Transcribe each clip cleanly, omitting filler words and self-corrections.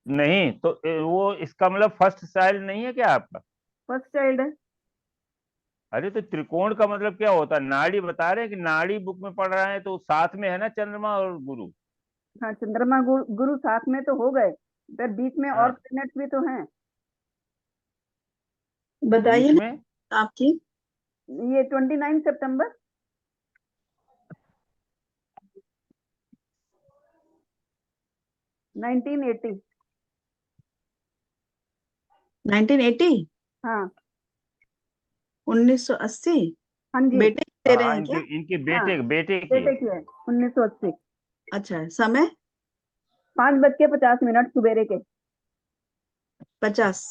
नहीं तो वो इसका मतलब फर्स्ट चाइल्ड नहीं है क्या आपका? फर्स्ट चाइल्ड है। अरे तो त्रिकोण का मतलब क्या होता है? नाड़ी बता रहे हैं कि नाड़ी बुक में पढ़ रहे हैं तो साथ में है ना चंद्रमा और गुरु। हाँ, चंद्रमा गुरु साथ में तो हो गए, पर बीच में और हाँ, प्लैनेट्स भी तो हैं। बताइए बीच ना में। आपकी। ये 29 सितंबर 1980। 1980। हाँ। 1980। हाँ जी। बेटे दे रहे हाँ, हैं इनके क्या? इनके हाँ, बेटे बेटे की है। बेटे की है 1980। अच्छा, समय? 5:50 सवेरे के। 50।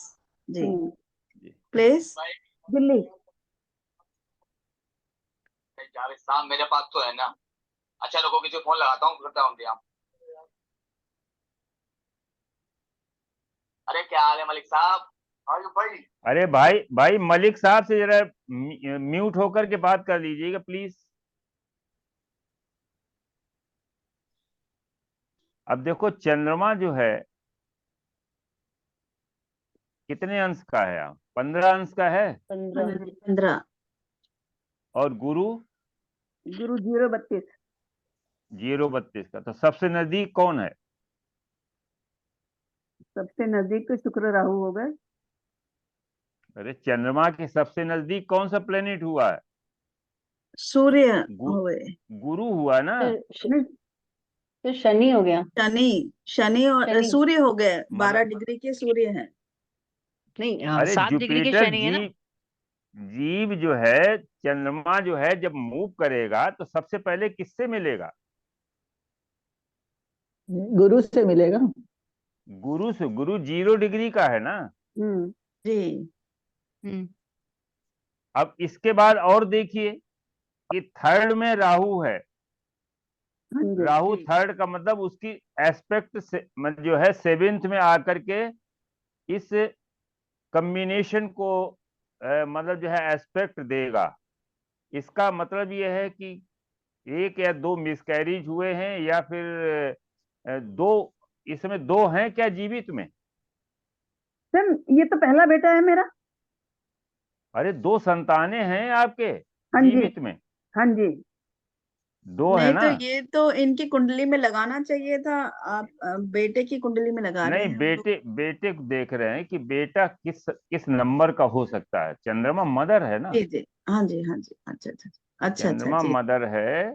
जी। हम्म। जी। प्लेस? दिल्ली। यार शाम मेरे पास तो है ना। अच्छा लोगों किसी को फोन लगाता हूँ, करता हूँ आप। अरे क्या हाल है मलिक साहब? हाँ भाई। अरे भाई भाई, मलिक साहब से जरा म्यूट होकर के बात कर लीजिएगा प्लीज। अब देखो चंद्रमा जो है कितने अंश का है? आप 15 अंश का है। 15। और गुरु गुरु 0:32। 0:32 का। तो सबसे नजदीक कौन है? सबसे नजदीक तो शुक्र राहु हो गए। अरे चंद्रमा के सबसे नजदीक कौन सा प्लेनेट हुआ है? सूर्य गु, हो गए। गुरु हुआ ना। नहीं, तो शनि हो गया। शनि। शनि और शनि। सूर्य हो गए, 12 डिग्री के सूर्य हैं। नहीं, अरे 7 डिग्री के जुपिटर शनि है ना। जीव जो है, चंद्रमा जो है जब मूव करेगा तो सबसे पहले किससे मिलेगा? गुरु से मिलेगा। गुरु से। गुरु 0 डिग्री का है ना। हम्म। जी। हम्म। अब इसके बाद और देखिए कि थर्ड में राहु है। हाँ जी। राहु जी। थर्ड का मतलब उसकी एस्पेक्ट से मतलब जो है सेवेंथ में आकर के इस कम्बिनेशन को मतलब जो है एस्पेक्ट देगा। इसका मतलब ये है कि एक या दो मिसकैरेज हुए हैं या फिर दो, इसमें दो हैं क्या जीवित में? सर, ये तो पहला बेटा है मेरा। अरे दो संतानें हैं आपके हाँ जी। जीवित में। हाँ जी। दो है नहीं ना। तो ये तो इनकी कुंडली में लगाना चाहिए था। आप बेटे की कुंडली में लगा रहे नहीं, हैं हम लोग। बेटे बेटे को देख रहे हैं कि बेटा किस किस नंबर का हो सकता है। चंद्रमा मदर है ना। जी जी। हाँ जी, हाँ जी। अच्छा अच्छा अच्छा अच्छा। चंद्रमा जी मदर है।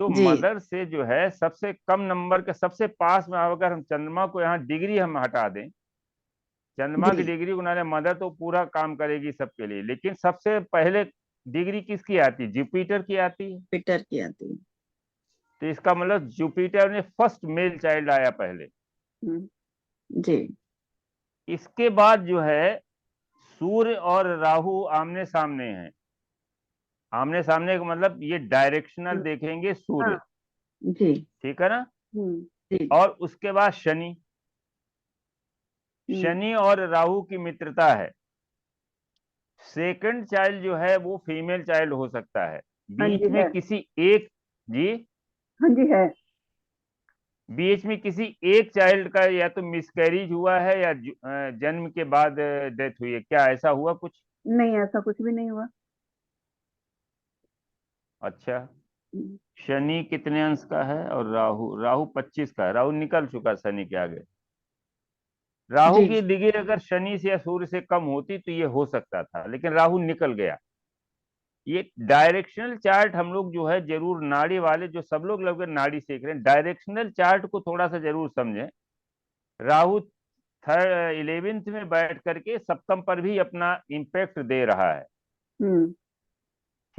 तो जी। मदर से जो है सबसे कम नंबर के सबसे पास में अगर हम चंद्रमा को यहाँ डिग्री हम हटा दें, चंद्रमा की जी। डिग्री को ना मदर तो पूरा काम करेगी सबके लिए, लेकिन सबसे पहले डिग्री किसकी आती है? जुपिटर की आती है। पीटर की आती है। तो इसका मतलब जुपिटर ने फर्स्ट मेल चाइल्ड आया पहले। हम्म। जी इसके बाद जो है सूर्य और राहु आमने सामने हैं। आमने सामने का मतलब ये डायरेक्शनल हम्म। देखेंगे हाँ सूर्य। जी। ठीक है ना। हम्म। जी। और उसके बाद शनि। हम्म। शनि और राहु की मित्रता है। सेकंड चाइल्ड जो है वो फीमेल चाइल्ड हो सकता है। हाँ बीच जी में है। किसी एक। जी। हाँ जी है। बीच में किसी एक चाइल्ड का या तो मिसकैरेज हुआ है या जन्म के बाद डेथ हुई है, क्या ऐसा हुआ कुछ? नहीं, ऐसा कुछ भी नहीं हुआ। अच्छा। हम्म। शनि कितने अंश का है? और राहु राहु 25 का है। राहु निकल चुका शनि के आगे। राहु जी। की डिग्री अगर शनि से या सूर्य से कम होती तो ये हो सकता था, लेकिन राहु निकल गया। ये डायरेक्शनल चार्ट हम लोग जो है जरूर, नाड़ी वाले जो सब लोग लगभग नाड़ी सीख रहे हैं, डायरेक्शनल चार्ट को थोड़ा सा जरूर समझें। राहु थर्ड 11th में बैठ करके सप्तम पर भी अपना इम्पैक्ट दे रहा है। हम्म।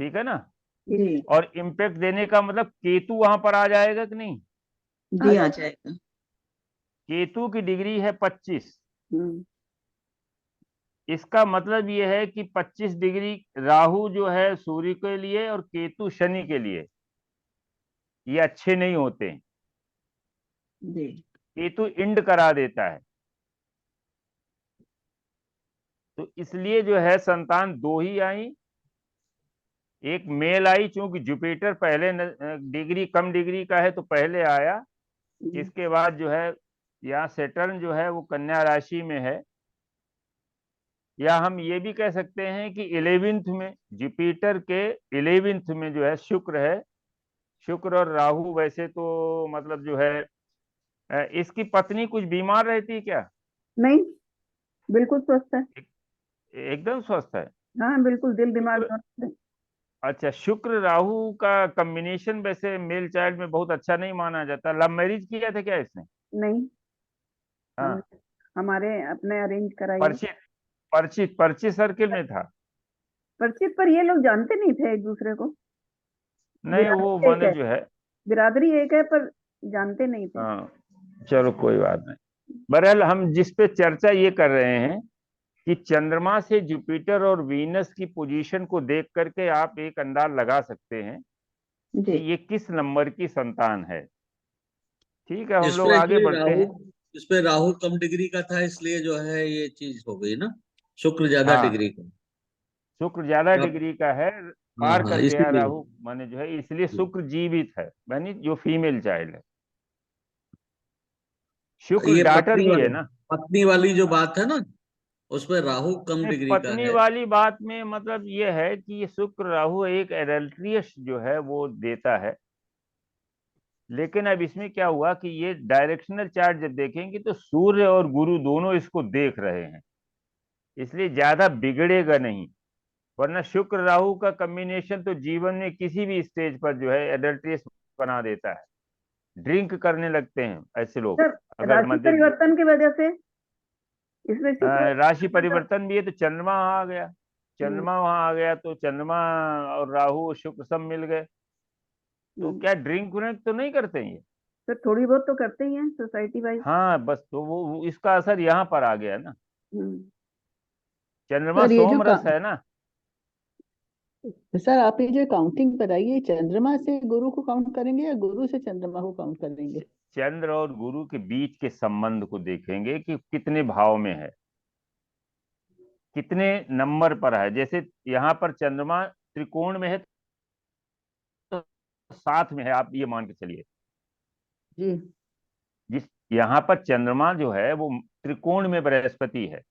ठीक है ना। जी। और इम्पैक्ट देने का मतलब केतु वहां पर आ जाएगा कि नहीं? आ जी आ जाए। जाएगा। केतु की डिग्री है 25। हम्म। इसका मतलब यह है कि 25 डिग्री राहु जो है सूर्य के लिए और केतु शनि के लिए ये अच्छे नहीं होते। जी। केतु इंड करा देता है। तो इसलिए जो है संतान दो ही आई। एक मेल आई, चूंकि जुपिटर पहले डिग्री कम डिग्री का है तो पहले आया। इसके बाद जो है यहाँ सेटर्न जो है वो कन्या राशि में है, या हम ये भी कह सकते हैं कि 11th में, जुपिटर के 11th में जो है शुक्र है। शुक्र और राहु वैसे तो मतलब जो है इसकी पत्नी कुछ बीमार रहती है क्या? नहीं, बिल्कुल स्वस्थ है। एकदम स्वस्थ है। हाँ बिल्कुल, दिल दिमाग शुक्र, दोनों। अच्छा, शुक्र राहु का कॉम्बिनेशन वैसे मेल चाइल्ड में बहुत अच्छा नहीं माना जाता। लव मैरिज किया था क्या इसने? नहीं, हम हाँ, हमारे अपने अरेंज कराई है। परिचित परिचित परिचित सर्किल में था? परिचित, पर ये लोग जानते नहीं थे एक दूसरे को। नहीं, वो बिरादरी एक माने है, जो है, बिरादरी एक है, पर जानते नहीं थे। हाँ, चलो कोई बात नहीं। बहरहाल हम जिस पे चर्चा ये कर रहे हैं कि चंद्रमा से जुपिटर और वीनस की पोजीशन को देख करके आप एक अंदाज लगा सकते हैं जी। कि ये किस नंबर की संतान है। ठीक है, हम लोग इसमें आगे एक्चुअली बढ़ते राहु, हैं। इसमें राहु कम डिग्री का था, इसलिए जो है ये चीज हो गई ना। शुक्र ज्यादा हाँ, डिग्री का। शुक्र ज्यादा आप, डिग्री का है, हाँ पार हाँ, कर गया इसीलिए। राहु, माने जो है, इसलिए शुक्र जीवित है, यानी जो फीमेल चाइल्ड है। शुक्र ये डाटर भी है ना। पत्नी वाली जो बात है ना, उसमें राहु कम नहीं, डिग्री का पत्नी है। वाली बात में मतलब ये है कि ये शुक्र राहु एक एडल्ट्रियस जो है वो देता है। लेकिन अब इसमें क्या हुआ कि ये डायरेक्शनल चार्ट जब देखेंगे तो सूर्य और गुरु दोनों इसको देख रहे हैं, इसलिए ज्यादा बिगड़ेगा नहीं। वरना शुक्र राहु का कॉम्बिनेशन तो जीवन में किसी भी स्टेज पर जो है एडल्ट्रियस बना देता है। ड्रिंक करने लगते हैं ऐसे लोग, सर, अगर राशि मध्य परिवर्तन की वजह से इसमें शुक्र राशि परिवर्तन भी है तो चंद्रमा वहां आ गया। हम्म, चंद्रमा वहां आ गया तो चंद्रमा और राहु और शुक्र सब मिल गए। तो हम्म। क्या ड्रिंक व्रिंक तो नहीं करते हैं ये? सर थोड़ी बहुत तो करते ही हैं सोसाइटी वाइज। हाँ, बस तो वो इसका असर यहाँ पर आ गया ना। हम्म। चंद्रमा सर ये जो सोम रस है ना। सर आप ये जो काउंटिंग बताइए, ये चंद्रमा से गुरु को काउंट करेंगे या गुरु से चंद्रमा को काउंट करेंगे? चंद्र और गुरु के बीच के संबंध को देखेंगे कि कितने भाव में है, कितने नंबर पर है। जैसे यहाँ पर चंद्रमा त्रिकोण में है तो 7 में है, आप ये मान के चलिए। जी जिस यहाँ पर चंद्रमा जो है वो त्रिकोण में बृहस्पति है,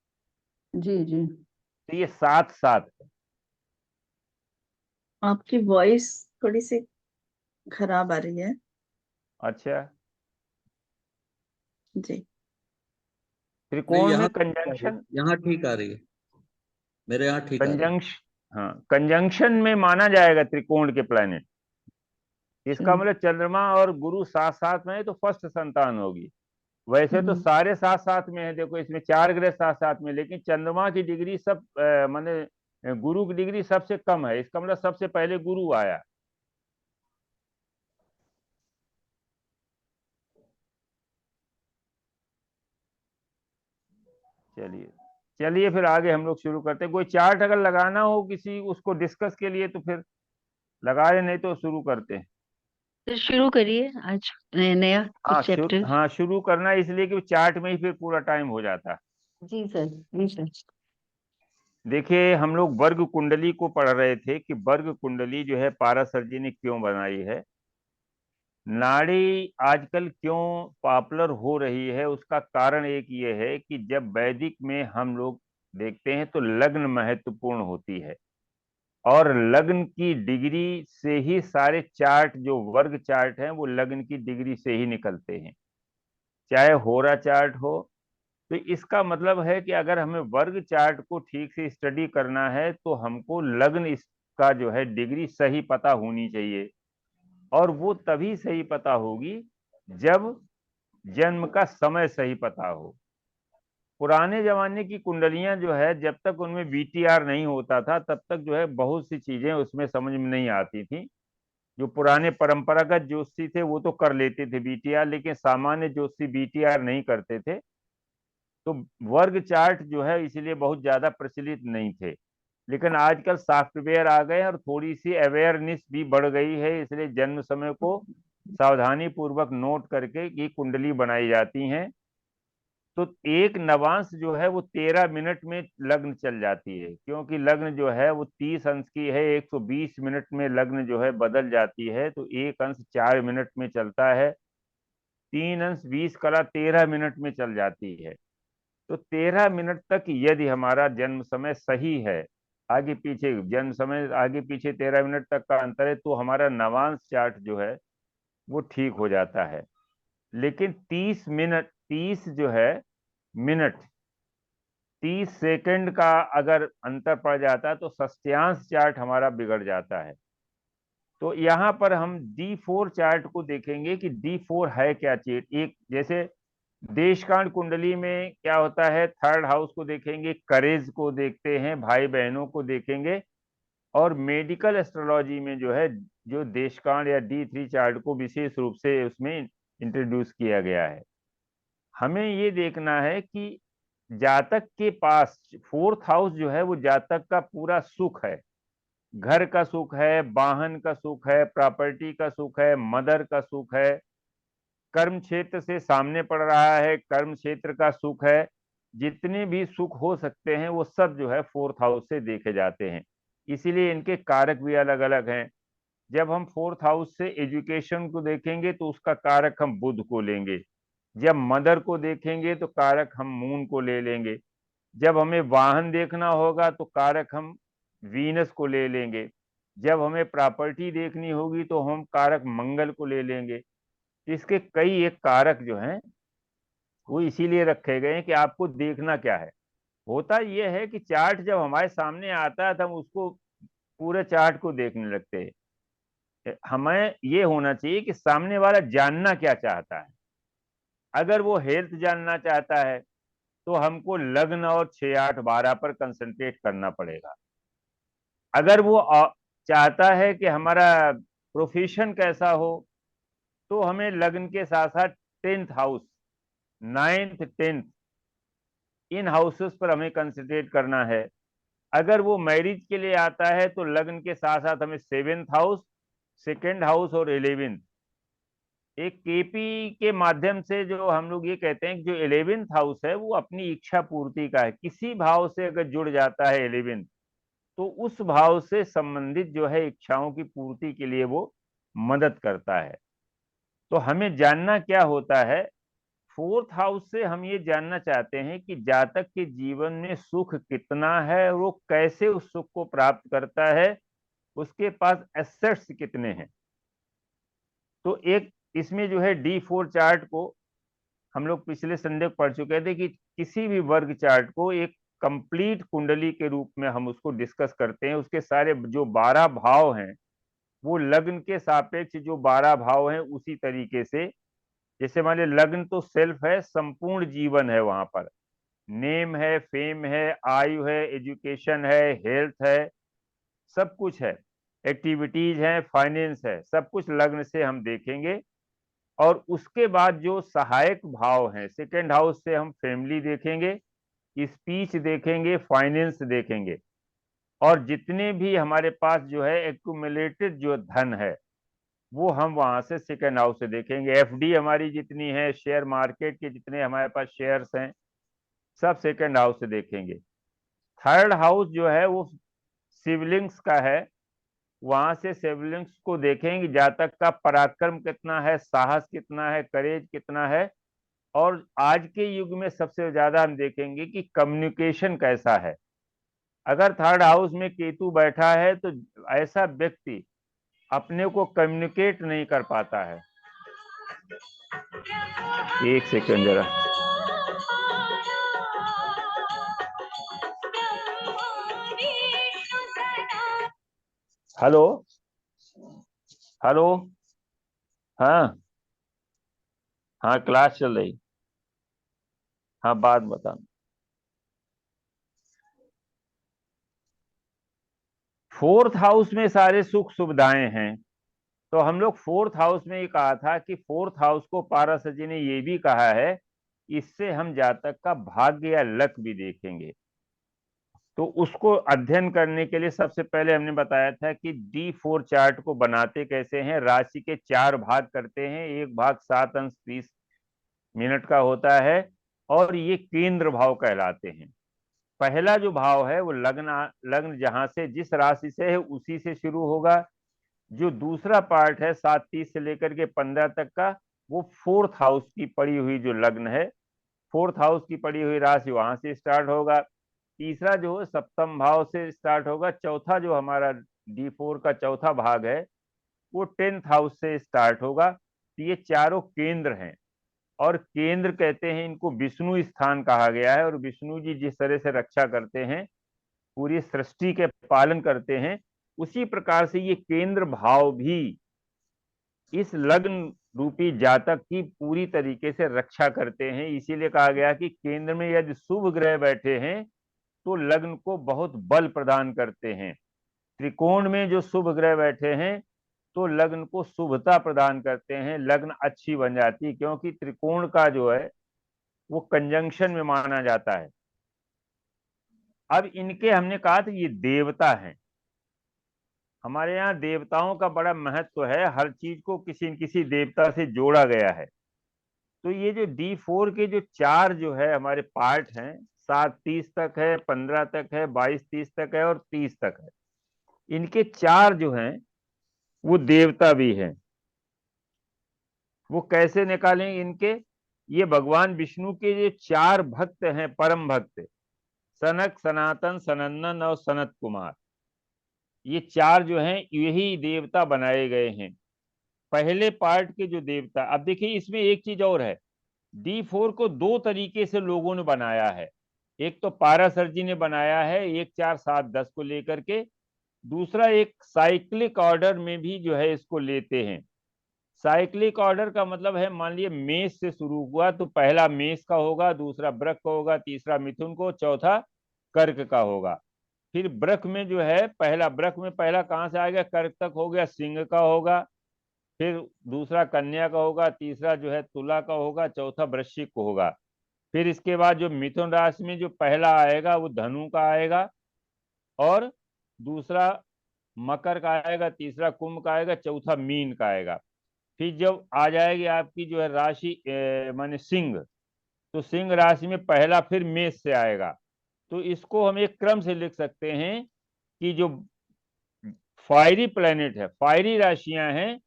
जी जी। तो ये 7 7 है। आपकी वॉइस थोड़ी सी खराब आ रही है। अच्छा, जी। नहीं, त्रिकोण में कंजंक्शन, यहाँ ठीक आ रही है। मेरे यहाँ ठीक आ रही है। कंजंक्शन, हाँ, कंजंक्शन में माना जाएगा त्रिकोण के प्लैनेट। अच्छा। इसका मतलब चंद्रमा और गुरु साथ साथ में है तो फर्स्ट संतान होगी। वैसे तो हम्म। सारे साथ साथ में है, देखो इसमें 4 ग्रह साथ साथ में, लेकिन चंद्रमा की डिग्री सब माने गुरु की डिग्री सबसे कम है। इसका मतलब सबसे पहले गुरु आया। चलिए, चलिए फिर आगे हम लोग शुरू करते हैं। कोई चार्ट अगर लगाना हो किसी उसको डिस्कस के लिए तो फिर लगा रहे, नहीं तो शुरू करते हैं। तो शुरू करिए आज नया कुछ चैप्टर। हाँ, शुरू करना है इसलिए कि चार्ट में ही फिर पूरा टाइम हो जाता है। जी सर, जी सर। देखिए, हम लोग वर्ग कुंडली को पढ़ रहे थे कि वर्ग कुंडली जो है पारासर जी ने क्यों बनाई है। नाड़ी आजकल क्यों पॉपुलर हो रही है, उसका कारण एक ये है कि जब वैदिक में हम लोग देखते हैं तो लग्न महत्वपूर्ण होती है, और लग्न की डिग्री से ही सारे चार्ट जो वर्ग चार्ट हैं वो लग्न की डिग्री से ही निकलते हैं, चाहे होरा चार्ट हो। तो इसका मतलब है कि अगर हमें वर्ग चार्ट को ठीक से स्टडी करना है तो हमको लग्न इसका जो है डिग्री सही पता होनी चाहिए। और वो तभी सही पता होगी जब जन्म का समय सही पता हो। पुराने जमाने की कुंडलियां जो है, जब तक उनमें बीटीआर नहीं होता था तब तक जो है बहुत सी चीजें उसमें समझ में नहीं आती थी। जो पुराने परंपरागत ज्योतिषी थे वो तो कर लेते थे बीटीआर, लेकिन सामान्य ज्योतिषी बीटीआर नहीं करते थे। तो वर्ग चार्ट जो है इसलिए बहुत ज्यादा प्रचलित नहीं थे। लेकिन आजकल सॉफ्टवेयर आ गए और थोड़ी सी अवेयरनेस भी बढ़ गई है, इसलिए जन्म समय को सावधानी पूर्वक नोट करके ये कुंडली बनाई जाती हैं। तो एक नवांश जो है वो 13 मिनट में लग्न चल जाती है, क्योंकि लग्न जो है वो 30 अंश की है। 120 मिनट में लग्न जो है बदल जाती है, तो एक अंश 4 मिनट में चलता है। 3 अंश 20 कला 13 मिनट में चल जाती है। तो 13 मिनट तक यदि हमारा जन्म समय सही है, आगे पीछे जन्म समय आगे पीछे 13 मिनट तक का अंतर है, तो हमारा नवांश चार्ट जो है वो ठीक हो जाता है। लेकिन 30 जो है मिनट 30 सेकंड का अगर अंतर पड़ जाता है तो षष्ठ्यांश चार्ट हमारा बिगड़ जाता है। तो यहाँ पर हम D4 चार्ट को देखेंगे कि D4 है क्या चीज। एक जैसे देशकांड कुंडली में क्या होता है, थर्ड हाउस को देखेंगे, करेज को देखते हैं, भाई बहनों को देखेंगे, और मेडिकल एस्ट्रोलॉजी में जो है जो देशकांड या D3 चार्ट को विशेष रूप से उसमें इंट्रोड्यूस किया गया है। हमें ये देखना है कि जातक के पास 4th हाउस जो है वो जातक का पूरा सुख है, घर का सुख है, वाहन का सुख है, प्रॉपर्टी का सुख है, मदर का सुख है, कर्म क्षेत्र से सामने पड़ रहा है, कर्म क्षेत्र का सुख है। जितने भी सुख हो सकते हैं वो सब जो है 4th हाउस से देखे जाते हैं, इसीलिए इनके कारक भी अलग अलग हैं। जब हम 4th हाउस से एजुकेशन को देखेंगे तो उसका कारक हम बुध को लेंगे, जब मदर को देखेंगे तो कारक हम मून को ले लेंगे, जब हमें वाहन देखना होगा तो कारक हम वीनस को ले लेंगे, जब हमें प्रॉपर्टी देखनी होगी तो हम कारक मंगल को ले लेंगे। इसके कई एक कारक जो हैं वो इसीलिए रखे गए हैं कि आपको देखना क्या है। होता यह है कि चार्ट जब हमारे सामने आता है तो हम उसको पूरे चार्ट को देखने लगते हैं। हमें ये होना चाहिए कि सामने वाला जानना क्या चाहता है। अगर वो हेल्थ जानना चाहता है तो हमको लग्न और 6, 8, 12 पर कंसंट्रेट करना पड़ेगा। अगर वो चाहता है कि हमारा प्रोफेशन कैसा हो तो हमें लग्न के साथ साथ 10th हाउस, 9th, 10th इन हाउसेस पर हमें कंसंट्रेट करना है। अगर वो मैरिज के लिए आता है तो लग्न के साथ साथ हमें 7th हाउस, 2nd हाउस और 11th, एक केपी के माध्यम से जो हम लोग ये कहते हैं कि जो 11th हाउस है वो अपनी इच्छा पूर्ति का है। किसी भाव से अगर जुड़ जाता है 11th तो उस भाव से संबंधित जो है इच्छाओं की पूर्ति के लिए वो मदद करता है। तो हमें जानना क्या होता है, 4th हाउस से हम ये जानना चाहते हैं कि जातक के जीवन में सुख कितना है, वो कैसे उस सुख को प्राप्त करता है, उसके पास एसेट्स कितने हैं। तो एक इसमें जो है D4 चार्ट को हम लोग पिछले संडे पढ़ चुके थे कि किसी भी वर्ग चार्ट को एक कंप्लीट कुंडली के रूप में हम उसको डिस्कस करते हैं। उसके सारे जो 12 भाव हैं वो लग्न के सापेक्ष जो 12 भाव हैं उसी तरीके से, जैसे मान लीजिए लग्न तो सेल्फ है, संपूर्ण जीवन है, वहां पर नेम है, फेम है, आयु है, एजुकेशन है, हेल्थ है, सब कुछ है, एक्टिविटीज है, फाइनेंस है, सब कुछ लग्न से हम देखेंगे। और उसके बाद जो सहायक भाव हैं, 2nd हाउस से हम फैमिली देखेंगे, स्पीच देखेंगे, फाइनेंस देखेंगे, और जितने भी हमारे पास जो है एक्यूमुलेटेड जो धन है वो हम वहां से 2nd हाउस से देखेंगे। एफडी हमारी जितनी है, शेयर मार्केट के जितने हमारे पास शेयर्स हैं, सब 2nd हाउस से देखेंगे। 3rd हाउस जो है वो सिबलिंग्स का है, वहां से सिबलिंग्स को देखेंगे, जातक का पराक्रम कितना है, साहस कितना है, करेज कितना है। और आज के युग में सबसे ज्यादा हम देखेंगे कि कम्युनिकेशन कैसा है। अगर 3rd हाउस में केतु बैठा है तो ऐसा व्यक्ति अपने को कम्युनिकेट नहीं कर पाता है। एक सेकंड जरा, हेलो हेलो, हाँ हाँ क्लास चल रही, हाँ बात बता। 4th हाउस में सारे सुख सुविधाएं हैं। तो हम लोग 4th हाउस में ये कहा था कि 4th हाउस को पाराशर जी ने ये भी कहा है, इससे हम जातक का भाग्य या लक भी देखेंगे। तो उसको अध्ययन करने के लिए सबसे पहले हमने बताया था कि D4 चार्ट को बनाते कैसे हैं। राशि के 4 भाग करते हैं, एक भाग 7 अंश 30 मिनट का होता है और ये केंद्र भाव कहलाते हैं। पहला जो भाव है वो लग्न जहां से जिस राशि से है उसी से शुरू होगा। जो दूसरा पार्ट है 7:30 से लेकर के 15 तक का, वो 4th हाउस की पड़ी हुई जो लग्न है, 4th हाउस की पड़ी हुई राशि वहां से स्टार्ट होगा। तीसरा जो है 7th भाव से स्टार्ट होगा। चौथा जो हमारा D4 का चौथा भाग है वो 10th हाउस से स्टार्ट होगा। तो ये चारों केंद्र हैं, और केंद्र कहते हैं इनको, विष्णु स्थान कहा गया है। और विष्णु जी जिस तरह से रक्षा करते हैं, पूरी सृष्टि के पालन करते हैं, उसी प्रकार से ये केंद्र भाव भी इस लग्न रूपी जातक की पूरी तरीके से रक्षा करते हैं। इसीलिए कहा गया कि केंद्र में यदि शुभ ग्रह बैठे हैं तो लग्न को बहुत बल प्रदान करते हैं। त्रिकोण में जो शुभ ग्रह बैठे हैं तो लग्न को शुभता प्रदान करते हैं, लग्न अच्छी बन जाती है, क्योंकि त्रिकोण का जो है वो कंजंक्शन में माना जाता है। अब इनके हमने कहा था ये देवता हैं। हमारे यहाँ देवताओं का बड़ा महत्व है, हर चीज को किसी न किसी देवता से जोड़ा गया है। तो ये जो D4 के जो चार जो है हमारे पार्ट हैं, 7-30 तक है, 15 तक है, 22-30 तक है और 30 तक है, इनके चार जो हैं वो देवता भी हैं। वो कैसे निकालेंगे इनके? ये भगवान विष्णु के जो चार भक्त हैं, परम भक्त, सनक, सनातन, सनंदन और सनत कुमार, ये चार जो हैं यही देवता बनाए गए हैं। पहले पार्ट के जो देवता, अब देखिए इसमें एक चीज और है, D4 को दो तरीके से लोगों ने बनाया है। एक तो पाराशर जी ने बनाया है 1, 4, 7, 10 को लेकर के, दूसरा एक साइक्लिक ऑर्डर में भी जो है इसको लेते हैं। साइक्लिक ऑर्डर का मतलब है, मान लिया मेष से शुरू हुआ तो पहला मेष का होगा, दूसरा वृक का होगा, तीसरा मिथुन को, चौथा कर्क का होगा। फिर वृक में जो है वृक में पहला कहां से आएगा, कर्क तक हो गया, सिंह का होगा, फिर दूसरा कन्या का होगा, तीसरा जो है तुला का होगा, चौथा वृश्चिक को होगा। फिर इसके बाद जो मिथुन राशि में जो पहला आएगा वो धनु का आएगा, और दूसरा मकर का आएगा, तीसरा कुंभ का आएगा, चौथा मीन का आएगा। फिर जब आ जाएगी आपकी जो है राशि माने सिंह, तो सिंह राशि में पहला फिर मेष से आएगा। तो इसको हम एक क्रम से लिख सकते हैं कि जो फायरी प्लेनेट है, फायरी राशियां हैं,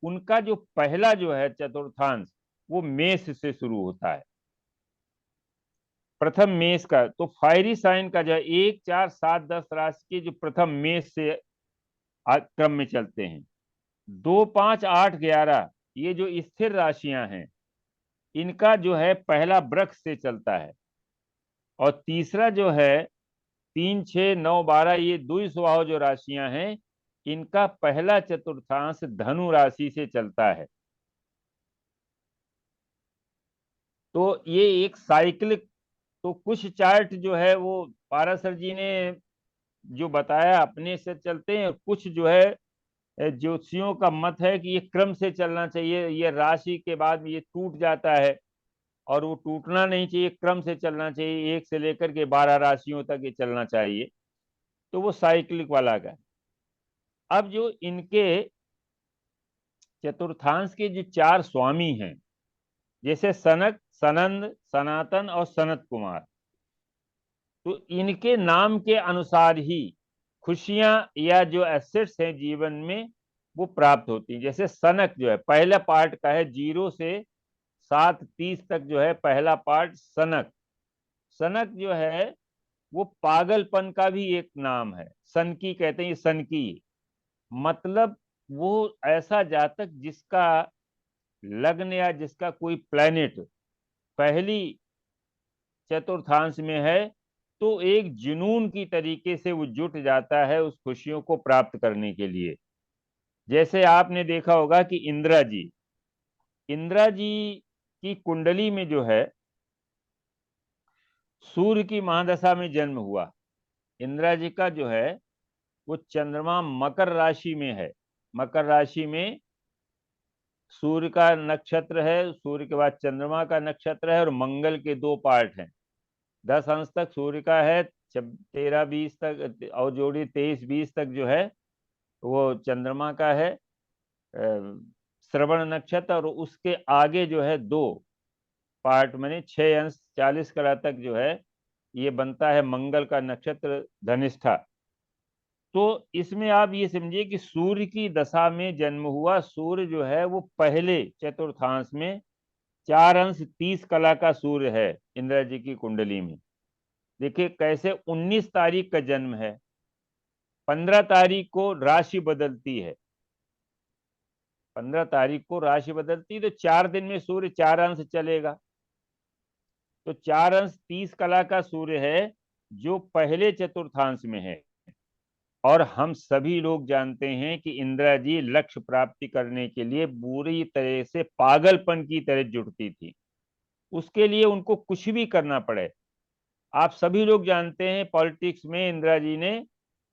उनका जो पहला जो है चतुर्थांश वो मेष से शुरू होता है, प्रथम मेष का। तो फायरी साइन का जो है 1, 4, 7, 10 राशि के जो प्रथम मेष से क्रम में चलते हैं। 2, 5, 8, 11 ये जो स्थिर राशियां हैं, इनका जो है पहला वृक्ष से चलता है। और तीसरा जो है 3, 6, 9, 12 ये द्वि स्वभाव जो राशियां हैं, इनका पहला चतुर्थांश धनु राशि से चलता है। तो ये एक साइक्लिक, तो कुछ चार्ट जो है वो पाराशर जी ने जो बताया अपने से चलते हैं, कुछ जो है ज्योतिषियों का मत है कि ये क्रम से चलना चाहिए, ये राशि के बाद ये टूट जाता है, और वो टूटना नहीं चाहिए, क्रम से चलना चाहिए, 1 से लेकर के 12 राशियों तक ये चलना चाहिए। तो वो साइक्लिक वाला का। अब जो इनके चतुर्थांश के जो चार स्वामी हैं, जैसे सनक, सनंद, सनातन और सनत कुमार, तो इनके नाम के अनुसार ही खुशियां या जो एसेट्स हैं जीवन में वो प्राप्त होती हैं। जैसे सनक जो है पहला पार्ट का है, 0 से 7-30 तक जो है पहला पार्ट सनक। सनक जो है वो पागलपन का भी एक नाम है, सनकी कहते हैं, ये सनकी मतलब वो ऐसा जातक जिसका लग्न या जिसका कोई प्लैनेट पहली चतुर्थांश में है, तो एक जुनून की तरीके से वो जुट जाता है उस खुशियों को प्राप्त करने के लिए। जैसे आपने देखा होगा कि इंदिरा जी की कुंडली में जो है सूर्य की महादशा में जन्म हुआ। इंदिरा जी का जो है वो चंद्रमा मकर राशि में है, मकर राशि में सूर्य का नक्षत्र है, सूर्य के बाद चंद्रमा का नक्षत्र है, और मंगल के 2 पार्ट हैं। 10 अंश तक सूर्य का है, 13-20 तक और जोड़ी 23-20 तक जो है वो चंद्रमा का है, श्रवण नक्षत्र, और उसके आगे जो है 2 पार्ट माने 6 अंश 40 कला तक जो है ये बनता है मंगल का नक्षत्र धनिष्ठा। तो इसमें आप ये समझिए कि सूर्य की दशा में जन्म हुआ। सूर्य जो है वो पहले चतुर्थांश में 4 अंश 30 कला का सूर्य है इंदिरा जी की कुंडली में। देखिए कैसे 19 तारीख का जन्म है, 15 तारीख को राशि बदलती है, 15 तारीख को राशि बदलती, तो 4 दिन में सूर्य 4 अंश चलेगा। तो 4 अंश 30 कला का सूर्य है जो पहले चतुर्थांश में है। और हम सभी लोग जानते हैं कि इंदिरा जी लक्ष्य प्राप्ति करने के लिए बुरी तरह से पागलपन की तरह जुटती थी। उसके लिए उनको कुछ भी करना पड़े। आप सभी लोग जानते हैं पॉलिटिक्स में इंदिरा जी ने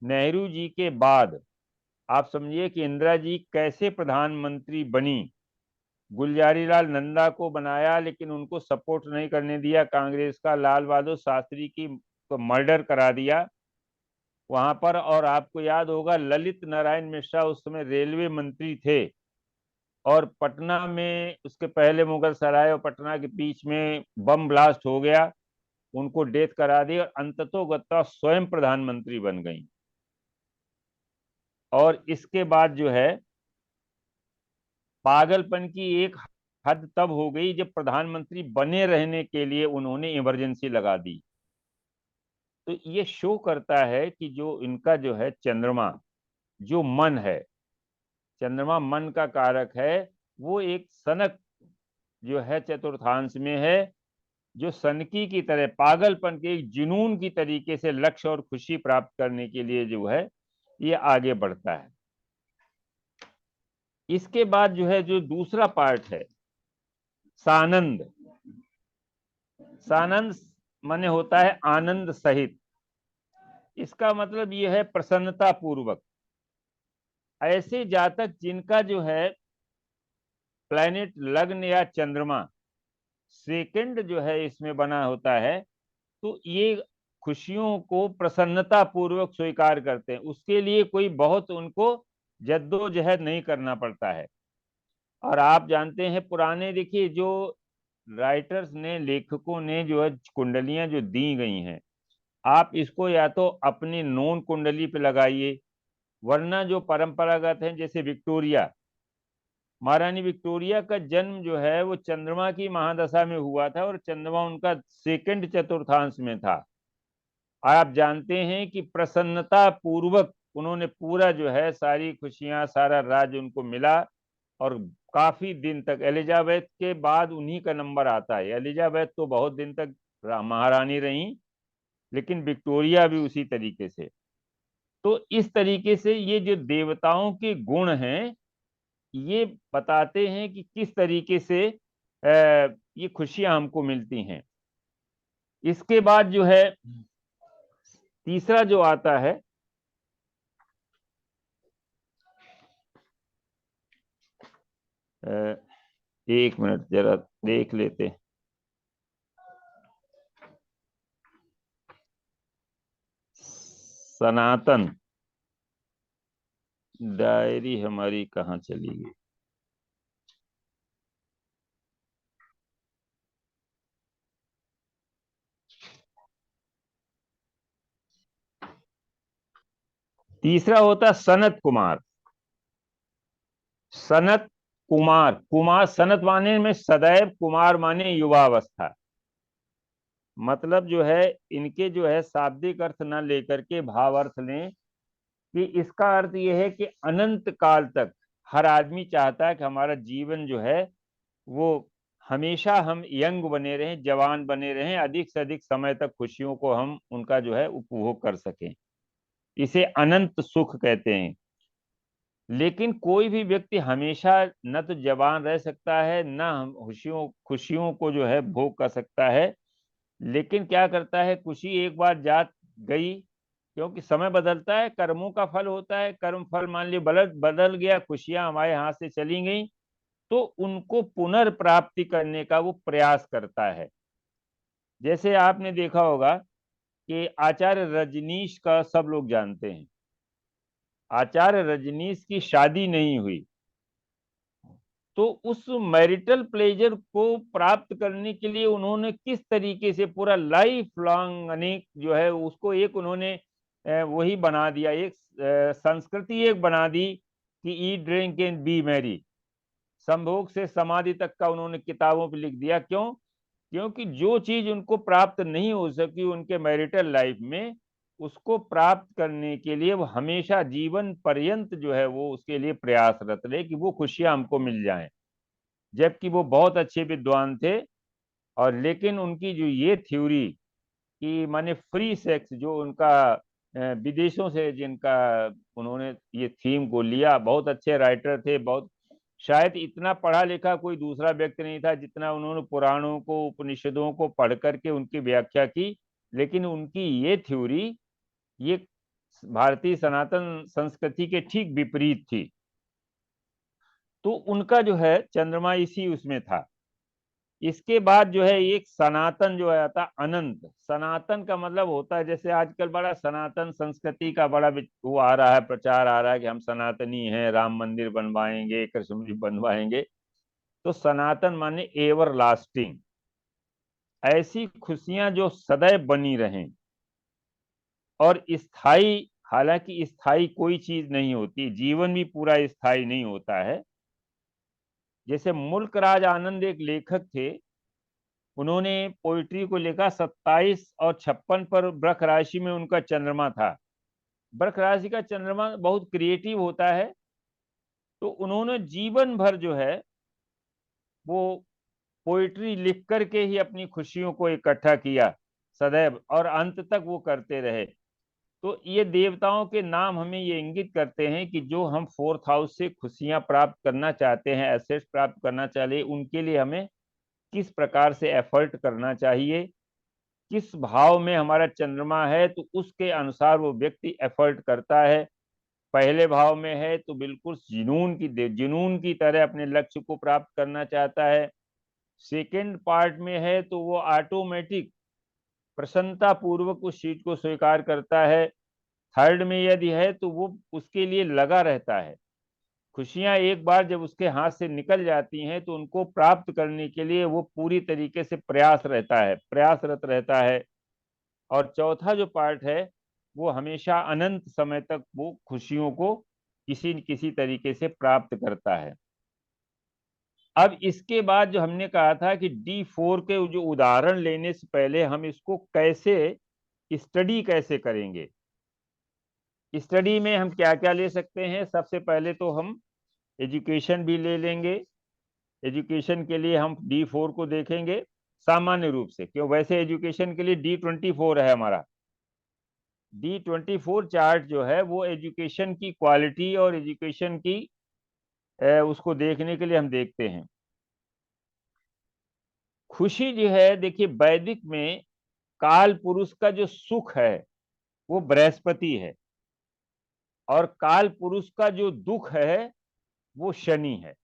नेहरू जी के बाद, आप समझिए कि इंदिरा जी कैसे प्रधानमंत्री बनी। गुलजारीलाल नंदा को बनाया लेकिन उनको सपोर्ट नहीं करने दिया कांग्रेस का, लाल बहादुर शास्त्री की को मर्डर करा दिया वहां पर। और आपको याद होगा ललित नारायण मिश्रा उस समय रेलवे मंत्री थे, और पटना में उसके पहले मुगल सराय और पटना के बीच में बम ब्लास्ट हो गया, उनको डेथ करा दी और अंततोगत्वा स्वयं प्रधानमंत्री बन गई। और इसके बाद जो है पागलपन की एक हद तब हो गई जब प्रधानमंत्री बने रहने के लिए उन्होंने इमरजेंसी लगा दी। तो ये शो करता है कि जो इनका जो है चंद्रमा, जो मन है, चंद्रमा मन का कारक है, वो एक सनक जो है चतुर्थांश में है, जो सनकी की तरह पागलपन के एक जुनून की तरीके से लक्ष्य और खुशी प्राप्त करने के लिए जो है ये आगे बढ़ता है। इसके बाद जो है जो दूसरा पार्ट है सानंद। सानंद माने होता है आनंद सहित। इसका मतलब यह है प्रसन्नता पूर्वक। ऐसे जातक जिनका जो है प्लैनेट लग्न या चंद्रमा सेकंड जो है इसमें बना होता है, तो ये खुशियों को प्रसन्नता पूर्वक स्वीकार करते हैं। उसके लिए कोई बहुत उनको जद्दोजहद नहीं करना पड़ता है। और आप जानते हैं पुराने, देखिए जो राइटर्स ने, लेखकों ने जो है कुंडलियां जो दी गई हैं, आप इसको या तो अपनी नॉन कुंडली पे लगाइए, वरना जो परंपरागत हैं जैसे विक्टोरिया, महारानी विक्टोरिया का जन्म जो है वो चंद्रमा की महादशा में हुआ था और चंद्रमा उनका सेकंड चतुर्थांश में था। आप जानते हैं कि प्रसन्नता पूर्वक उन्होंने पूरा जो है सारी खुशियां, सारा राज उनको मिला। और काफी दिन तक, एलिजाबेथ के बाद उन्हीं का नंबर आता है। एलिजाबेथ तो बहुत दिन तक महारानी रही, लेकिन विक्टोरिया भी उसी तरीके से। तो इस तरीके से ये जो देवताओं के गुण हैं ये बताते हैं कि किस तरीके से ये खुशियां हमको मिलती हैं। इसके बाद जो है तीसरा जो आता है एक मिनट जरा देख लेते हैं। सनातन डायरी हमारी कहाँ चली गई? तीसरा होता सनत कुमार। सनत कुमार, कुमार सनत माने में सदैव, कुमार माने युवावस्था। मतलब जो है इनके जो है शाब्दिक अर्थ न लेकर के भाव अर्थ लें कि इसका अर्थ यह है कि अनंत काल तक हर आदमी चाहता है कि हमारा जीवन जो है वो हमेशा हम यंग बने रहें, जवान बने रहें, अधिक से अधिक समय तक खुशियों को हम उनका जो है उपभोग कर सकें। इसे अनंत सुख कहते हैं। लेकिन कोई भी व्यक्ति हमेशा न तो जवान रह सकता है, न खुशियों खुशियों को जो है भोग कर सकता है। लेकिन क्या करता है, खुशी एक बार जात गई, क्योंकि समय बदलता है, कर्मों का फल होता है। कर्म फल मान लीजिए बदल गया, खुशियां हमारे हाथ से चली गई, तो उनको पुनर्प्राप्ति करने का वो प्रयास करता है। जैसे आपने देखा होगा कि आचार्य रजनीश का सब लोग जानते हैं। आचार्य रजनीश की शादी नहीं हुई, तो उस मैरिटल प्लेजर को प्राप्त करने के लिए उन्होंने किस तरीके से पूरा लाइफ लॉन्ग अनेक जो है उसको एक उन्होंने वही बना दिया, एक संस्कृति एक बना दी कि eat drink and B Mary, संभोग से समाधि तक का उन्होंने किताबों पे लिख दिया। क्यों? क्योंकि जो चीज उनको प्राप्त नहीं हो सकी उनके मैरिटल लाइफ में, उसको प्राप्त करने के लिए वो हमेशा जीवन पर्यंत जो है वो उसके लिए प्रयासरत रहे कि वो खुशियां हमको मिल जाएं। जबकि वो बहुत अच्छे विद्वान थे, और लेकिन उनकी जो ये थ्योरी कि माने फ्री सेक्स, जो उनका विदेशों से जिनका उन्होंने ये थीम को लिया, बहुत अच्छे राइटर थे, बहुत शायद इतना पढ़ा लिखा कोई दूसरा व्यक्ति नहीं था जितना उन्होंने पुराणों को उपनिषदों को पढ़ करके उनकी व्याख्या की। लेकिन उनकी ये थ्योरी ये भारतीय सनातन संस्कृति के ठीक विपरीत थी। तो उनका जो है चंद्रमा इसी उसमें था। इसके बाद जो है एक सनातन जो आया था, अनंत। सनातन का मतलब होता है, जैसे आजकल बड़ा सनातन संस्कृति का बड़ा वो आ रहा है, प्रचार आ रहा है कि हम सनातनी हैं, राम मंदिर बनवाएंगे, कृष्ण जी बनवाएंगे। तो सनातन माने एवर लास्टिंग, ऐसी खुशियां जो सदैव बनी रहें और स्थायी। हालांकि स्थायी कोई चीज नहीं होती, जीवन भी पूरा स्थायी नहीं होता है। जैसे मुल्क राज आनंद एक लेखक थे, उन्होंने पोइट्री को लिखा 27 और 56 पर वृष राशि में उनका चंद्रमा था। वृष राशि का चंद्रमा बहुत क्रिएटिव होता है, तो उन्होंने जीवन भर जो है वो पोइट्री लिख करके ही अपनी खुशियों को इकट्ठा किया सदैव, और अंत तक वो करते रहे। तो ये देवताओं के नाम हमें ये इंगित करते हैं कि जो हम 4th हाउस से खुशियां प्राप्त करना चाहते हैं, एसेट्स प्राप्त करना चाहिए, उनके लिए हमें किस प्रकार से एफर्ट करना चाहिए, किस भाव में हमारा चंद्रमा है तो उसके अनुसार वो व्यक्ति एफर्ट करता है। पहले भाव में है तो बिल्कुल जुनून की तरह अपने लक्ष्य को प्राप्त करना चाहता है। सेकेंड पार्ट में है तो वो ऑटोमेटिक प्रसन्नता पूर्वक उस चीज को स्वीकार करता है। थर्ड में यदि है तो वो उसके लिए लगा रहता है। खुशियां एक बार जब उसके हाथ से निकल जाती हैं तो उनको प्राप्त करने के लिए वो पूरी तरीके से प्रयासरत रहता है। और चौथा जो पार्ट है वो हमेशा अनंत समय तक वो खुशियों को किसी न किसी तरीके से प्राप्त करता है। अब इसके बाद जो हमने कहा था कि D4 के जो उदाहरण लेने से पहले हम इसको कैसे स्टडी कैसे करेंगे, स्टडी में हम क्या क्या ले सकते हैं। सबसे पहले तो हम एजुकेशन भी ले लेंगे। एजुकेशन के लिए हम D4 को देखेंगे सामान्य रूप से, क्यों वैसे एजुकेशन के लिए D24 है हमारा। D24 चार्ट जो है वो एजुकेशन की क्वालिटी और एजुकेशन की उसको देखने के लिए हम देखते हैं। खुशी जो है, देखिए वैदिक में काल पुरुष का जो सुख है वो बृहस्पति है, और काल पुरुष का जो दुख है वो शनि है।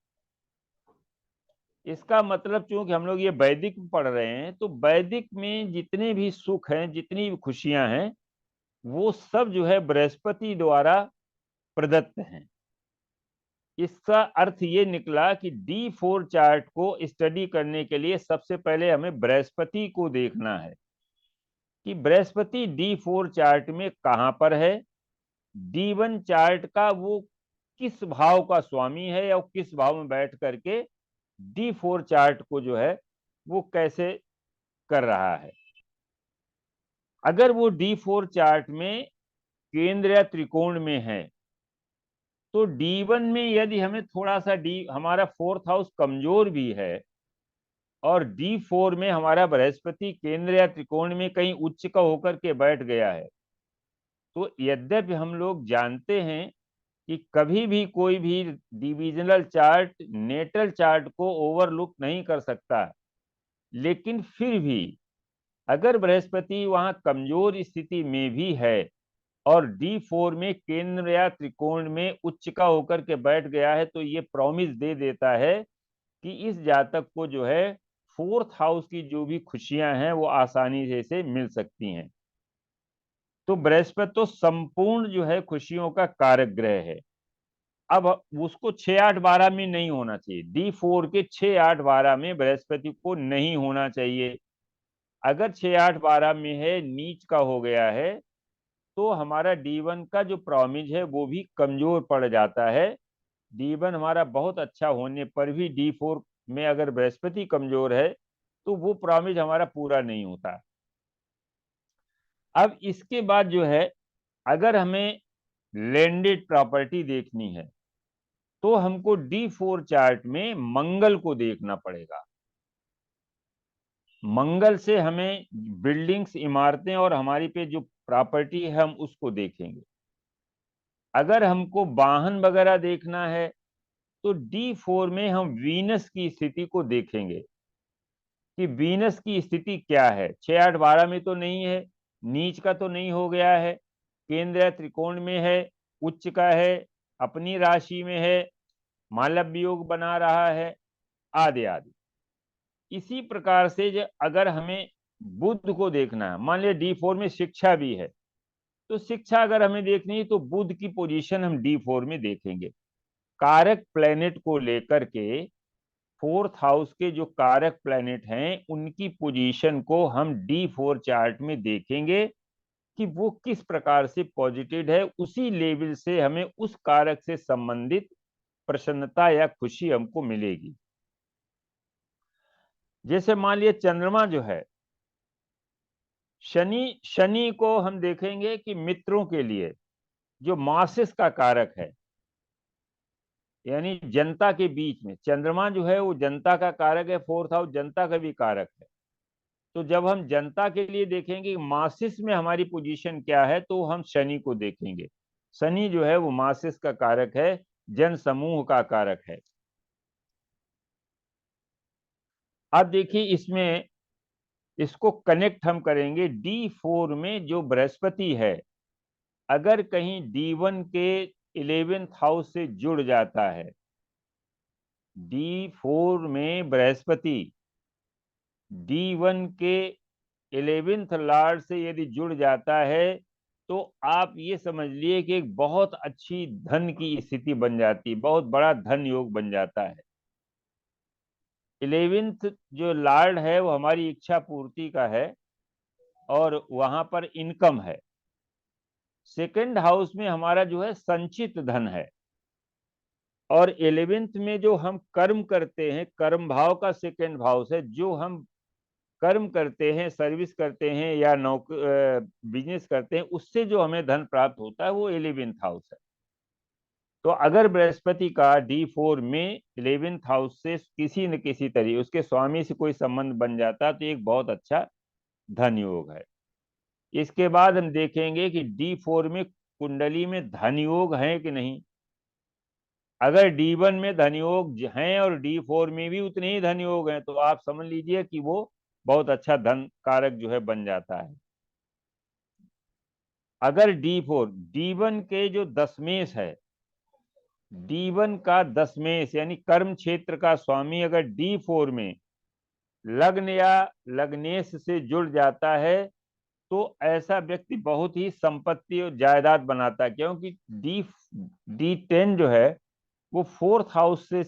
इसका मतलब चूंकि हम लोग ये वैदिक में पढ़ रहे हैं, तो वैदिक में जितने भी सुख हैं, जितनी भी खुशियां हैं, वो सब जो है बृहस्पति द्वारा प्रदत्त हैं। इसका अर्थ ये निकला कि D4 चार्ट को स्टडी करने के लिए सबसे पहले हमें बृहस्पति को देखना है कि बृहस्पति D4 चार्ट में कहां पर है, D1 चार्ट का वो किस भाव का स्वामी है या किस भाव में बैठ करके D4 चार्ट को जो है वो कैसे कर रहा है। अगर वो D4 चार्ट में केंद्र या त्रिकोण में है तो D1 में यदि हमें थोड़ा सा हमारा 4th हाउस कमजोर भी है और D4 में हमारा बृहस्पति केंद्र या त्रिकोण में कहीं उच्च का होकर के बैठ गया है, तो यद्यपि हम लोग जानते हैं कि कभी भी कोई भी डिविजनल चार्ट नेटल चार्ट को ओवरलुक नहीं कर सकता, लेकिन फिर भी अगर बृहस्पति वहां कमजोर स्थिति में भी है और D4 में केंद्र या त्रिकोण में उच्च का होकर के बैठ गया है, तो ये प्रॉमिस दे देता है कि इस जातक को जो है 4th हाउस की जो भी खुशियां हैं वो आसानी से मिल सकती हैं। तो बृहस्पति तो संपूर्ण जो है खुशियों का कारक ग्रह है। अब उसको 6, 8, 12 में नहीं होना चाहिए। D4 के 6, 8, 12 में बृहस्पति को नहीं होना चाहिए। अगर 6, 8, 12 में है, नीच का हो गया है, तो हमारा D1 का जो प्रॉमिज है वो भी कमजोर पड़ जाता है। D1 हमारा बहुत अच्छा होने पर भी D4 में अगर बृहस्पति कमजोर है तो वो प्रॉमिज हमारा पूरा नहीं होता। अब इसके बाद जो है, अगर हमें लैंडेड प्रॉपर्टी देखनी है तो हमको D4 चार्ट में मंगल को देखना पड़ेगा। मंगल से हमें बिल्डिंग्स, इमारतें और हमारी पे जो प्रॉपर्टी है हम उसको देखेंगे। अगर हमको वाहन वगैरह देखना है तो D4 में हम वीनस की स्थिति को देखेंगे कि वीनस की स्थिति क्या है। 6, 8, 12 में तो नहीं है, नीच का तो नहीं हो गया है, केंद्र त्रिकोण में है, उच्च का है, अपनी राशि में है, मालव्य योग बना रहा है, आदि आदि। इसी प्रकार से अगर हमें बुध को देखना है, मान लिया D4 में शिक्षा भी है, तो शिक्षा अगर हमें देखनी है तो बुध की पोजीशन हम D4 में देखेंगे। कारक प्लेनेट को लेकर के 4th हाउस के जो कारक प्लेनेट हैं उनकी पोजीशन को हम D4 चार्ट में देखेंगे कि वो किस प्रकार से पॉजिटिव है। उसी लेवल से हमें उस कारक से संबंधित प्रसन्नता या खुशी हमको मिलेगी। जैसे मान लिया चंद्रमा जो है, शनि को हम देखेंगे कि मित्रों के लिए जो मासेस का कारक है, यानी जनता के बीच में चंद्रमा जो है वो जनता का कारक है। 4th हाउस जनता का भी कारक है। तो जब हम जनता के लिए देखेंगे मासेस में हमारी पोजीशन क्या है तो हम शनि को देखेंगे। शनि जो है वो मासेस का कारक है, जन समूह का कारक है। अब देखिए इसमें इसको कनेक्ट हम करेंगे D4 में जो बृहस्पति है, अगर कहीं D1 के 11th हाउस से जुड़ जाता है, D4 में बृहस्पति D1 के 11th लॉर्ड से यदि जुड़ जाता है तो आप ये समझ लिए कि एक बहुत अच्छी धन की स्थिति बन जाती, बहुत बड़ा धन योग बन जाता है। 11th जो लॉर्ड है वो हमारी इच्छा पूर्ति का है और वहां पर इनकम है। 2nd हाउस में हमारा जो है संचित धन है, और 11th में जो हम कर्म करते हैं, कर्म भाव का 2nd भाव है, जो हम कर्म करते हैं, सर्विस करते हैं या बिजनेस करते हैं, उससे जो हमें धन प्राप्त होता है वो 11th हाउस है। तो अगर बृहस्पति का D4 में 11th हाउस से किसी न किसी तरीके उसके स्वामी से कोई संबंध बन जाता है तो एक बहुत अच्छा धन योग है। इसके बाद हम देखेंगे कि D4 में कुंडली में धन योग है कि नहीं। अगर D1 में धन योग हैं और D4 में भी उतने ही धन योग हैं तो आप समझ लीजिए कि वो बहुत अच्छा धन कारक जो है बन जाता है। अगर D4 D1 के जो दशमेश है, D1 का दशमेश यानी कर्म क्षेत्र का स्वामी अगर D4 में लग्न या लग्नेश से जुड़ जाता है तो ऐसा व्यक्ति बहुत ही संपत्ति और जायदाद बनाता है, क्योंकि D10 जो है वो 4th हाउस से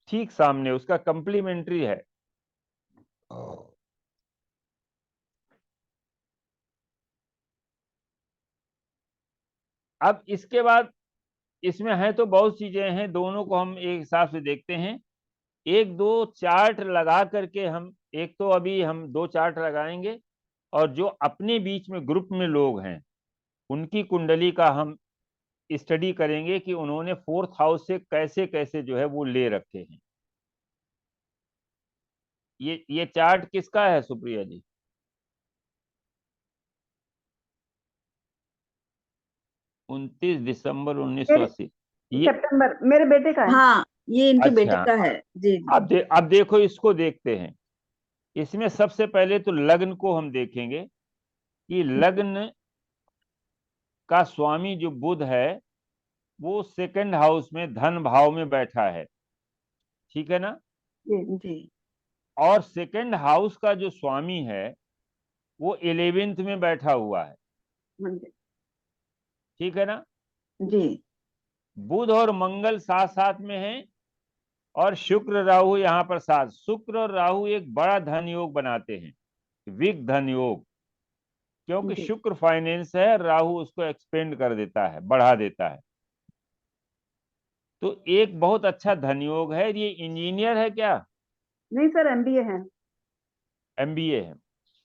ठीक सामने उसका कंप्लीमेंट्री है। अब इसके बाद इसमें है तो बहुत चीजें हैं, दोनों को हम एक हिसाब से देखते हैं। एक दो चार्ट लगा करके हम, एक तो अभी हम 2 चार्ट लगाएंगे और जो अपने बीच में ग्रुप में लोग हैं उनकी कुंडली का हम स्टडी करेंगे कि उन्होंने 4th हाउस से कैसे कैसे जो है वो ले रखे हैं। ये चार्ट किसका है सुप्रिया जी? उनतीस दिसंबर 1980। ये सितंबर मेरे बेटे का है। हाँ, ये इनके बेटे अच्छा, का है जी जी। अब देखो इसको देखते हैं। इसमें सबसे पहले तो लग्न को हम देखेंगे कि लग्न का स्वामी जो बुध है वो 2nd हाउस में धन भाव में बैठा है, ठीक है ना। जी जी और 2nd हाउस का जो स्वामी है वो 11th में बैठा हुआ है, ठीक है ना। जी बुध और मंगल साथ साथ में हैं और शुक्र राहु यहाँ पर साथ। शुक्र और राहु एक बड़ा धन योग बनाते हैं, विग धन योग। क्योंकि जी। शुक्र फाइनेंस है, राहु उसको एक्सपेंड कर देता है, बढ़ा देता है। तो एक बहुत अच्छा धनयोग है। ये इंजीनियर है क्या? नहीं सर, एमबीए है। एमबीए है।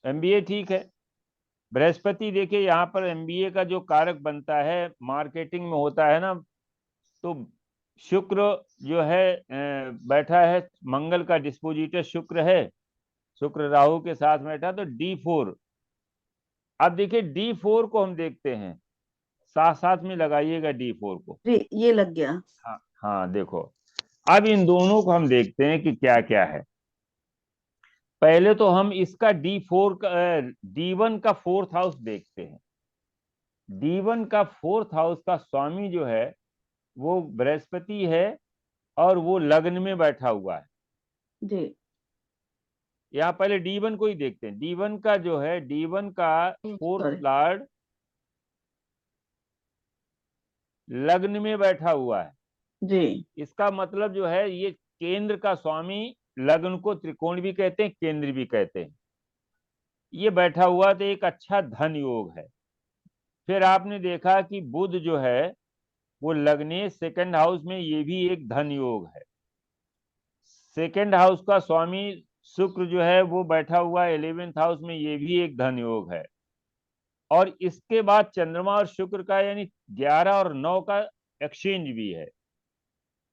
एमबीए ठीक है। बृहस्पति देखिए यहाँ पर एमबीए का जो कारक बनता है, मार्केटिंग में होता है ना, तो शुक्र जो है बैठा है, मंगल का डिस्पोजिटर शुक्र है, शुक्र राहु के साथ बैठा, तो D4। अब देखिए D4 को हम देखते हैं, साथ साथ में लगाइएगा D4 को। जी ये लग गया। हाँ हाँ, देखो अब इन दोनों को हम देखते हैं कि क्या क्या है। पहले तो हम इसका D4 का D1 का 4th हाउस देखते हैं। D1 का 4th हाउस का स्वामी जो है वो बृहस्पति है, और वो लग्न में बैठा हुआ है। जी यहाँ पहले D1 को ही देखते हैं। D1 का जो है, D1 का 4th सॉरी। लॉर्ड लग्न में बैठा हुआ है। जी इसका मतलब जो है, ये केंद्र का स्वामी, लग्न को त्रिकोण भी कहते हैं, केंद्र भी कहते हैं, ये बैठा हुआ, तो एक अच्छा धन योग है। फिर आपने देखा कि बुध जो है वो लग्ने 2nd हाउस में, ये भी एक धन योग है। 2nd हाउस का स्वामी शुक्र जो है वो बैठा हुआ 11th हाउस में, ये भी एक धन योग है। और इसके बाद चंद्रमा और शुक्र का, यानी 11 और 9 का एक्सचेंज भी है।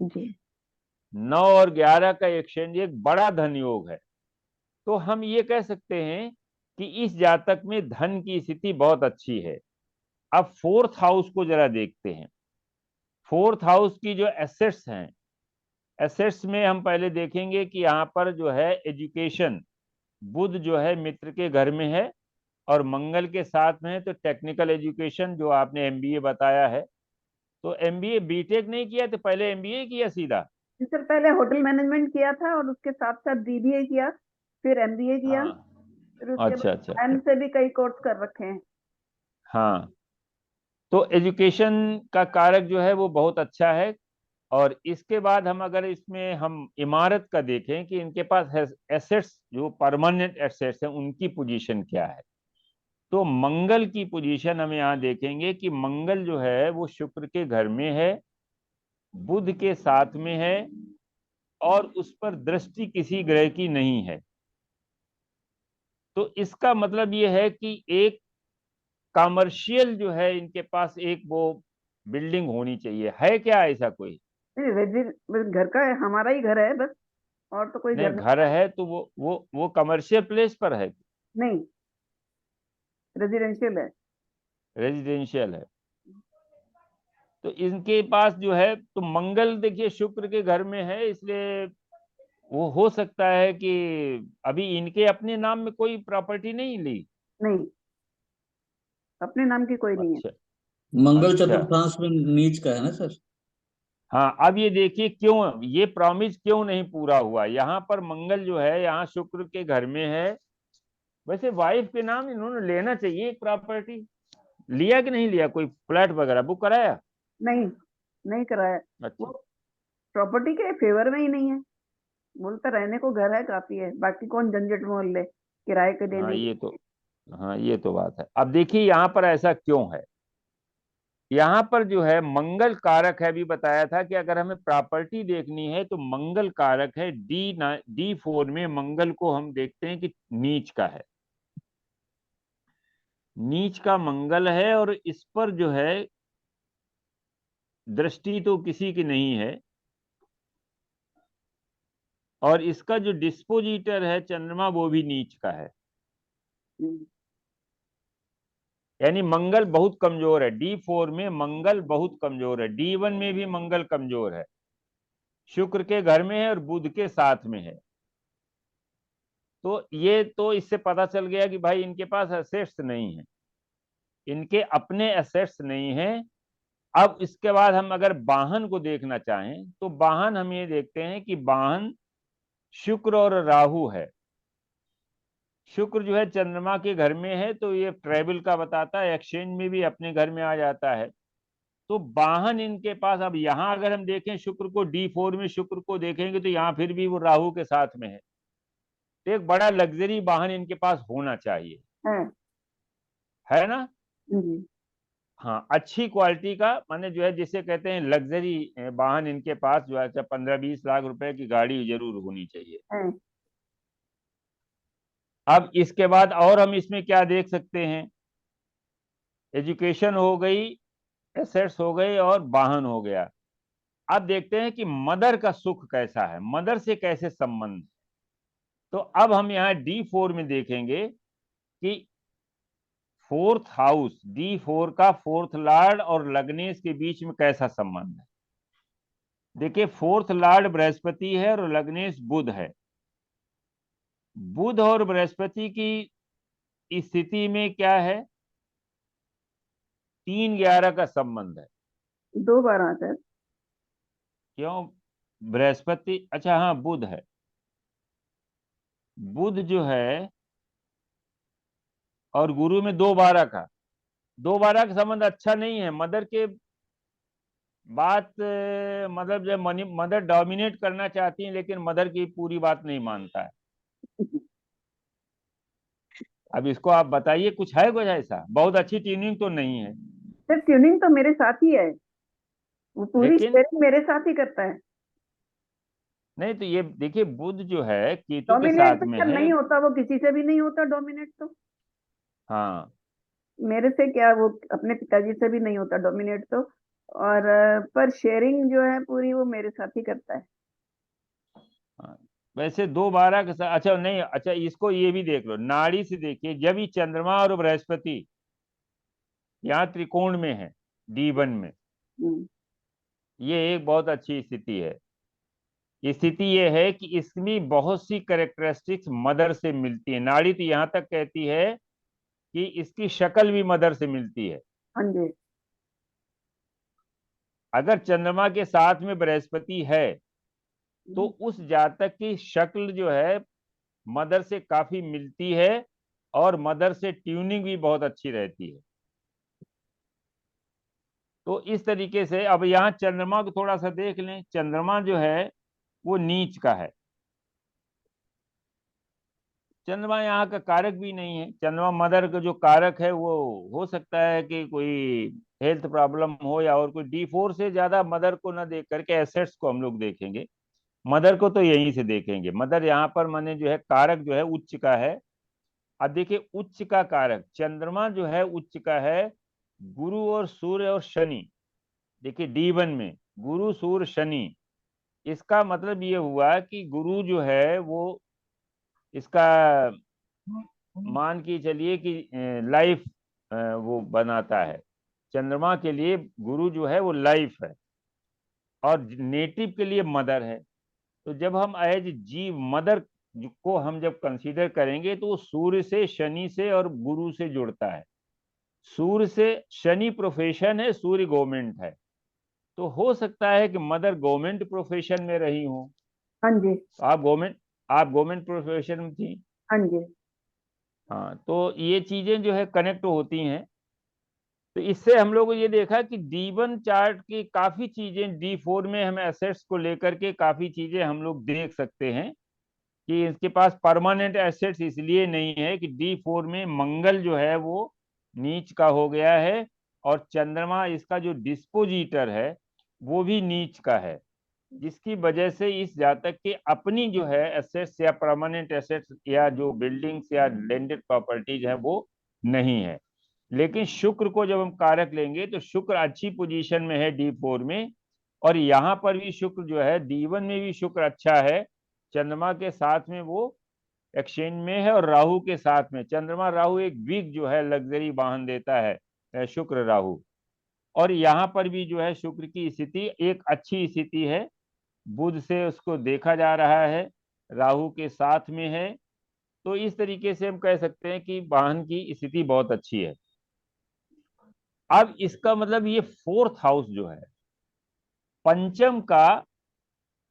जी 9 और 11 का एक्सचेंज एक बड़ा धन योग है। तो हम ये कह सकते हैं कि इस जातक में धन की स्थिति बहुत अच्छी है। अब 4th हाउस को जरा देखते हैं। 4th हाउस की जो एसेट्स हैं, एसेट्स में हम पहले देखेंगे कि यहाँ पर जो है एजुकेशन, बुध जो है मित्र के घर में है और मंगल के साथ में है, तो टेक्निकल एजुकेशन जो आपने एमबीए बताया है, तो एमबीए बीटेक नहीं किया, तो पहले एमबीए किया सीधा। जी सर, पहले होटल मैनेजमेंट किया था और उसके साथ साथ बीबीए किया, फिर एमबीए किया, हाँ, फिर उसके अच्छा बाद अच्छा। एम से भी कई कोर्स कर रखे हैं। हाँ, तो एजुकेशन का कारक जो है वो बहुत अच्छा है। और इसके बाद हम अगर इसमें हम इमारत का देखें कि इनके पास एसेट्स, जो परमानेंट एसेट्स हैं, उनकी पोजीशन क्या है, तो मंगल की पोजीशन हम यहाँ देखेंगे कि मंगल जो है वो शुक्र के घर में है, बुध के साथ में है, और उस पर दृष्टि किसी ग्रह की नहीं है। तो इसका मतलब ये है कि एक कमर्शियल जो है इनके पास एक वो बिल्डिंग होनी चाहिए। है क्या ऐसा कोई? नहीं, बस घर का है, हमारा ही घर है बस, और तो कोई नहीं, घर घर है तो वो कमर्शियल प्लेस पर है, नहीं, रेजिडेंशियल है। रेजिडेंशियल है। तो इनके पास जो है, तो मंगल देखिए शुक्र के घर में है, इसलिए वो हो सकता है कि अभी इनके अपने नाम में कोई प्रॉपर्टी नहीं ली। नहीं, अपने नाम की कोई नहीं है। अच्छा मंगल अच्छा। चतुर्थांश में नीच का है ना सर? हाँ, अब ये देखिए क्यों ये प्रॉमिस क्यों नहीं पूरा हुआ। यहाँ पर मंगल जो है, यहाँ शुक्र के घर में है। वैसे वाइफ के नाम इन्होंने लेना चाहिए एक प्रॉपर्टी, लिया कि नहीं लिया? कोई फ्लैट वगैरह बुक कराया? नहीं, नहीं कराया। वो अच्छा। प्रॉपर्टी के फेवर में ही नहीं है, बोलता रहने को घर है काफी है, बाकी कौन झंझट मोल ले किराए के हाँ देने की। ये तो हाँ ये तो बात है। अब देखिए यहाँ पर ऐसा क्यों है। यहाँ पर जो है मंगल कारक है, अभी बताया था कि अगर हमें प्रॉपर्टी देखनी है तो मंगल कारक है। D4 में मंगल को हम देखते हैं कि नीच का है, नीच का मंगल है, और इस पर जो है दृष्टि तो किसी की नहीं है। और इसका जो डिस्पोजिटर है चंद्रमा, वो भी नीच का है, हम्म, यानी मंगल बहुत कमजोर है। D4 में मंगल बहुत कमजोर है। D1 में भी मंगल कमजोर है, शुक्र के घर में है और बुध के साथ में है। तो ये तो इससे पता चल गया कि भाई इनके पास एसेट्स नहीं है, इनके अपने एसेट्स नहीं है। अब इसके बाद हम अगर वाहन को देखना चाहें तो वाहन हम ये देखते हैं कि वाहन शुक्र और राहु है। शुक्र जो है चंद्रमा के घर में है, तो ये ट्रेवल का बताता है, एक्सचेंज में भी अपने घर में आ जाता है। तो वाहन इनके पास, अब यहाँ अगर हम देखें शुक्र को, D4 में शुक्र को देखेंगे तो यहाँ फिर भी वो राहु के साथ में है। तो एक बड़ा लग्जरी वाहन इनके पास होना चाहिए। है। है ना। जी हाँ, अच्छी क्वालिटी का, माने जो है जिसे कहते हैं लग्जरी वाहन, इनके पास जो है 15-20 लाख रुपए की गाड़ी जरूर होनी चाहिए। है। अब इसके बाद और हम इसमें क्या देख सकते हैं, एजुकेशन हो गई, एसेट्स हो गए और वाहन हो गया। अब देखते हैं कि मदर का सुख कैसा है, मदर से कैसे संबंध। तो अब हम यहाँ D4 में देखेंगे कि फोर्थ हाउस, D4 का फोर्थ लॉर्ड और लग्नेश के बीच में कैसा संबंध है। देखिए, फोर्थ लॉर्ड बृहस्पति है और लग्नेश बुध है। बुध और बृहस्पति की स्थिति में क्या है, 3-11 का संबंध है। 2 बार आता है। क्यों, बृहस्पति, अच्छा हाँ बुध है, बुध जो है और गुरु में 2-12 का, 2-12 का संबंध अच्छा नहीं है। मदर के बात मतलब जब मदर डोमिनेट करना चाहती है लेकिन मदर की पूरी बात नहीं मानता है। अब इसको आप बताइए, कुछ है कुछ ऐसा, बहुत अच्छी ट्यूनिंग तो नहीं है। सर ट्यूनिंग तो मेरे साथ ही है, वो पूरी लेकिन शेयरिंग मेरे साथ ही करता है। नहीं, तो ये देखिए, बुध जो है केतु के डोमिनेट साथ तो में सर है। नहीं होता, वो किसी से भी नहीं होता डोमिनेट तो। हाँ, मेरे से क्या, वो अपने पिताजी से भी नहीं होता डोमिनेट तो। और पर शेयरिंग जो है पूरी वो मेरे साथ ही करता है। हाँ। वैसे 2-12 के साथ, अच्छा नहीं, अच्छा इसको ये भी देख लो, नाड़ी से देखिए, जब ये चंद्रमा और बृहस्पति यहाँ त्रिकोण में है, D1 में, हम्म, ये एक बहुत अच्छी स्थिति है। स्थिति ये है कि इसमें बहुत सी कैरेक्टरिस्टिक्स मदर से मिलती है। नाड़ी तो यहाँ तक कहती है कि इसकी शक्ल भी मदर से मिलती है। हाँ जी। अगर चंद्रमा के साथ में बृहस्पति है तो उस जातक की शक्ल जो है मदर से काफी मिलती है और मदर से ट्यूनिंग भी बहुत अच्छी रहती है। तो इस तरीके से अब यहाँ चंद्रमा को थोड़ा सा देख लें। चंद्रमा जो है वो नीच का है, चंद्रमा यहाँ का कारक भी नहीं है। चंद्रमा मदर का जो कारक है वो हो सकता है कि कोई हेल्थ प्रॉब्लम हो या और कोई। D4 से ज्यादा मदर को ना देख करके एसेट्स को हम लोग देखेंगे। मदर को तो यहीं से देखेंगे। मदर यहाँ पर माने जो है कारक जो है उच्च का है। अब देखिए, उच्च का कारक चंद्रमा जो है उच्च का है गुरु और सूर्य और शनि। देखिए D1 में गुरु सूर्य शनि, इसका मतलब ये हुआ कि गुरु जो है वो इसका मान के चलिए कि लाइफ वो बनाता है। चंद्रमा के लिए गुरु जो है वो लाइफ है और नेटिव के लिए मदर है। तो जब हम एज जीव मदर को हम जब कंसीडर करेंगे तो वो सूर्य से, शनि से और गुरु से जुड़ता है। सूर्य से, शनि प्रोफेशन है, सूर्य गवर्नमेंट है। तो हो सकता है कि मदर गवर्नमेंट प्रोफेशन में रही हो। हाँ जी। तो आप गवर्नमेंट प्रोफेशन में थी। हाँ जी। हाँ, तो ये चीजें जो है कनेक्ट होती हैं। तो इससे हम लोग ये देखा कि D1 चार्ट की काफी चीजें D4 में हम एसेट्स को लेकर के काफी चीजें हम लोग देख सकते हैं कि इसके पास परमानेंट एसेट्स इसलिए नहीं है कि D4 में मंगल जो है वो नीच का हो गया है और चंद्रमा इसका जो डिस्पोजिटर है वो भी नीच का है, जिसकी वजह से इस जातक के अपनी जो है एसेट्स या परमानेंट एसेट्स या जो बिल्डिंग्स या लैंडेड प्रॉपर्टीज है वो नहीं है। लेकिन शुक्र को जब हम कारक लेंगे तो शुक्र अच्छी पोजीशन में है D4 में, और यहाँ पर भी शुक्र जो है D1 में भी शुक्र अच्छा है। चंद्रमा के साथ में वो एक्सचेंज में है और राहु के साथ में। चंद्रमा राहु एक बिग जो है लग्जरी वाहन देता है शुक्र राहु। और यहाँ पर भी जो है शुक्र की स्थिति एक अच्छी स्थिति है, बुध से उसको देखा जा रहा है, राहु के साथ में है। तो इस तरीके से हम कह सकते हैं कि वाहन की स्थिति बहुत अच्छी है। अब इसका मतलब ये फोर्थ हाउस जो है पंचम का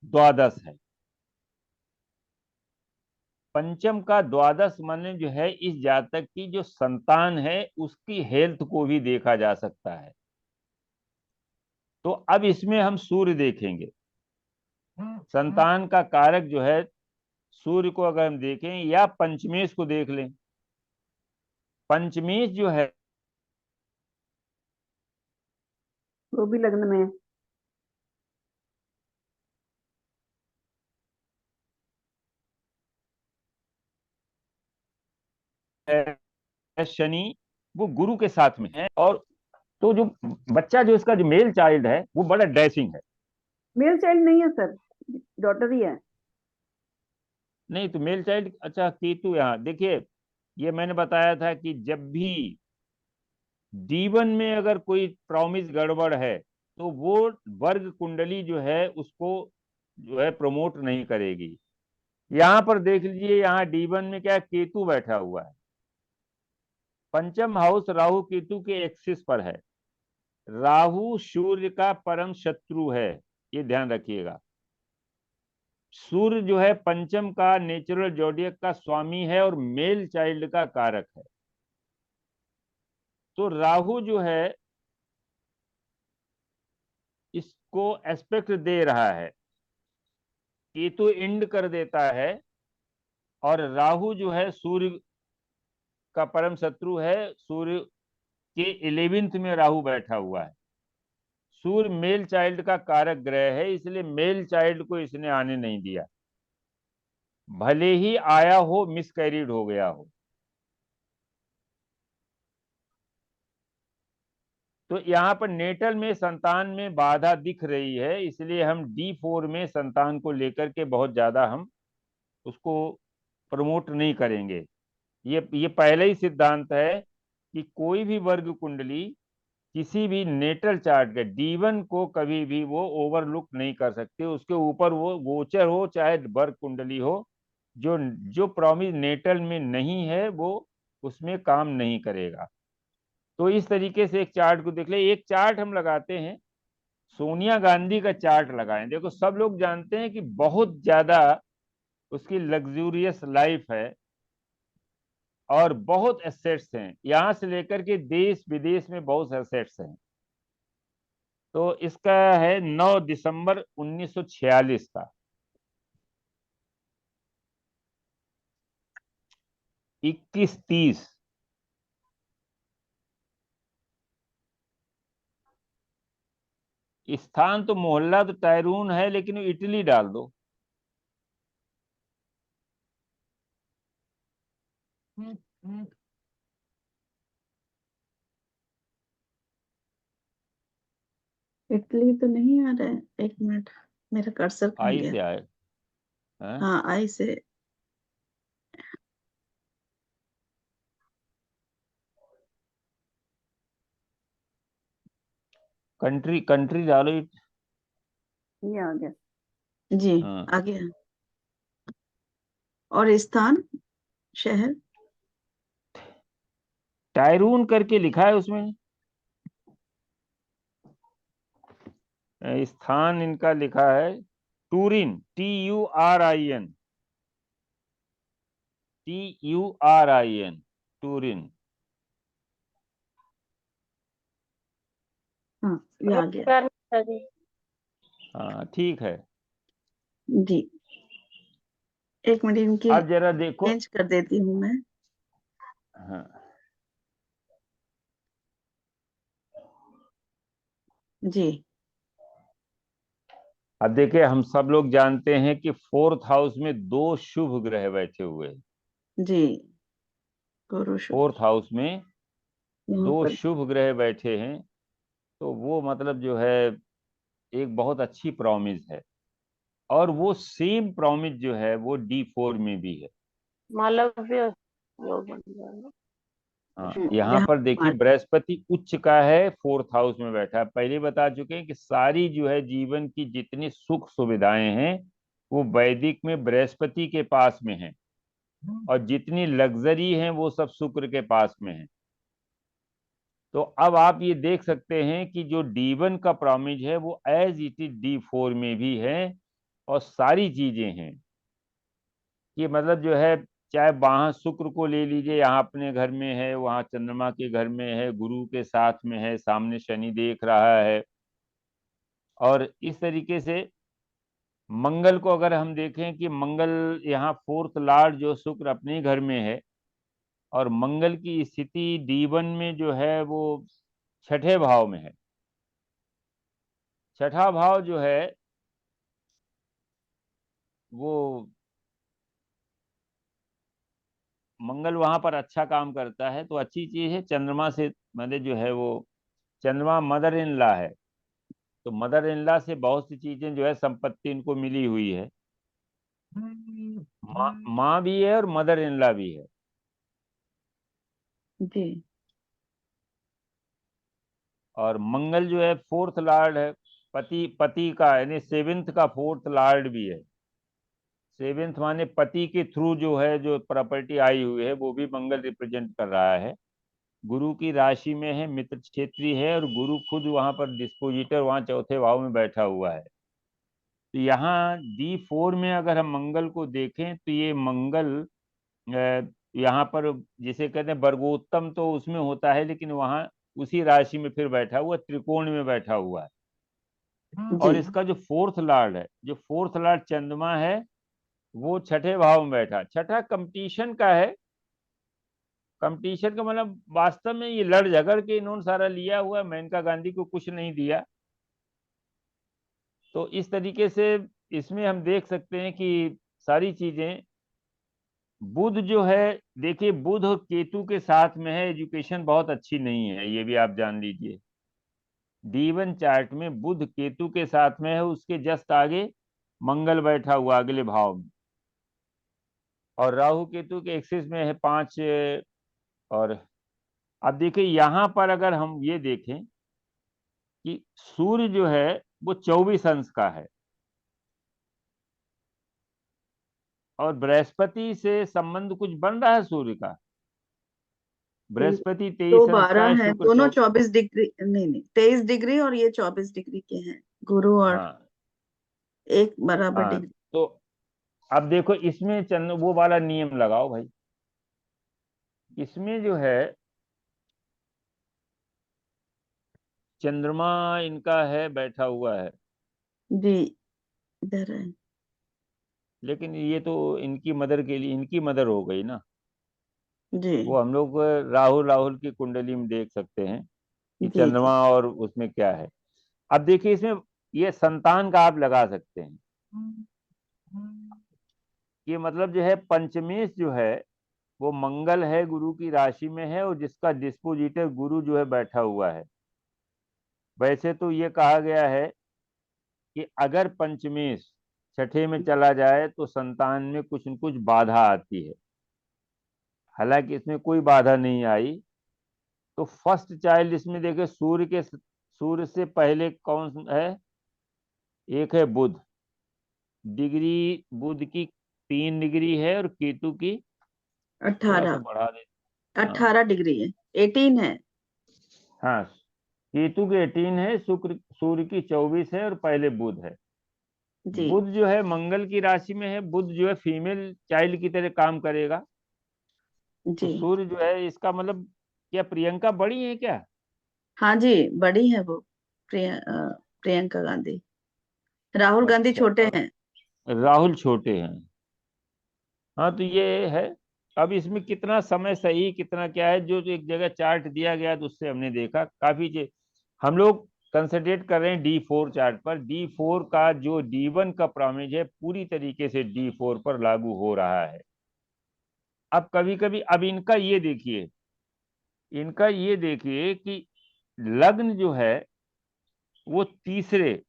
द्वादश है। पंचम का द्वादश माने जो है इस जातक की जो संतान है उसकी हेल्थ को भी देखा जा सकता है। तो अब इसमें हम सूर्य देखेंगे। संतान का कारक जो है सूर्य को अगर हम देखें या पंचमेश को देख लें, पंचमेश जो है वो भी लग्न में है। शनि वो गुरु के साथ में है, और तो जो बच्चा जो इसका जो मेल चाइल्ड है वो बड़ा डैशिंग है। मेल चाइल्ड नहीं है सर, डॉटर ही है। नहीं तो मेल चाइल्ड, अच्छा केतु यहाँ देखिए, ये मैंने बताया था कि जब भी जीवन में अगर कोई प्रॉमिस गड़बड़ है तो वो वर्ग कुंडली जो है उसको जो है प्रमोट नहीं करेगी। यहाँ पर देख लीजिए, यहाँ डीवन में क्या है, केतु बैठा हुआ है, पंचम हाउस राहु केतु के एक्सिस पर है। राहु सूर्य का परम शत्रु है, ये ध्यान रखिएगा। सूर्य जो है पंचम का नेचुरल जोडियक का स्वामी है और मेल चाइल्ड का कारक है। तो राहु जो है इसको एस्पेक्ट दे रहा है, केतु इंड कर देता है, और राहु जो है सूर्य का परम शत्रु है। सूर्य के 11th में राहु बैठा हुआ है। सूर्य मेल चाइल्ड का कारक ग्रह है, इसलिए मेल चाइल्ड को इसने आने नहीं दिया, भले ही आया हो मिसकैरिड हो गया हो। तो यहाँ पर नेटल में संतान में बाधा दिख रही है, इसलिए हम D4 में संतान को लेकर के बहुत ज्यादा हम उसको प्रमोट नहीं करेंगे। ये पहले ही सिद्धांत है कि कोई भी वर्ग कुंडली किसी भी नेटल चार्ट के D1 को कभी भी वो ओवरलुक नहीं कर सकते, उसके ऊपर वो गोचर हो चाहे वर्ग कुंडली हो, जो जो प्रॉमिस नेटल में नहीं है वो उसमें काम नहीं करेगा। तो इस तरीके से एक चार्ट को देख ले। एक चार्ट हम लगाते हैं, सोनिया गांधी का चार्ट लगाएं। देखो सब लोग जानते हैं कि बहुत ज्यादा उसकी लग्जूरियस लाइफ है और बहुत एसेट्स हैं, यहां से लेकर के देश विदेश में बहुत एसेट्स हैं। तो इसका है 9 दिसंबर 1946 का, 21:30। स्थान तो मोहल्ला तो टायरून है, लेकिन इटली डाल दो। इटली तो नहीं आ रहा है, एक मिनट, मेरा कर्सर कहाँ आई गया? से आए हैं? हाँ, आई से। कंट्री कंट्री डालो ये आ गया। जी, हाँ। आ गया। और स्थान, शहर? टायरून करके लिखा है उसमें, स्थान इनका लिखा है टूरिन, TURIN, TURIN, टूरिन। हाँ, ये आ गया। हाँ ठीक है। जी, एक मिनट, इनकी अब जरा देखो, चेंज कर देती हूँ मैं। हाँ जी, अब देखिए, हम सब लोग जानते हैं कि 4th हाउस में 2 शुभ ग्रह बैठे हुए हैं। जी, गुरु शुक्र 4th हाउस में यहाँ 2 पर। शुभ ग्रह बैठे हैं, तो वो मतलब जो है एक बहुत अच्छी प्रॉमिस है, और वो सेम प्रॉमिस जो है वो D4 में भी है। मालव्य योग बन जाएगा। हाँ, यहाँ पर देखिए बृहस्पति उच्च का है, 4th हाउस में बैठा है। पहले बता चुके हैं कि सारी जो है जीवन की जितनी सुख सुविधाएं हैं वो वैदिक में बृहस्पति के पास में है, और जितनी लग्जरी है वो सब शुक्र के पास में है। तो अब आप ये देख सकते हैं कि जो D1 का प्रॉमिस है वो एज इट इज D4 में भी है, और सारी चीजें हैं कि मतलब जो है, चाहे वहां शुक्र को ले लीजिए, यहाँ अपने घर में है, वहां चंद्रमा के घर में है, गुरु के साथ में है, सामने शनि देख रहा है। और इस तरीके से मंगल को अगर हम देखें कि मंगल यहाँ 4th लॉर्ड जो शुक्र अपने घर में है, और मंगल की स्थिति D1 में जो है वो 6ठे भाव में है। छठा भाव जो है वो मंगल वहां पर अच्छा काम करता है, तो अच्छी चीज है। चंद्रमा से मतलब जो है वो चंद्रमा मदर इन लॉ है, तो मदर इन लॉ से बहुत सी चीजें जो है संपत्ति इनको मिली हुई है। माँ भी है और मदर इन लॉ भी है। जी और मंगल जो है फोर्थ लॉर्ड है, पति पति का, यानी सेवेंथ का फोर्थ लॉर्ड भी है। सेवेंथ माने पति के थ्रू जो है जो प्रॉपर्टी आई हुई है वो भी मंगल रिप्रेजेंट कर रहा है। गुरु की राशि में है, मित्र क्षेत्री है, और गुरु खुद वहां पर डिस्पोजिटर वहां चौथे भाव में बैठा हुआ है। तो यहाँ D4 में अगर हम मंगल को देखें तो ये मंगल यहाँ पर जिसे कहते हैं वर्गोत्तम तो उसमें होता है, लेकिन वहां उसी राशि में फिर बैठा हुआ, त्रिकोण में बैठा हुआ है। और जी इसका जो फोर्थ लॉर्ड है, जो फोर्थ लॉर्ड चंद्रमा है, वो छठे भाव में बैठा। छठा कंपटीशन का है। कंपटीशन का मतलब वास्तव में ये लड़ झगड़ के इन्होंने सारा लिया हुआ है, मेनका गांधी को कुछ नहीं दिया। तो इस तरीके से इसमें हम देख सकते हैं कि सारी चीजें, बुध जो है, देखिए बुध और केतु के साथ में है, एजुकेशन बहुत अच्छी नहीं है, ये भी आप जान लीजिए। D1 चार्ट में बुध केतु के साथ में है, उसके जस्ट आगे मंगल बैठा हुआ अगले भाव में, और राहु केतु के एक्सिस में है 5। और अब देखिए यहाँ पर अगर हम ये देखें कि सूर्य जो है वो 24 अंश का है, और बृहस्पति से संबंध कुछ बन रहा है सूर्य का। बृहस्पति 23 अंश का 2 12 है, है, शुक्र दोनों 24 डिग्री, नहीं नहीं 23 डिग्री और ये 24 डिग्री के हैं, गुरु और हाँ एक बराबर हाँ। डिग्री। तो अब देखो इसमें चंद्र वो वाला नियम लगाओ भाई। इसमें जो है चंद्रमा इनका है बैठा हुआ है, जी इधर है। लेकिन ये तो इनकी मदर के लिए इनकी मदर हो गई ना। जी वो हम लोग राहुल राहुल की कुंडली में देख सकते हैं कि जी जी चंद्रमा और उसमें क्या है। अब देखिए इसमें ये संतान का आप लगा सकते हैं कि मतलब जो है पंचमेश जो है वो मंगल है, गुरु की राशि में है, और जिसका डिस्पोजिटर गुरु जो है बैठा हुआ है। वैसे तो ये कहा गया है कि अगर पंचमेश छठे में चला जाए तो संतान में कुछ न कुछ बाधा आती है। हालांकि इसमें कोई बाधा नहीं आई। तो फर्स्ट चाइल्ड इसमें देखे सूर्य से पहले कौन है? एक है बुध। डिग्री बुध की 3 डिग्री है, और केतु की थोड़ा सा 18 बढ़ा दे। हाँ 18 डिग्री है, 18 है। हाँ, केतु की 18 है, शुक्र सूर्य की 24 है, और पहले बुध है। जी बुध जो है मंगल की राशि में है, बुध जो है फीमेल चाइल्ड की तरह काम करेगा। तो जी सूर्य जो है इसका मतलब, क्या प्रियंका बड़ी है क्या? हाँ जी, बड़ी है वो, प्रियंका गांधी। राहुल गांधी अच्छा, छोटे हैं। राहुल छोटे हैं। हाँ तो ये है। अब इसमें कितना समय सही कितना क्या है, जो एक जगह चार्ट दिया गया तो उससे हमने देखा काफी हम लोग कंसंट्रेट कर रहे हैं D4 चार्ट पर। D4 का जो D1 का प्रॉमिज है पूरी तरीके से D4 पर लागू हो रहा है। अब कभी कभी अब इनका ये देखिए कि लग्न जो है वो तीसरे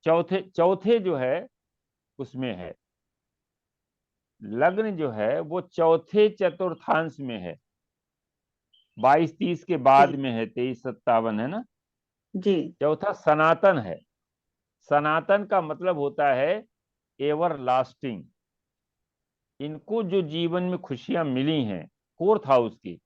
चौथे चौथे जो है उसमें है। लग्न जो है वो चौथे चतुर्थांश में है, 22-30 के बाद जी में है, 23-57 है ना। जी चौथा सनातन है। सनातन का मतलब होता है एवर लास्टिंग। इनको जो जीवन में खुशियां मिली हैं फोर्थ हाउस की,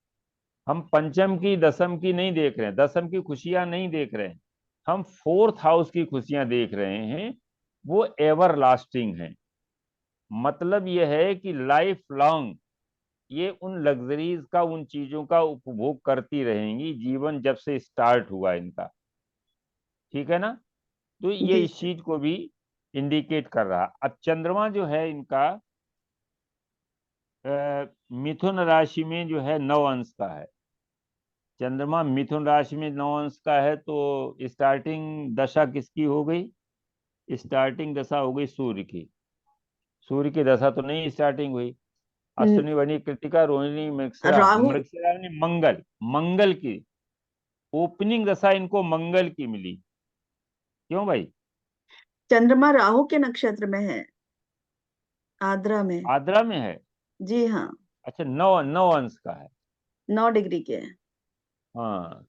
हम पंचम की दसम की नहीं देख रहे हैं, दसम की खुशियां नहीं देख रहे हैं, हम फोर्थ हाउस की खुशियां देख रहे हैं। वो एवर लास्टिंग है। मतलब यह है कि लाइफ लॉन्ग ये उन लग्जरीज का, उन चीजों का उपभोग करती रहेंगी, जीवन जब से स्टार्ट हुआ इनका। ठीक है ना। तो ये जी इस चीज को भी इंडिकेट कर रहा। अब चंद्रमा जो है इनका मिथुन राशि में जो है 9 अंश का है। चंद्रमा मिथुन राशि में 9 अंश का है, तो स्टार्टिंग दशा किसकी हो गई? स्टार्टिंग दशा हो गई सूर्य की। सूर्य की दशा तो नहीं स्टार्टिंग हुई। अश्विनी वनी कृतिका रोहिणी मृगशिरा, राहु मृगशिरा यानी मंगल, मंगल की ओपनिंग दशा इनको मंगल की मिली। क्यों भाई? चंद्रमा राहु के नक्षत्र में है, आद्रा में। आद्रा में है? जी हाँ, अच्छा, 9 अंश का है। 9 डिग्री के है। हाँ,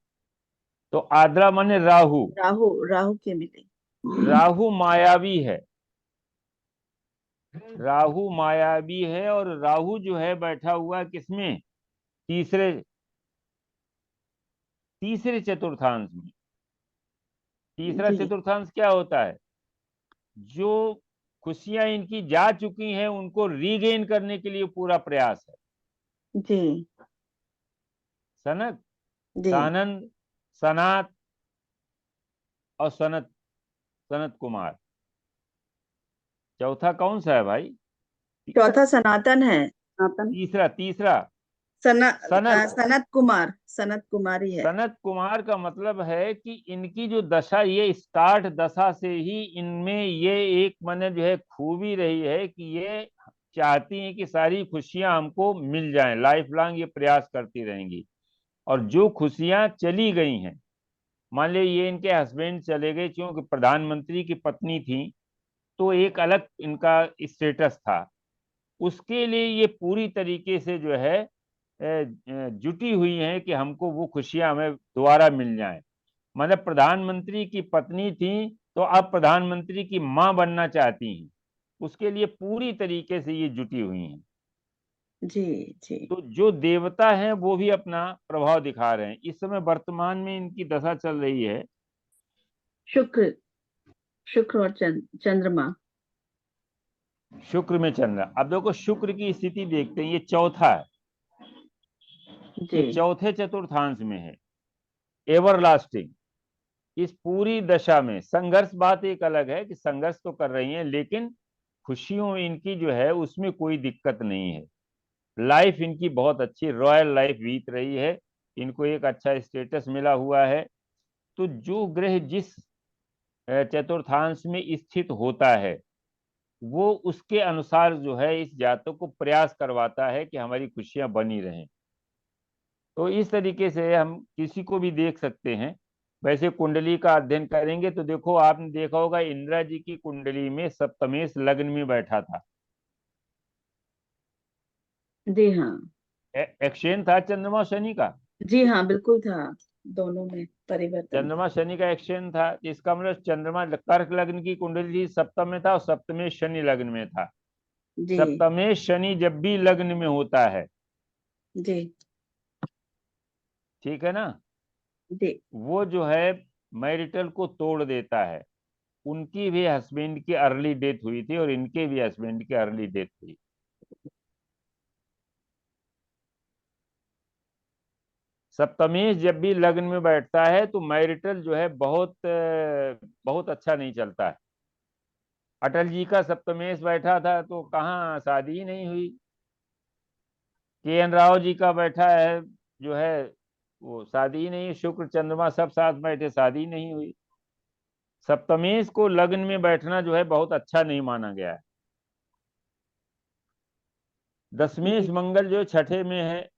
तो आद्रा माने राहु। राहु राहु के मिली। राहु मायावी है, राहु मायावी है, और राहु जो है बैठा हुआ है किसमें? तीसरे तीसरे चतुर्थांश में। तीसरा जी चतुर्थांश क्या होता है? जो खुशियां इनकी जा चुकी हैं उनको रीगेन करने के लिए पूरा प्रयास है। जी सनक, जी। सानंद, सनात और सनत, सनत कुमार। चौथा कौन सा है भाई? चौथा सनातन है। सनातन। तीसरा, तीसरा सनत। सनत कुमार, सनत कुमार ही है। सनत कुमार का मतलब है कि इनकी जो दशा, ये स्टार्ट दशा से ही इनमें ये एक माने जो है खूबी रही है कि ये चाहती हैं कि सारी खुशियां हमको मिल जाएं, लाइफ लॉन्ग ये प्रयास करती रहेंगी। और जो खुशियां चली गई हैं, मान लीजिए ये इनके हस्बैंड चले गए, क्योंकि प्रधानमंत्री की पत्नी थी तो एक अलग इनका स्टेटस था, उसके लिए ये पूरी तरीके से जो है जुटी हुई हैं कि हमको वो खुशियां हमें दोबारा मिल जाएं। मतलब प्रधानमंत्री की पत्नी थी तो अब प्रधानमंत्री की मां बनना चाहती हैं, उसके लिए पूरी तरीके से ये जुटी हुई हैं। जी जी। तो जो देवता हैं वो भी अपना प्रभाव दिखा रहे हैं। इस समय वर्तमान में इनकी दशा चल रही है शुक्र, शुक्र और चंद्रमा। शुक्र में चंद्र। अब देखो शुक्र की स्थिति देखते हैं, ये चौथा है, ये जी चौथे चतुर्थांश में है, एवरलास्टिंग। इस पूरी दशा में संघर्ष, बात एक अलग है कि संघर्ष तो कर रही हैं, लेकिन खुशियों इनकी जो है उसमें कोई दिक्कत नहीं है। लाइफ इनकी बहुत अच्छी रॉयल लाइफ बीत रही है, इनको एक अच्छा स्टेटस मिला हुआ है। तो जो ग्रह जिस चतुर्थांश में स्थित होता है वो उसके अनुसार जो है इस जातक को प्रयास करवाता है कि हमारी खुशियां बनी रहें। तो इस तरीके से हम किसी को भी देख सकते हैं। वैसे कुंडली का अध्ययन करेंगे तो देखो, आपने देखा होगा इंदिरा जी की कुंडली में सप्तमेश लग्न में बैठा था। जी हाँ। एक्सचेंज था चंद्रमा शनि का। जी हाँ बिल्कुल था, दोनों में परिवर्तन था। चंद्रमा शनि का एक्सचेंज था, इसका मतलब चंद्रमा कर्क लग्न की कुंडली थी, सप्तम में था, और सप्तमेश शनि लग्न में था। जी सप्तमेश शनि जब भी लग्न में होता है, जी ठीक है ना, जी। वो जो है मैरिटल को तोड़ देता है। उनकी भी हस्बैंड की अर्ली डेथ हुई थी और इनके भी हस्बैंड की अर्ली डेथ हुई। सप्तमेश जब भी लग्न में बैठता है तो मैरिटल जो है बहुत बहुत अच्छा नहीं चलता है। अटल जी का सप्तमेश बैठा था तो कहाँ शादी ही नहीं हुई। के एन राव जी का बैठा है जो है, वो शादी ही नहीं, शुक्र चंद्रमा सब साथ बैठे, शादी नहीं हुई। सप्तमेश को लग्न में बैठना जो है बहुत अच्छा नहीं माना गया है। दशमेश मंगल जो छठे में है,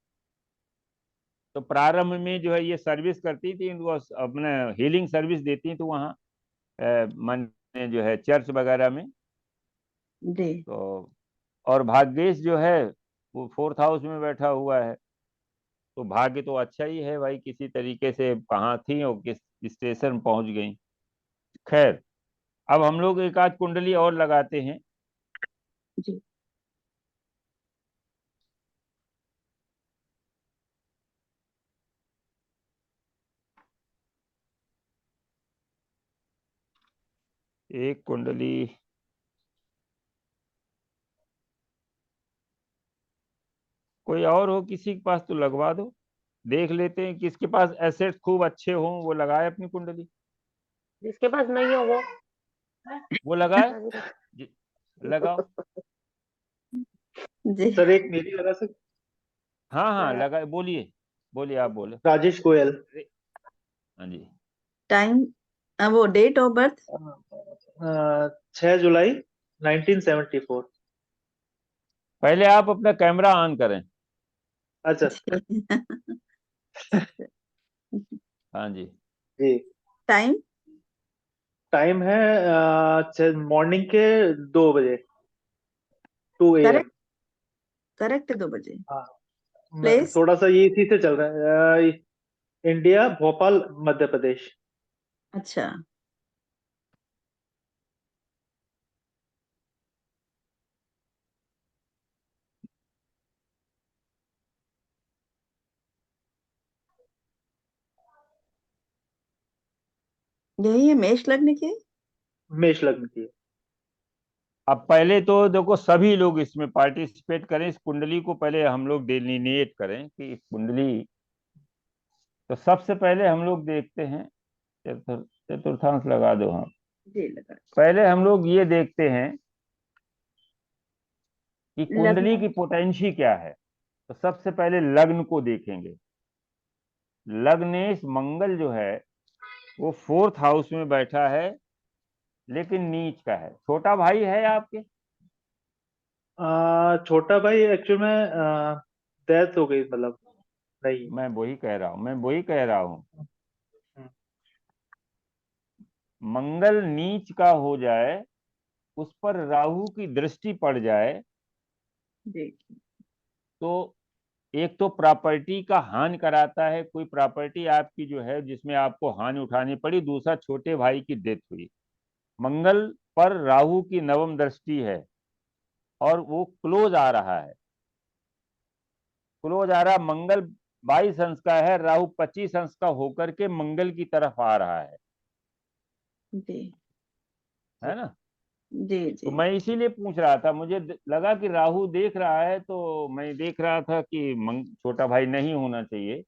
तो प्रारंभ में जो है ये सर्विस करती थी, इनको अपने हीलिंग सर्विस देती थी वहाँ मन जो है चर्च वगैरह में। जी तो और भाग्येश जो है वो 4th हाउस में बैठा हुआ है, तो भाग्य तो अच्छा ही है भाई, किसी तरीके से कहाँ थी और किस स्टेशन पहुंच गई। खैर, अब हम लोग एक आध कुंडली और लगाते हैं। जी। एक कुंडली कोई और हो किसी के पास तो लगवा दो, देख लेते हैं किसके पास एसेट्स खूब अच्छे हों वो लगाए अपनी कुंडली। जिसके पास नहीं हो वो लगाए, वो लगाओ। जी। सर एक मेरी लगा सकते? हाँ हाँ लगाए, बोलिए। बोलिए, आप बोले। राजेश गोयल। हाँ जी। टाइम, वो डेट ऑफ बर्थ। 6 जुलाई 1974। पहले आप अपना कैमरा ऑन करें। अच्छा। हाँ जी। जी। टाइम टाइम है मॉर्निंग के 2 बजे, 2 AM। करेक्ट, करेक्ट 2 बजे। हाँ, प्लेस थोड़ा सा ये इसी से चल रहा है। इंडिया, भोपाल, मध्य प्रदेश। अच्छा, यही है मेष लग्न के। मेष लग्न की है। अब पहले तो देखो सभी लोग इसमें पार्टिसिपेट करें, इस कुंडली को पहले हम लोग डिलीनिएट करें कि इस कुंडली, तो सबसे पहले हम लोग देखते हैं चतुर्थांश लगा दो। हाँ, जी लगा। पहले हम लोग ये देखते हैं कि कुंडली लग्न की पोटेंसी क्या है। तो सबसे पहले लग्न को देखेंगे। लग्नेश मंगल जो है वो 4th हाउस में बैठा है, लेकिन नीच का है। छोटा भाई है आपके? छोटा भाई एक्चुअल में डेथ हो गई, मतलब नहीं। मैं वही कह रहा हूं, मैं वही कह रहा हूं। हम्म। मंगल नीच का हो जाए, उस पर राहु की दृष्टि पड़ जाए, जी, तो एक तो प्रॉपर्टी का हानि कराता है। कोई प्रॉपर्टी आपकी जो है जिसमें आपको हानि उठानी पड़ी। दूसरा, छोटे भाई की डेथ हुई। मंगल पर राहु की नवम दृष्टि है और वो क्लोज आ रहा है। क्लोज आ रहा, मंगल 22 अंश का है, राहु 25 अंश का होकर के मंगल की तरफ आ रहा जी, है ना। जी, तो जी। मैं इसीलिए पूछ रहा था, मुझे लगा कि राहु देख रहा है, तो मैं देख रहा था कि छोटा भाई नहीं होना चाहिए।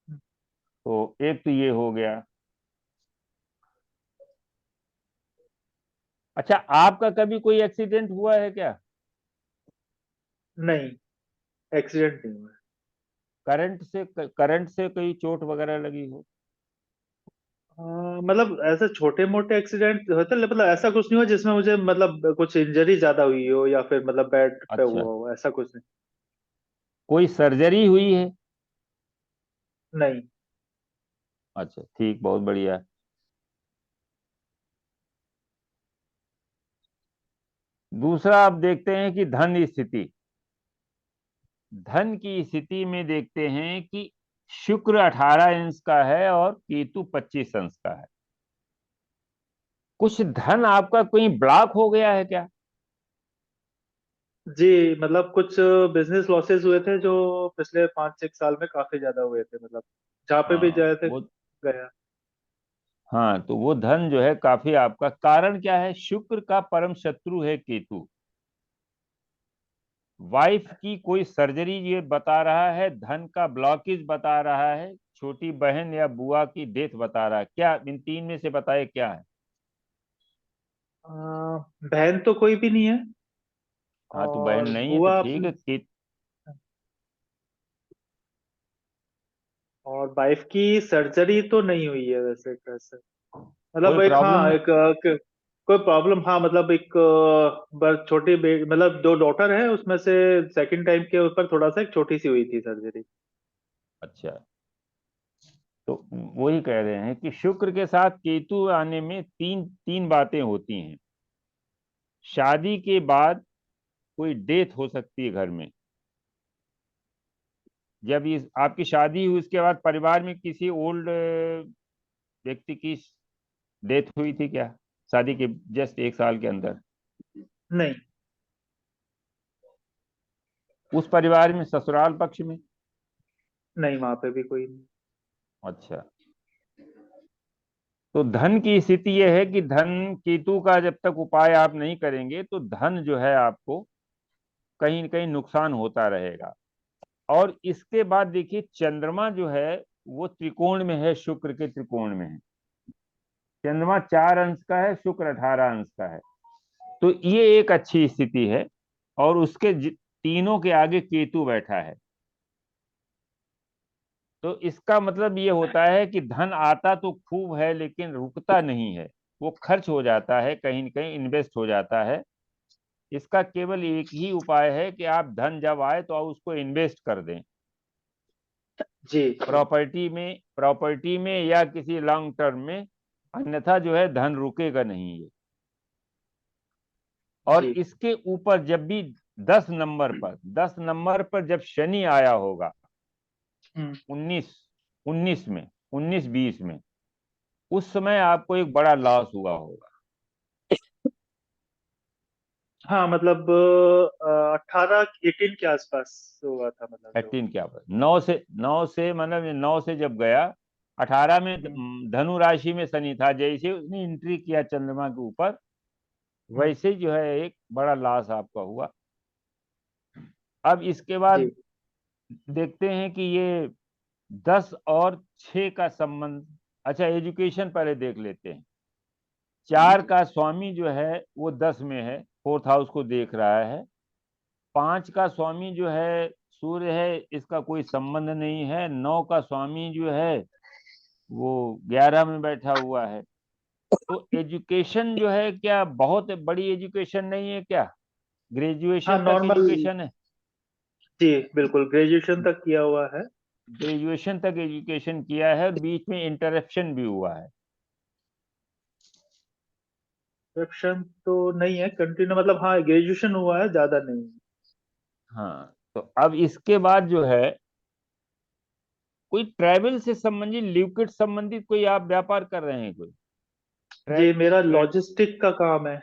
तो एक तो ये हो गया। अच्छा, आपका कभी कोई एक्सीडेंट हुआ है क्या? नहीं, एक्सीडेंट नहीं हुआ। करंट से कोई चोट वगैरह लगी हो? मतलब ऐसे छोटे मोटे एक्सीडेंट होते हैं, मतलब ऐसा कुछ नहीं हुआ जिसमें मुझे मतलब कुछ इंजरी ज्यादा हुई हो या फिर मतलब बेड पे अच्छा, हुआ हो, ऐसा कुछ नहीं। कोई सर्जरी हुई है? नहीं। अच्छा, ठीक, बहुत बढ़िया। दूसरा आप देखते हैं कि धन स्थिति। धन की स्थिति में देखते हैं कि शुक्र 18 अंश का है और केतु 25 अंश का है। कुछ धन आपका कोई ब्लॉक हो गया है क्या? जी, मतलब कुछ बिजनेस लॉसेस हुए थे जो पिछले 5-6 साल में काफी ज्यादा हुए थे, मतलब जहाँ पे भी हाँ जाए थे वो गया। हाँ, तो वो धन जो है काफी आपका, कारण क्या है? शुक्र का परम शत्रु है केतु। वाइफ की कोई सर्जरी ये बता रहा है, धन का ब्लॉकेज बता रहा है, छोटी बहन या बुआ की डेथ बता रहा है। क्या इन तीन में से बताए क्या है? बहन तो कोई भी नहीं है। हाँ, तो बहन और नहीं है तो बुआ ठीक है और वाइफ की सर्जरी तो नहीं हुई है वैसे कैसे। कोई मतलब एक, प्रॉब्लम हाँ, नहीं? कोई प्रॉब्लम, हाँ, मतलब एक छोटी मतलब 2 डॉटर है, उसमें से सेकंड टाइम के ऊपर थोड़ा सा एक छोटी सी हुई थी सर्जरी। अच्छा, तो वही कह रहे हैं कि शुक्र के साथ केतु आने में तीन तीन बातें होती हैं। शादी के बाद कोई डेथ हो सकती है घर में। जब इस आपकी शादी हुई उसके बाद परिवार में किसी ओल्ड व्यक्ति की डेथ हुई थी क्या, शादी के जस्ट 1 साल के अंदर? नहीं। उस परिवार में, ससुराल पक्ष में? नहीं, वहां पे भी कोई नहीं। अच्छा, तो धन की स्थिति यह है कि धन केतु का जब तक उपाय आप नहीं करेंगे तो धन जो है आपको कहीं न कहीं नुकसान होता रहेगा। और इसके बाद देखिए, चंद्रमा जो है वो त्रिकोण में है, शुक्र के त्रिकोण में है। चंद्रमा 4 अंश का है, शुक्र 18 अंश का है। तो ये एक अच्छी स्थिति है। और उसके तीनों के आगे केतु बैठा है। तो इसका मतलब ये होता है कि धन आता तो खूब है लेकिन रुकता नहीं है, वो खर्च हो जाता है, कहीं न कहीं इन्वेस्ट हो जाता है। इसका केवल एक ही उपाय है कि आप धन जब आए तो आप उसको इन्वेस्ट कर दें जी प्रॉपर्टी में या किसी लॉन्ग टर्म में, अन्यथा जो है धन रुकेगा नहीं ये। और जी इसके ऊपर जब भी 10 नंबर पर जब शनि आया होगा, हम्म 19 20 में, उस समय आपको एक बड़ा लॉस हुआ होगा। हाँ मतलब 18 18 के आसपास हुआ था मतलब जो 18 क्या, 9 से मतलब 9 से जब गया, 18 में हम्म धनु राशि में शनि था, जैसे उसने एंट्री किया चंद्रमा के ऊपर, हम्म, वैसे ही जो है एक बड़ा लॉस आपका हुआ। अब इसके बाद जी देखते हैं कि ये 10 और 6 का संबंध। अच्छा, एजुकेशन पहले देख लेते हैं। 4 का स्वामी जो है वो 10 में है, 4th हाउस को देख रहा है। 5 का स्वामी जो है सूर्य है, इसका कोई संबंध नहीं है। 9 का स्वामी जो है वो 11 में बैठा हुआ है। तो एजुकेशन जो है, क्या बहुत बड़ी एजुकेशन नहीं है क्या? हाँ ग्रेजुएशन तक नॉर्मल एजुकेशन है। जी बिल्कुल ग्रेजुएशन तक किया हुआ है। ग्रेजुएशन तक एजुकेशन किया है और बीच में इंटरप्शन भी हुआ है। करप्शन तो नहीं है कंटिन्यू, मतलब हाँ ग्रेजुएशन हुआ है, ज्यादा नहीं। हाँ, तो अब इसके बाद जो है कोई ट्रैवल से संबंधित, लिक्विड संबंधित कोई आप व्यापार कर रहे हैं कोई? ट्रै, जी मेरा ट्रै, लॉजिस्टिक का काम है।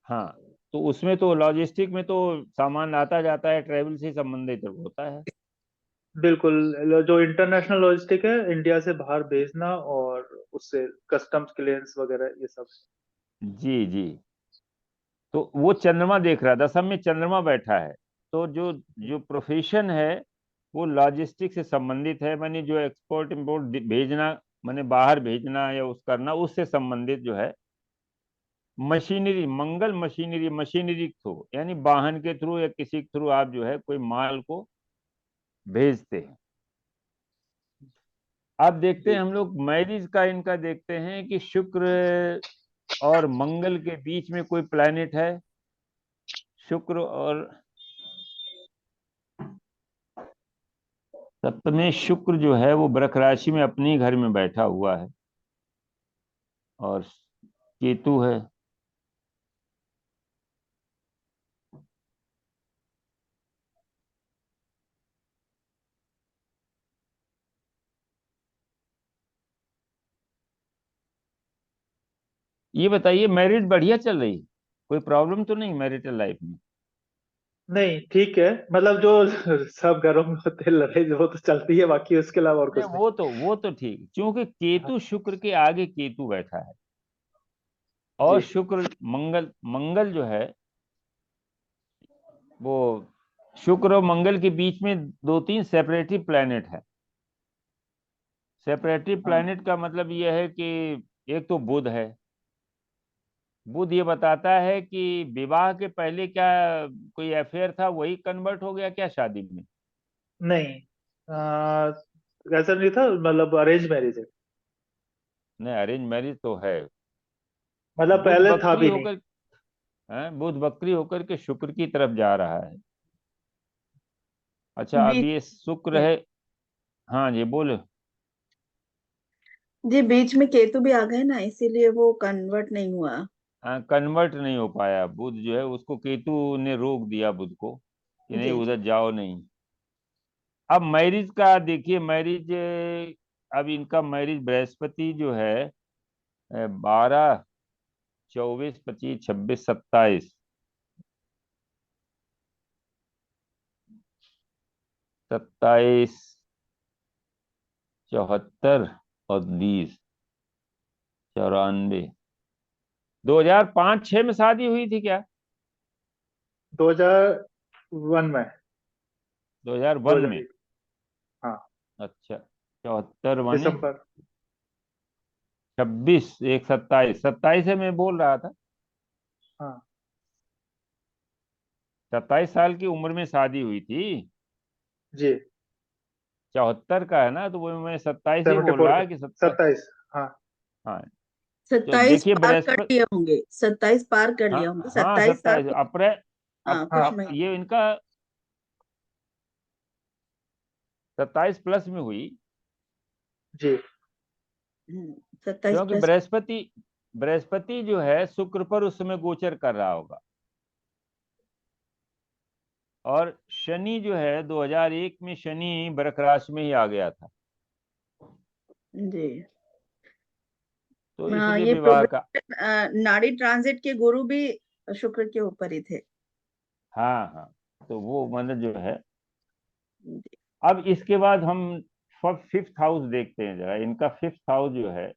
हाँ, तो उसमें तो लॉजिस्टिक में तो सामान आता जाता है, ट्रैवल से संबंधित होता है। बिल्कुल जो इंटरनेशनल लॉजिस्टिक है, इंडिया से बाहर भेजना और उससे कस्टम्स क्लियरेंस वगैरह ये सब। जी जी। तो वो चंद्रमा देख रहा है, दशम में चंद्रमा बैठा है। तो जो जो प्रोफेशन है वो लॉजिस्टिक से संबंधित है, माने जो एक्सपोर्ट इंपोर्ट भेजना, माने बाहर भेजना या उस करना, उससे संबंधित जो है। मशीनरी, मंगल मशीनरी थ्रू, यानी वाहन के थ्रू या किसी के थ्रू आप जो है कोई माल को भेजते हैं। अब देखते जी हैं हम लोग मैरिज का, इनका देखते हैं कि शुक्र और मंगल के बीच में कोई प्लैनेट है। शुक्र और सप्तमें शुक्र जो है वो वृक राशि में अपनी घर में बैठा हुआ है, और केतु है। ये बताइए, मैरिज बढ़िया चल रही है? कोई प्रॉब्लम तो नहीं मैरिटल लाइफ में? नहीं ठीक है, मतलब जो सब घरों में होते हैं लड़ाई वो तो चलती है, बाकी उसके अलावा और नहीं, कुछ नहीं। वो तो ठीक, क्योंकि हाँ, केतु शुक्र के आगे केतु बैठा है। और जी शुक्र मंगल, मंगल जो है वो, शुक्र और मंगल के बीच में 2 3 सेपरेटिव प्लैनेट है। सेपरेटिव हाँ प्लैनेट का मतलब यह है कि एक तो बुध है। बुध ये बताता है कि विवाह के पहले क्या कोई अफेयर था, वही कन्वर्ट हो गया क्या शादी में? नहीं ऐसा नहीं था, मतलब अरेंज मैरिज है। नहीं, अरेंज मैरिज तो है। मतलब बुध पहले था वक्री भी नहीं। होकर, बुध वक्री होकर के शुक्र की तरफ जा रहा है। अच्छा, अब बीच ये शुक्र है। हाँ जी, बोलो। जी बीच में केतु भी आ गए ना, इसीलिए वो कन्वर्ट नहीं हुआ। कन्वर्ट नहीं हो पाया, बुध जो है उसको केतु ने रोक दिया बुध को, कि नहीं जी जी। उधर जाओ नहीं। अब मैरिज का देखिए, मैरिज, अब इनका मैरिज बृहस्पति जो है 12 24 25 26 27, 27 74 और 20 94, 2005-6 में शादी हुई थी क्या? 2001 में। 2001 में? 2001 हाँ अच्छा, 74 माने दिसंबर। 26, एक 27, 27 है मैं बोल रहा था। हाँ 27 साल की उम्र में शादी हुई थी। जी 74 का है ना, तो वो मैं 27 ही बोल 74 रहा का है कि 27। 27। हाँ हाँ, तो 27 देखिए पार कर बृहस्पति। लिए होंगे, 27 पार कर हाँ लिए होंगे, हाँ, 27 साल 27 कुछ। अप्रैल। हाँ, अब कुछ हाँ महीने। ये इनका 27 प्लस में हुई, जी 27 क्योंकि प्लस। बृहस्पति जो है शुक्र पर उस समय गोचर कर रहा होगा, और शनि जो है 2001 में शनि वृक राशि में ही आ गया था, जी तो हाँ, इसलिए ये विवाह का। प्रोग्रेस नाड़ी ट्रांजिट के गुरु भी शुक्र के ऊपर ही थे। हाँ हाँ, तो वो मतलब जो है, अब इसके बाद हम फिफ्थ हाउस देखते हैं जरा। इनका फिफ्थ हाउस जो है,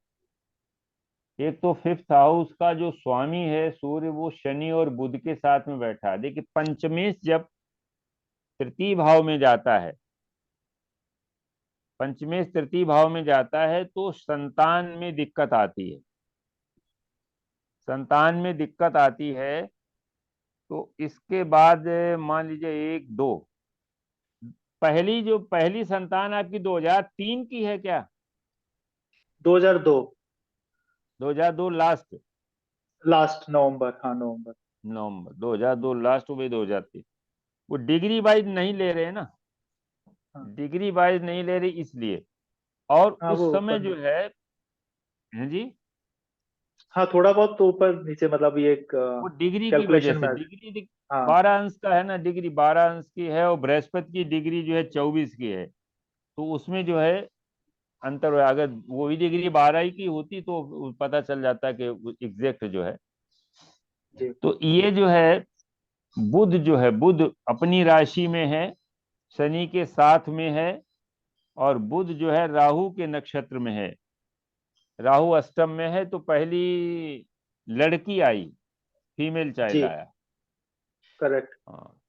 एक तो फिफ्थ हाउस का जो स्वामी है सूर्य, वो शनि और बुध के साथ में बैठा है। देखिए पंचमेश जब तृतीय भाव में जाता है, पंचमेश तृतीय भाव में जाता है तो संतान में दिक्कत आती है। संतान में दिक्कत आती है, तो इसके बाद मान लीजिए एक दो, पहली संतान आपकी 2003 की है क्या? 2002 2002 लास्ट, लास्ट नवंबर, हाँ नवंबर। नवंबर 2002 लास्ट हो गई, 2003। वो डिग्री वाइज नहीं ले रहे ना, हाँ डिग्री वाइज नहीं ले रहे इसलिए। और हाँ उस वो समय ऊपर जो है, हैं जी, हाँ थोड़ा बहुत तो ऊपर नीचे, मतलब ये एक वो डिग्री की वजह कैलकुलेशन से में डिग्री हाँ 12 अंश का है ना, डिग्री 12 अंश की है, और बृहस्पति की डिग्री जो है 24 की है, तो उसमें जो है अंतर हुआ। अगर वो ही डिग्री 12 ही की होती तो पता चल जाता कि एग्जैक्ट जो है। जी तो ये जो है बुध जो है, बुध अपनी राशि में है, शनि के साथ में है, और बुध जो है राहु के नक्षत्र में है। राहु अष्टम में है, तो पहली लड़की आई, फीमेल चाइल्ड जी आया। करेक्ट। हाँ,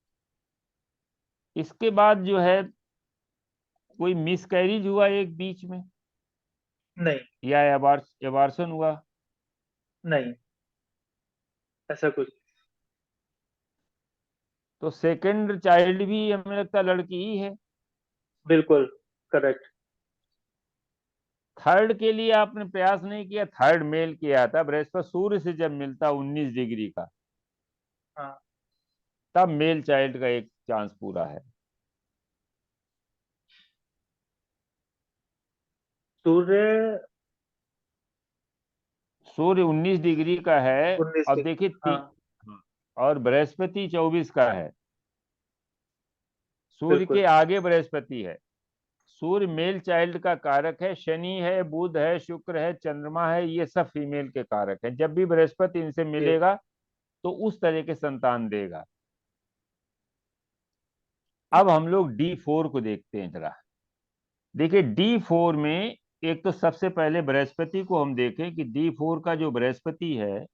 इसके बाद जो है कोई मिसकैरिज हुआ एक बीच में, नहीं या एबार्शन हुआ। नहीं ऐसा कुछ। तो सेकंड चाइल्ड भी हमें लगता है लड़की ही है। बिल्कुल करेक्ट। थर्ड के लिए आपने प्रयास नहीं किया, थर्ड मेल किया था। बृहस्पति सूर्य से जब मिलता 19 डिग्री का, हाँ तब मेल चाइल्ड का एक चांस पूरा है। सूर्य सूर्य 19 डिग्री का है, 19 और के। देखिए हाँ हाँ, और बृहस्पति 24 का है। सूर्य के बिल्कुल आगे बृहस्पति है। सूर्य मेल चाइल्ड का कारक है, शनि है, बुध है, शुक्र है, चंद्रमा है, ये सब फीमेल के कारक है। जब भी बृहस्पति इनसे जी मिलेगा तो उस तरह के संतान देगा। अब हम लोग D4 को देखते हैं जरा। देखिए D4 में एक तो सबसे पहले बृहस्पति को हम देखें कि D4 का जो बृहस्पति है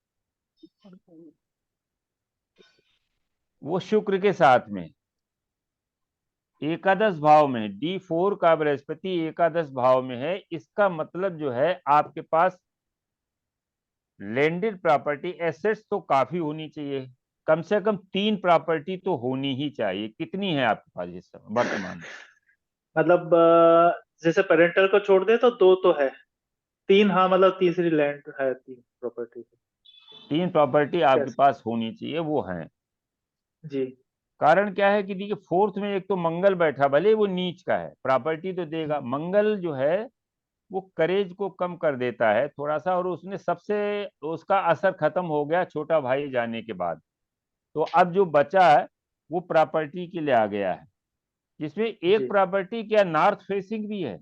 वो शुक्र के साथ में एकादश भाव में, D4 का बृहस्पति एकादश भाव में है। इसका मतलब जो है आपके पास लैंडेड प्रॉपर्टी एसेट्स तो काफी होनी चाहिए, कम से कम 3 प्रॉपर्टी तो होनी ही चाहिए। कितनी है आपके पास इस समय वर्तमान में? मतलब जैसे पेरेंटल को छोड़ दे तो दो तो है, तीन हाँ, मतलब तीसरी लैंड है, तीन प्रॉपर्टी। 3 प्रॉपर्टी आपके कैसे? पास होनी चाहिए, वो है। जी कारण क्या है कि देखिए फोर्थ में एक तो मंगल बैठा, भले वो नीच का है, प्रॉपर्टी तो देगा। मंगल जो है वो करेज को कम कर देता है थोड़ा सा, और उसने सबसे, उसका असर खत्म हो गया छोटा भाई जाने के बाद। तो अब जो बचा है वो प्रॉपर्टी के लिए आ गया है, जिसमें एक जी प्रॉपर्टी क्या नॉर्थ फेसिंग भी है।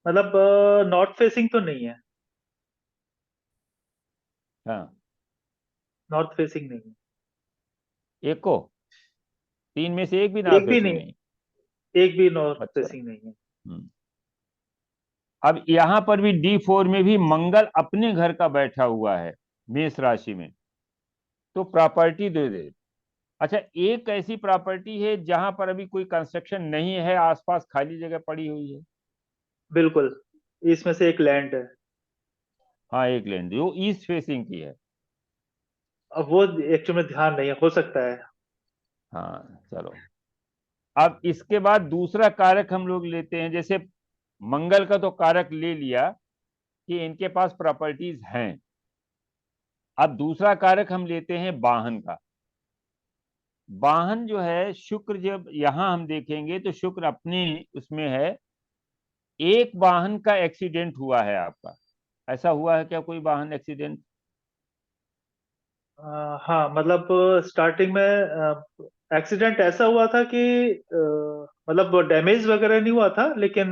मतलब नॉर्थ फेसिंग तो नहीं है, हाँ, नॉर्थ फेसिंग नहीं एक को, 3 में से एक भी है, नॉर्थ एक भी फेसिंग नहीं, नहीं। एक भी नॉर्थ अच्छा। फेसिंग नहीं है। अब यहां पर भी D4 में भी मंगल अपने घर का बैठा हुआ है मेष राशि में, तो प्रॉपर्टी दे दे। अच्छा, एक ऐसी प्रॉपर्टी है जहां पर अभी कोई कंस्ट्रक्शन नहीं है, आसपास खाली जगह पड़ी हुई है। बिल्कुल, इसमें से एक लैंड है। हाँ, एक लैंड जो ईस्ट फेसिंग की है। अब वो एक्चुअली में ध्यान नहीं है, हो सकता है। हाँ चलो, अब इसके बाद दूसरा कारक हम लोग लेते हैं। जैसे मंगल का तो कारक ले लिया कि इनके पास प्रॉपर्टीज हैं। अब दूसरा कारक हम लेते हैं वाहन का। वाहन जो है शुक्र, जब यहां हम देखेंगे तो शुक्र अपने उसमें है। एक वाहन का एक्सीडेंट हुआ है आपका, ऐसा हुआ है क्या कोई वाहन एक्सीडेंट? हाँ मतलब स्टार्टिंग में एक्सीडेंट ऐसा हुआ था कि मतलब डैमेज वगैरह नहीं हुआ था, लेकिन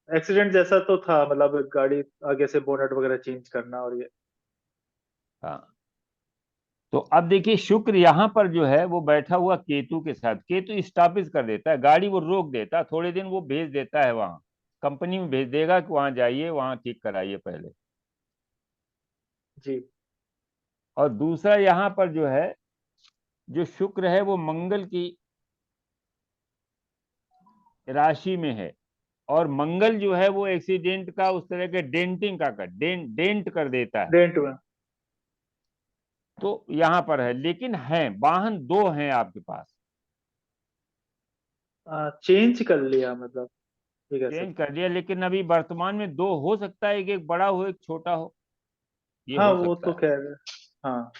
एक्सीडेंट जैसा तो था, मतलब गाड़ी आगे से बोनट वगैरह चेंज करना और ये। हाँ, तो अब देखिए शुक्र यहाँ पर जो है वो बैठा हुआ केतु के साथ। केतु स्टॉपेज कर देता है, गाड़ी वो रोक देता है, थोड़े दिन वो भेज देता है वहां, कंपनी में भेज देगा कि वहां जाइए, वहां ठीक कराइए पहले। जी और दूसरा यहाँ पर जो है, जो शुक्र है वो मंगल की राशि में है। और मंगल जो है वो एक्सीडेंट का, उस तरह के डेंटिंग का कर डेंट कर देता है। डेंट में। तो यहाँ पर है, लेकिन है वाहन दो हैं आपके पास। चेंज कर लिया मतलब, ये कह चेंज सकते कर दिया, लेकिन अभी वर्तमान में दो हो सकता है कि एक बड़ा हो एक छोटा हो, ये हैं। हाँ हो वो सकता तो है। कह रहे हैं। हाँ।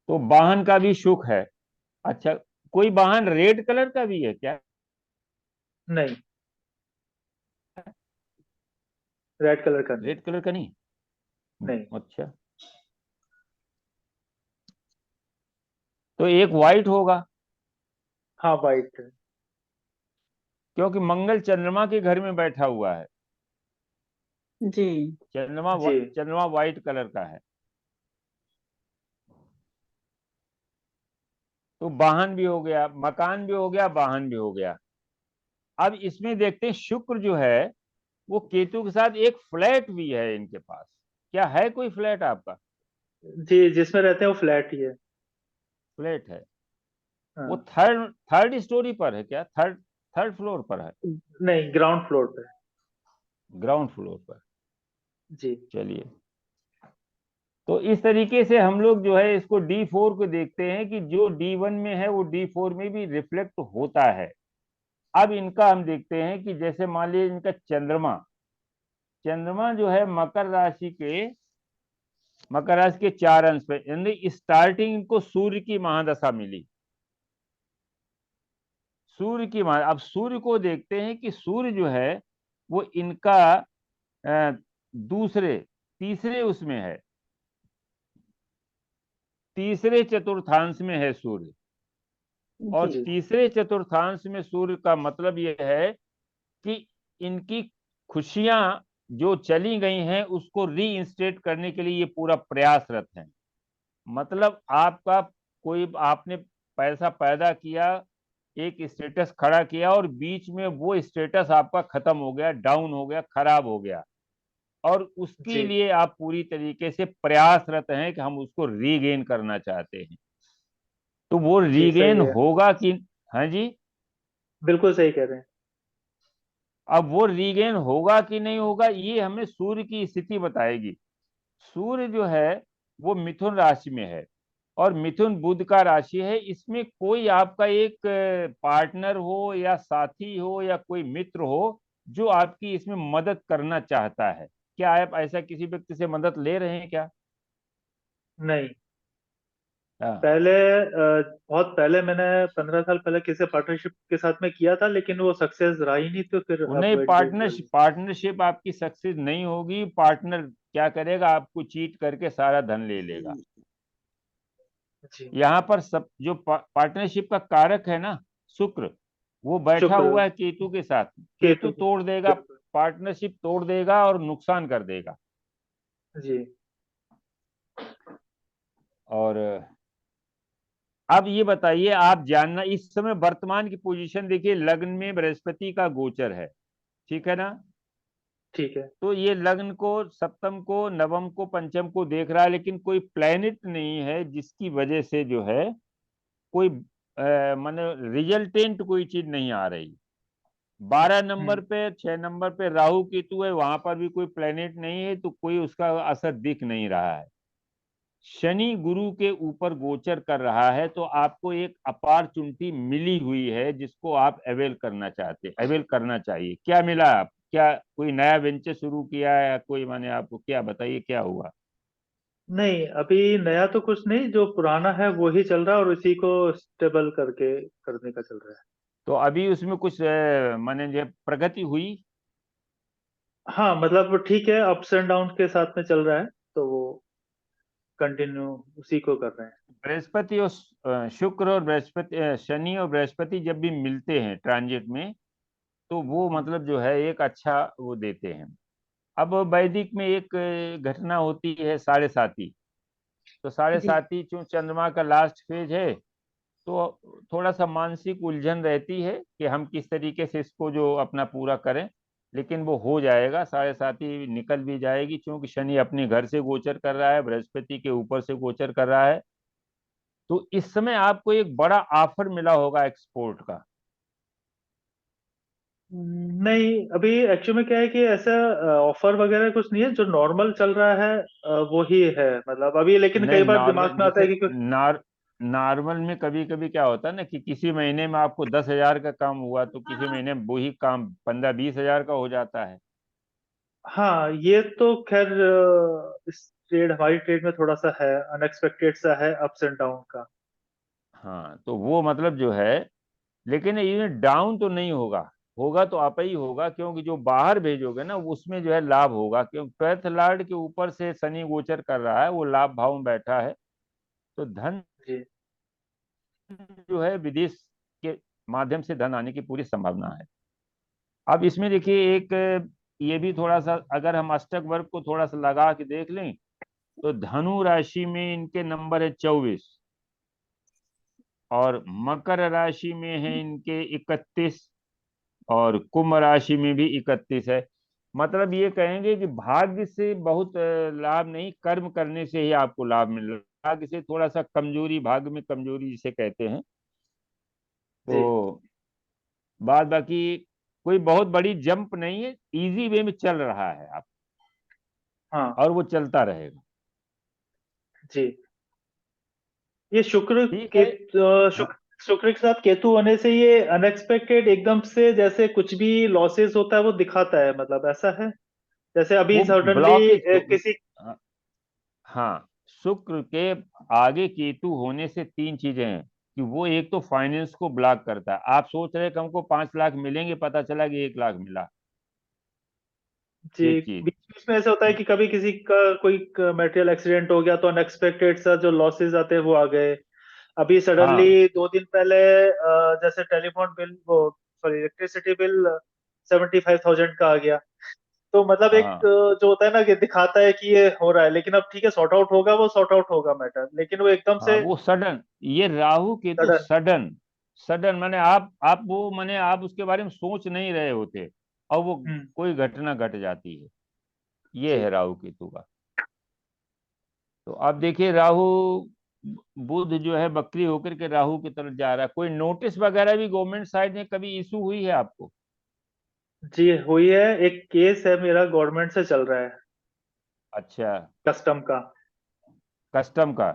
तो वाहन का भी सुख है। अच्छा, कोई वाहन रेड कलर का भी है क्या? नहीं, रेड कलर का नहीं। रेड कलर का नहीं? नहीं। अच्छा, तो एक वाइट होगा, हाँ वाइट है। क्योंकि मंगल चंद्रमा के घर में बैठा हुआ है। जी। जी चंद्रमा व्हाइट कलर का है। तो वाहन भी हो गया, मकान भी हो गया, वाहन भी हो गया। अब इसमें देखते हैं शुक्र जो है वो केतु के साथ एक फ्लैट भी है इनके पास। क्या है कोई फ्लैट आपका? जी, जिसमें रहते हैं वो फ्लैट ही है। फ्लैट है। वो हाँ। थर्ड थर्ड स्टोरी पर है क्या? थर्ड थर्ड फ्लोर पर है? नहीं, ग्राउंड फ्लोर पे। ग्राउंड फ्लोर पर। जी चलिए, तो इस तरीके से हम लोग जो है इसको D4 को देखते हैं कि जो D1 में है वो D4 में भी रिफ्लेक्ट होता है। अब इनका हम देखते हैं कि जैसे मान लीजिए इनका चंद्रमा, चंद्रमा जो है मकर राशि के 4 अंश पे, यानी स्टार्टिंग इनको सूर्य की महादशा मिली। सूर्य की महा अब सूर्य को देखते हैं कि सूर्य जो है वो इनका अ, दूसरे तीसरे उसमें है, तीसरे चतुर्थांश में है सूर्य। और जी। तीसरे चतुर्थांश में सूर्य का मतलब यह है कि इनकी खुशियां जो चली गई हैं उसको रीइंस्टेट करने के लिए ये पूरा प्रयासरत हैं। मतलब आपका कोई, आपने पैसा पैदा किया, एक स्टेटस खड़ा किया, और बीच में वो स्टेटस आपका खत्म हो गया, डाउन हो गया, खराब हो गया, और उसके जी लिए आप पूरी तरीके से प्रयासरत हैं कि हम उसको रीगेन करना चाहते हैं। तो वो जी रीगेन सही है, होगा कि? हाँ जी। बिल्कुल सही कह रहे हैं। अब वो रीगेन होगा कि नहीं होगा ये हमें सूर्य की स्थिति बताएगी। सूर्य जो है वो मिथुन राशि में है, और मिथुन बुध का राशि है। इसमें कोई आपका एक पार्टनर हो या साथी हो या कोई मित्र हो जो आपकी इसमें मदद करना चाहता है। क्या आप ऐसा किसी व्यक्ति से मदद ले रहे हैं क्या? नहीं, हाँ। पहले बहुत पहले मैंने 15 साल पहले किसी पार्टनरशिप के साथ में किया था, लेकिन वो सक्सेस रहा ही नहीं, तो फिर वो अब नहीं, इंडिविजुअल। पार्टनरशिप आपकी सक्सेस नहीं होगी। पार्टनर क्या करेगा, आपको चीट करके सारा धन ले लेगा। जी। यहाँ पर सब जो पार्टनरशिप का कारक है ना, शुक्र, वो बैठा शुक्र। हुआ है केतु के साथ। केतु केतु। तोड़ देगा, बिल्कुल। पार्टनरशिप तोड़ देगा और नुकसान कर देगा। जी और अब ये बताइए, आप जानना इस समय वर्तमान की पोजीशन देखिए, लग्न में बृहस्पति का गोचर है, ठीक है ना? ठीक है। तो ये लग्न को, सप्तम को, नवम को, पंचम को देख रहा है, लेकिन कोई प्लेनेट नहीं है जिसकी वजह से जो है कोई माने रिजल्टेंट कोई चीज नहीं आ रही। 12 नंबर हम्म। पे, 6 नंबर पे राहु केतु है, वहां पर भी कोई प्लेनेट नहीं है, तो कोई उसका असर दिख नहीं रहा है। शनि गुरु के ऊपर गोचर कर रहा है, तो आपको एक अपॉर्चुनिटी मिली हुई है जिसको आप अवेल करना चाहिए। क्या मिला? आप क्या कोई नया वेंचर शुरू किया है या कोई, माने आपको क्या बताइए क्या हुआ? नहीं, अभी नया तो कुछ नहीं, जो पुराना है वो ही चल रहा है और इसी को स्टेबल करके करने का चल रहा है। तो अभी उसमें कुछ माने जो प्रगति हुई? हाँ मतलब ठीक है, अप्स एंड डाउन के साथ में चल रहा है, तो वो कंटिन्यू उसी को कर रहे हैं। बृहस्पति और शुक्र और बृहस्पति, शनि और बृहस्पति जब भी मिलते हैं ट्रांजिट में, तो वो मतलब जो है एक अच्छा वो देते हैं। अब वैदिक में एक घटना होती है साढ़े साती। तो साढ़े जी साती चूंकि चंद्रमा का लास्ट फेज है, तो थोड़ा सा मानसिक उलझन रहती है कि हम किस तरीके से इसको जो अपना पूरा करें। लेकिन वो हो जाएगा, साढ़े साती निकल भी जाएगी, क्योंकि शनि अपने घर से गोचर कर रहा है, बृहस्पति के ऊपर से गोचर कर रहा है। तो इस समय आपको एक बड़ा ऑफर मिला होगा एक्सपोर्ट का। नहीं, अभी एक्चुअल में क्या है कि ऐसा ऑफर वगैरह कुछ नहीं है, जो नॉर्मल चल रहा है वो ही है मतलब अभी। लेकिन नहीं, कई बार नॉर्मल दिमाग में आता है जैसे कि कुछ। नॉर्मल में कभी कभी क्या होता है ना कि किसी महीने में आपको 10,000 का काम हुआ, तो किसी महीने में वही काम 15-20 हजार का हो जाता है। हाँ, ये तो खैर इस ट्रेड, हमारी ट्रेड में थोड़ा सा है, अनएक्सपेक्टेड सा है, अप्स एंड डाउन का। हाँ, तो वो मतलब जो है, लेकिन ये डाउन तो नहीं होगा। होगा तो आप ही होगा, क्योंकि जो बाहर भेजोगे ना उसमें जो है लाभ होगा, क्योंकि ट्वेल्थ लॉर्ड के ऊपर से शनि गोचर कर रहा है, वो लाभ भाव में बैठा है। तो धन जी जो है विदेश के माध्यम से धन आने की पूरी संभावना है। अब इसमें देखिए एक ये भी थोड़ा सा, अगर हम अष्टक वर्ग को थोड़ा सा लगा के देख लें, तो धनु राशि में इनके नंबर है 24, और मकर राशि में है इनके 31, और कुंभ राशि में भी 31 है। मतलब ये कहेंगे कि भाग्य से बहुत लाभ नहीं, कर्म करने से ही आपको लाभ मिल रहा है। भाग्य से थोड़ा सा कमजोरी, भाग्य में कमजोरी जिसे कहते हैं। जी तो बाद बाकी कोई बहुत बड़ी जंप नहीं है, इजी वे में चल रहा है आप, हाँ और वो चलता रहेगा। जी। ये शुक्र ठीक के है। हाँ, शुक्र के साथ केतु होने से ये अनएक्सपेक्टेड एकदम से, जैसे कुछ भी लॉसेस होता है वो दिखाता है, मतलब ऐसा है जैसे अभी वो सडनली ब्लॉकेज तो, किसी। हाँ, शुक्र के आगे केतु होने से तीन चीजें हैं कि वो एक तो फाइनेंस को ब्लॉक करता है। आप सोच रहे कि हमको 5 लाख मिलेंगे, पता चला कि 1 लाख मिला। जी, एक चीज। बीच बीच में ऐसा होता है कि कभी किसी का कोई मेटेरियल एक्सीडेंट हो गया तो अनएक्सपेक्टेड सा जो लॉसेस आते हैं वो आ गए। अभी हाँ, सडनली 2 दिन पहले जैसे टेलीफोन बिल, वो सॉरी इलेक्ट्रिसिटी बिल 75,000 का आ गया। तो मतलब एक हाँ, जो होता है ना कि दिखाता है कि ये हो रहा है, लेकिन अब ठीक है, सॉर्ट आउट होगा, वो सॉर्ट आउट होगा मैटर, लेकिन वो एकदम हाँ, से वो सडन, ये Rahu Ketu sudden. Sudden, sudden माने आप वो माने आप उसके बारे में सोच नहीं रहे होते, और वो हम्म। कोई घटना घट जाती है। ये जी है राहु केतु का। तो आप देखिए राहु, बुध जो है बकरी होकर के राहु की तरफ जा रहा है। कोई नोटिस वगैरह भी गवर्नमेंट साइड में कभी इशू हुई है आपको? जी, हुई है, एक केस है मेरा गवर्नमेंट से चल रहा है, अच्छा, कस्टम का। कस्टम का?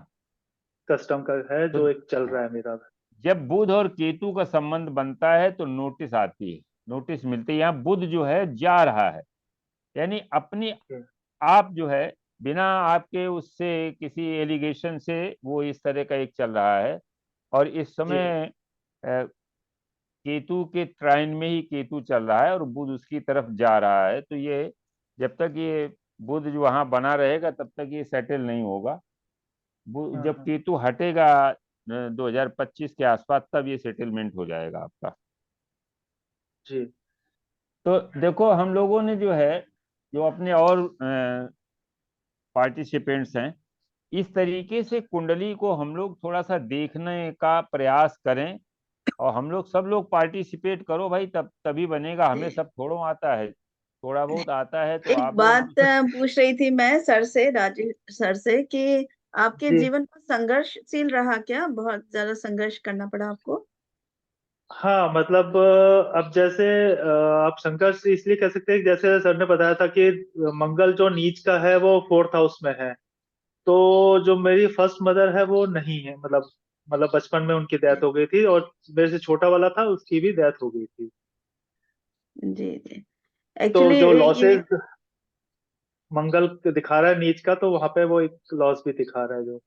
कस्टम का है तो जो एक चल रहा है मेरा। जब बुध और केतु का संबंध बनता है तो नोटिस आती है, नोटिस मिलती है। यहाँ बुध जो है जा रहा है, यानी अपनी आप जो है बिना आपके उससे किसी एलिगेशन से वो इस तरह का एक चल रहा है। और इस जी समय केतु के ट्राइन में ही केतु चल रहा है और बुध उसकी तरफ जा रहा है। तो ये जब तक ये बुध जो वहां बना रहेगा तब तक ये सेटल नहीं होगा। हाँ जब हाँ केतु हटेगा 2025 के आसपास, तब ये सेटलमेंट हो जाएगा आपका। जी तो देखो हम लोगों ने जो है, जो अपने और पार्टिसिपेंट्स हैं, इस तरीके से कुंडली को हम लोग थोड़ा सा देखने का प्रयास करें, और हम लोग सब लोग पार्टिसिपेट करो भाई, तब तभी बनेगा। हमें सब थोड़ा आता है, थोड़ा बहुत आता है, तो एक आप लोग बात पूछ रही थी मैं सर से, राजेश सर से, कि आपके जी। जीवन में संघर्षशील रहा क्या? बहुत ज्यादा संघर्ष करना पड़ा आपको? हाँ मतलब अब जैसे आप संघर्ष इसलिए कह सकते हैं कि जैसे सर ने बताया था कि मंगल जो नीच का है वो 4th हाउस में है, तो जो मेरी फर्स्ट मदर है वो नहीं है, मतलब बचपन में उनकी डेथ हो गई थी, और मेरे से छोटा वाला था उसकी भी डेथ हो गई थी। जी जी। तो एक्चुअली जो ये लॉसेस मंगल दिखा रहा है नीच का, तो वहां पे वो एक लॉस भी दिखा रहा है जो।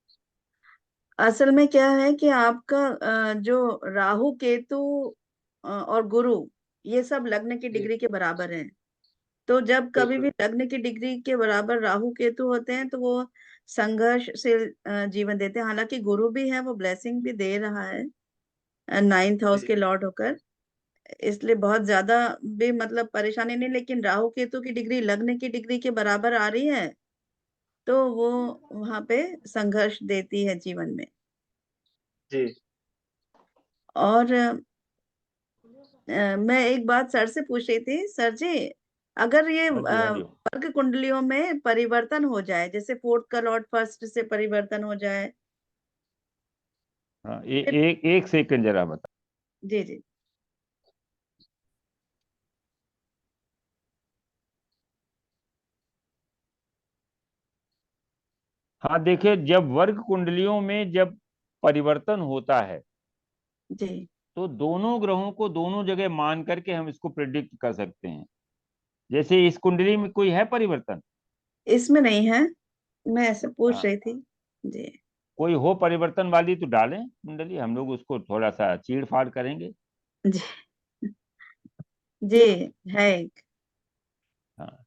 असल में क्या है कि आपका जो राहु केतु और गुरु, ये सब लग्न की जी डिग्री के बराबर हैं। तो जब कभी भी बिल्कुल। लग्न की डिग्री के बराबर राहु केतु होते हैं तो वो संघर्षशील जीवन देते हैं। हालांकि गुरु भी है, वो ब्लेसिंग भी दे रहा है 9th हाउस जी के लॉर्ड होकर, इसलिए बहुत ज्यादा भी मतलब परेशानी नहीं। लेकिन राहु केतु की डिग्री लग्न की डिग्री के बराबर आ रही है, तो वो वहां पे संघर्ष देती है जीवन में। जी और मैं एक बात सर से पूछ रही थी, सर जी, अगर ये हाँ जी, हाँ जी। वर्ग कुंडलियों में परिवर्तन हो जाए, जैसे 4th का लॉर्ड 1st से परिवर्तन हो जाए। हाँ, एक सेकंड जरा बता। जी जी। हाँ देखिए, जब वर्ग कुंडलियों में जब परिवर्तन होता है जी। तो दोनों ग्रहों को दोनों जगह मान करके हम इसको प्रिडिक्ट कर सकते हैं। जैसे इस कुंडली में कोई है परिवर्तन? इसमें नहीं है, मैं ऐसे पूछ हाँ, रही थी। जी कोई हो परिवर्तन वाली तो डालें कुंडली, हम लोग उसको थोड़ा सा चीड़ फाड़ करेंगे। जी। जी है एक। हाँ,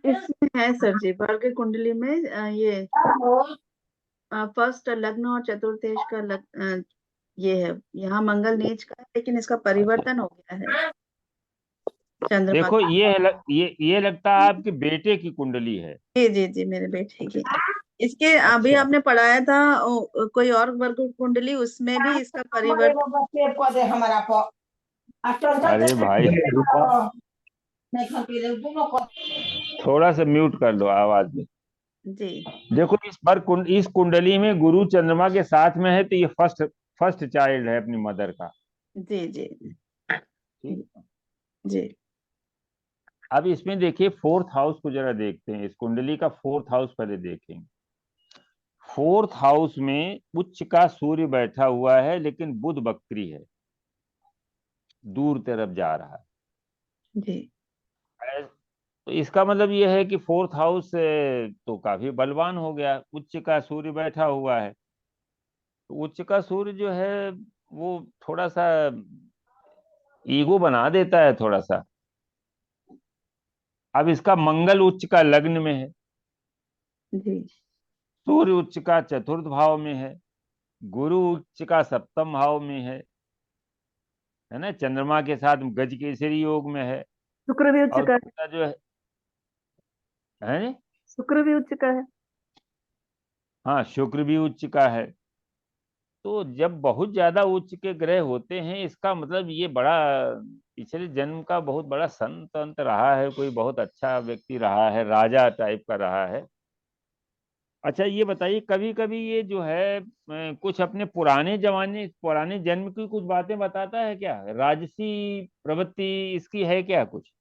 इसमें है सर जी, वर्ग कुंडली में ये फर्स्ट लग्न और चतुर्थेश का ये है, यहाँ मंगल नीच का है, लेकिन इसका अच्छा। परिवर्तन हो गया है चंद्रमा देखो का। ये लगता है आपके बेटे की कुंडली है। जी जी जी, मेरे बेटे की। इसके अभी अच्छा, आपने पढ़ाया था कोई और वर्ग कुंडली, उसमें भी इसका परिवर्तन। अरे भाई थोड़ा सा म्यूट कर दो आवाज में। जी देखो इस कुंडली में गुरु चंद्रमा के साथ में है, तो ये फर्स्ट फर्स्ट चाइल्ड है अपनी मदर का। जी जी ठीक। जी। अब इसमें देखिए 4th हाउस को जरा देखते हैं, इस कुंडली का 4th हाउस पहले देखेंगे। 4th हाउस में उच्च का सूर्य बैठा हुआ है, लेकिन बुध वक्री है, दूर तरफ जा रहा जी है। तो इसका मतलब यह है कि 4th हाउस तो काफी बलवान हो गया, उच्च का सूर्य बैठा हुआ है। तो उच्च का सूर्य जो है वो थोड़ा सा ईगो बना देता है थोड़ा सा। अब इसका मंगल उच्च का लग्न में है, जी सूर्य उच्च का 4th भाव में है, गुरु उच्च का 7th भाव में है ना, चंद्रमा के साथ गज केसरी योग में है। शुक्र भी उच्च और का है। दूसरा जो है शुक्र भी उच्च का है। हाँ, शुक्र भी उच्च का है। तो जब बहुत ज्यादा उच्च के ग्रह होते हैं, इसका मतलब ये बड़ा पिछले जन्म का बहुत बड़ा संत अंत रहा है, कोई बहुत अच्छा व्यक्ति रहा है, राजा टाइप का रहा है। अच्छा ये बताइए, कभी कभी ये जो है कुछ अपने पुराने जन्म की कुछ बातें बताता है क्या? राजसी प्रवृत्ति इसकी है क्या कुछ?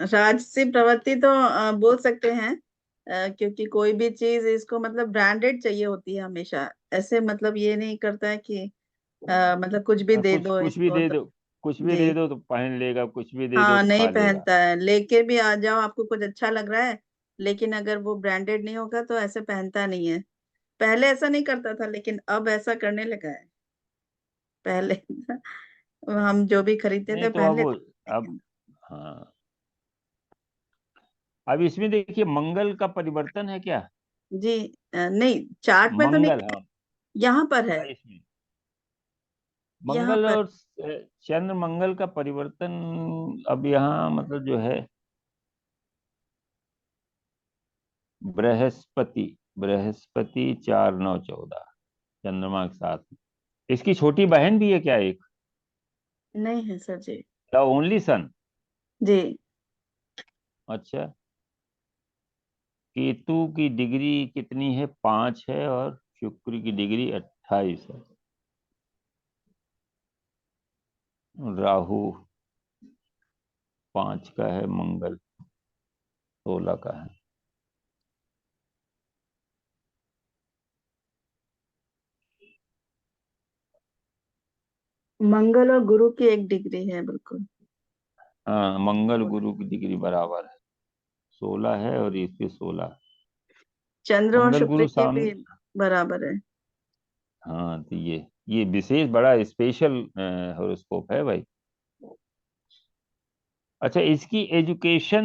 राजसी प्रवृत्ति तो बोल सकते हैं, क्योंकि कोई भी चीज इसको मतलब ब्रांडेड चाहिए होती है हमेशा। ऐसे मतलब ये नहीं करता है कि मतलब कुछ भी दे कुछ दो कुछ भी इसको दे तो। दो, कुछ भी जी दे दो तो पहन लेगा, कुछ भी दे दो हाँ, तो नहीं खा लेगा। पहनता है, लेके भी आ जाओ आपको कुछ अच्छा लग रहा है, लेकिन अगर वो ब्रांडेड नहीं होगा तो ऐसे पहनता नहीं है। पहले ऐसा नहीं करता था, लेकिन अब ऐसा करने लगा है। पहले हम जो भी खरीदते नहीं थे तो पहन अब लेते थे, अब लेकिन हाँ, अब इसमें देखिए मंगल का परिवर्तन है क्या? जी नहीं, चार्ट में तो नहीं मंगल, है, हाँ, यहाँ पर है। इसमें यहाँ मंगल पर और चंद्र मंगल का परिवर्तन अब यहाँ मतलब जो है बृहस्पति, बृहस्पति 4 9 14 चंद्रमा के साथ। इसकी छोटी बहन भी है क्या एक? नहीं है sir ji. The only son. जी अच्छा, केतु की डिग्री कितनी है? 5 है और शुक्र की डिग्री 28 है। राहु 5 का है, मंगल 16 का है। मंगल और गुरु की 1 डिग्री है बिल्कुल। हाँ, मंगल गुरु की डिग्री बराबर है, 16 है और इसके 16। चंद्र और मंगल शुक्र गुरु की सामने। भी बराबर है। हाँ, तो ये विशेष बड़ा स्पेशल हॉरोस्कोप है भाई। अच्छा, इसकी एजुकेशन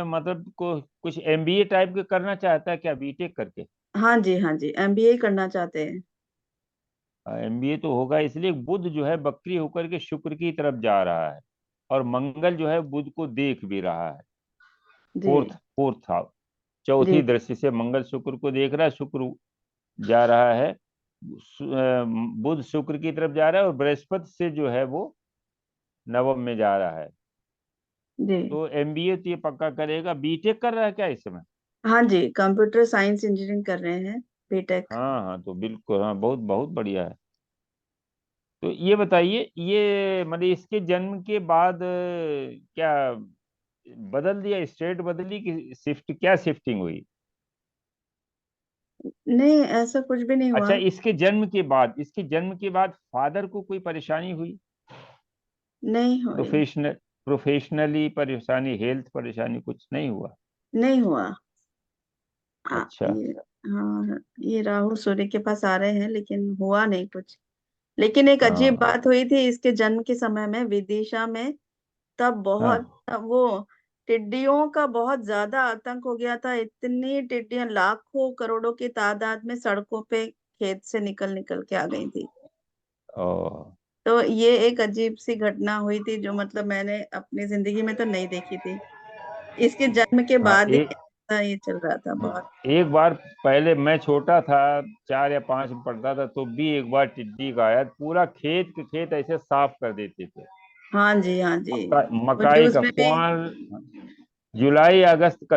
मतलब को कुछ एमबीए टाइप के करना चाहता है क्या, बीटेक करके? हाँ जी, हाँ जी, एमबीए करना चाहते हैं। एमबीए तो होगा, इसलिए बुध जो है बकरी होकर के शुक्र की तरफ जा रहा है और मंगल जो है बुध को देख भी रहा है। फोर्थ जी फोर्थ हाउस, जी चौथी दृष्टि से मंगल शुक्र को देख रहा है। शुक्र जा रहा है, बुध शुक्र की तरफ जा रहा है और बृहस्पति से जो है वो नवम में जा रहा है। जी। तो एमबीए तो ये पक्का करेगा। बीटेक कर रहा है क्या इस समय? हाँ जी, कंप्यूटर साइंस इंजीनियरिंग कर रहे हैं, बीटेक। हाँ हाँ, तो बिल्कुल, हाँ, बहुत बहुत बढ़िया है। तो ये बताइए, ये मतलब इसके जन्म के बाद क्या बदल दिया, स्टेट बदली कि शिफ्ट, क्या शिफ्टिंग हुई? नहीं, ऐसा कुछ भी नहीं हुआ। अच्छा, इसके जन्म के बाद फादर को कोई परेशानी हुई? नहीं हुई। प्रोफेशनली परेशानी, हेल्थ परेशानी कुछ नहीं हुआ? नहीं हुआ। अच्छा। ये हाँ, ये राहु सूर्य के पास आ रहे हैं लेकिन हुआ नहीं कुछ। लेकिन एक अजीब हाँ बात हुई थी इसके जन्म के समय में विदिशा में। तब बहुत हाँ। वो टिड्डियों का बहुत ज्यादा आतंक हो गया था। इतनी टिड्डियां लाखों करोड़ों की तादाद में सड़कों पे खेत से निकल निकल के आ गई थी। ओ, तो ये एक अजीब सी घटना हुई थी जो मतलब मैंने अपनी जिंदगी में तो नहीं देखी थी। इसके जन्म के हाँ, बाद ही ऐसा ये चल रहा था बहुत। एक बार पहले मैं छोटा था, 4 या 5 में पढ़ता था, तो भी एक बार टिड्डी का आया, पूरा खेत के खेत ऐसे साफ कर देते थे। हाँ जी, हाँ जी। वो मकाई न्यूज का में भी। कुआं,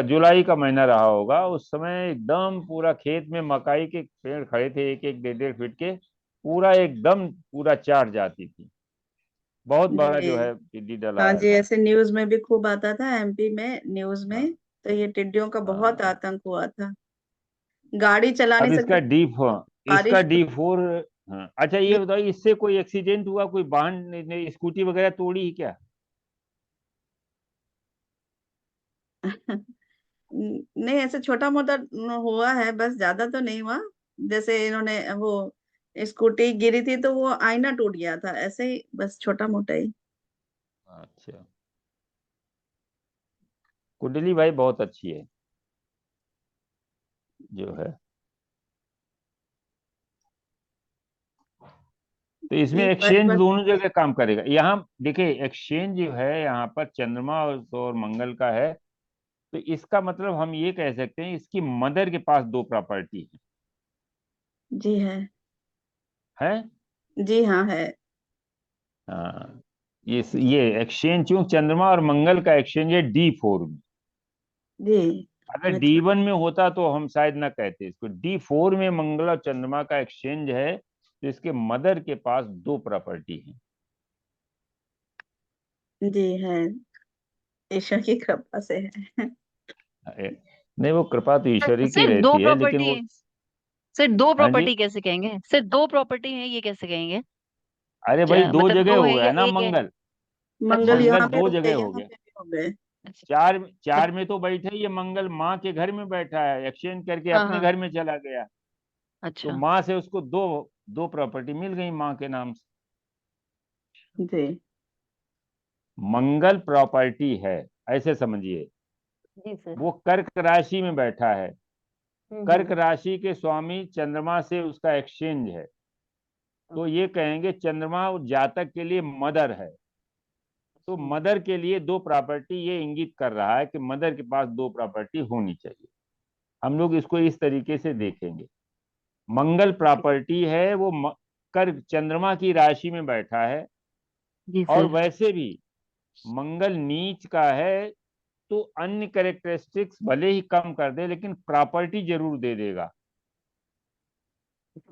जुलाई का महीना रहा होगा उस समय, एकदम पूरा खेत में मकाई के पेड़ खड़े थे, एक एक 1.5 1.5 फीट के, पूरा एकदम पूरा चाट जाती थी। बहुत बड़ा जी जो है टिड्डी दल हाँ आया जी, था। ऐसे न्यूज में भी खूब आता था, एमपी में न्यूज हाँ में। तो ये टिड्डियों का बहुत हाँ। आतंक हुआ था। गाड़ी चला अब नहीं सकते इसका थे, इसका बारिश। D4। हाँ, अच्छा, ये बताओ, इससे कोई एक्सीडेंट हुआ, कोई वाहन ने स्कूटी वगैरह तोड़ी है क्या? नहीं, ऐसे छोटा मोटा हुआ है, बस ज्यादा तो नहीं हुआ। जैसे इन्होंने वो स्कूटी गिरी थी तो वो आईना टूट गया था, ऐसे ही बस छोटा मोटा ही। अच्छा, कुंडली भाई बहुत अच्छी है जो है। तो इसमें जी एक्सचेंज बस। दोनों जगह काम करेगा। यहाँ देखिए, एक्सचेंज जो है यहाँ पर चंद्रमा और मंगल का है, तो इसका मतलब हम ये कह सकते हैं इसकी मदर के पास 2 प्रॉपर्टी जी है। है। जी हाँ है। हाँ, ये एक्सचेंज, क्यों चंद्रमा और मंगल का एक्सचेंज है D4 में। जी अगर अच्छा। D1 में होता तो हम शायद ना कहते इसको। D4 में मंगल और चंद्रमा का एक्सचेंज है, तो इसके मदर के पास 2 प्रॉपर्टी है। जी है, ईश्वर की कृपा से है। नहीं, वो कृपा तो ईश्वरी की सिर्फ दो रहती है, लेकिन प्रॉपर्टी वो। है? सिर्फ दो हाँ जी। प्रॉपर्टी कैसे कहेंगे? सिर्फ दो प्रॉपर्टी है ये कैसे कहेंगे? अरे भाई, 2 मतलब जगह दो हो है गया या ना एक है? मंगल। मंगल अच्छा। मंगल यहाँ भी 2 हो गए, जगह हो यहाँ गया। पे भी हो गए। अच्छा। चार तो चार में तो बैठे, ये मंगल माँ के घर में बैठा है, एक्सचेंज करके हाँ अपने हाँ। घर में चला गया। तो अच्छा। माँ से उसको दो दो प्रॉपर्टी मिल गई माँ के नाम से। जी मंगल प्रॉपर्टी है, ऐसे समझिए। जी सर। वो कर्क राशि में बैठा है, कर्क हम्म। राशि के स्वामी चंद्रमा से उसका एक्सचेंज है। तो ये कहेंगे चंद्रमा उस जातक के लिए मदर है। तो मदर के लिए दो प्रॉपर्टी ये इंगित कर रहा है कि मदर के पास दो प्रॉपर्टी होनी चाहिए। हम लोग इसको इस तरीके से देखेंगे। मंगल प्रॉपर्टी है, वो कर चंद्रमा की राशि में बैठा है, जी और सर। वैसे भी मंगल नीच का है, तो अन्य कैरेक्टरिस्टिक्स भले ही कम कर दे लेकिन प्रॉपर्टी जरूर दे देगा।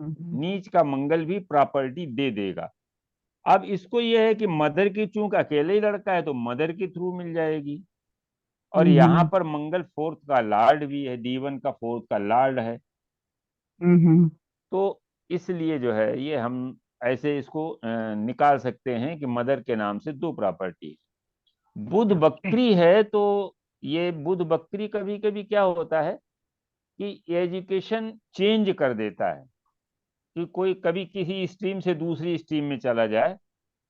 नीच का मंगल भी प्रॉपर्टी दे देगा। अब इसको यह है कि मदर की चूंकि अकेले ही लड़का है तो मदर के थ्रू मिल जाएगी, और यहाँ पर मंगल फोर्थ का लॉर्ड भी है, D1 का फोर्थ का लॉर्ड है। तो इसलिए जो है ये हम ऐसे इसको निकाल सकते हैं कि मदर के नाम से दो प्रॉपर्टी। बुध बकरी है, तो ये बुध बकरी कभी कभी क्या होता है कि एजुकेशन चेंज कर देता है, कि कोई कभी किसी स्ट्रीम से दूसरी स्ट्रीम में चला जाए,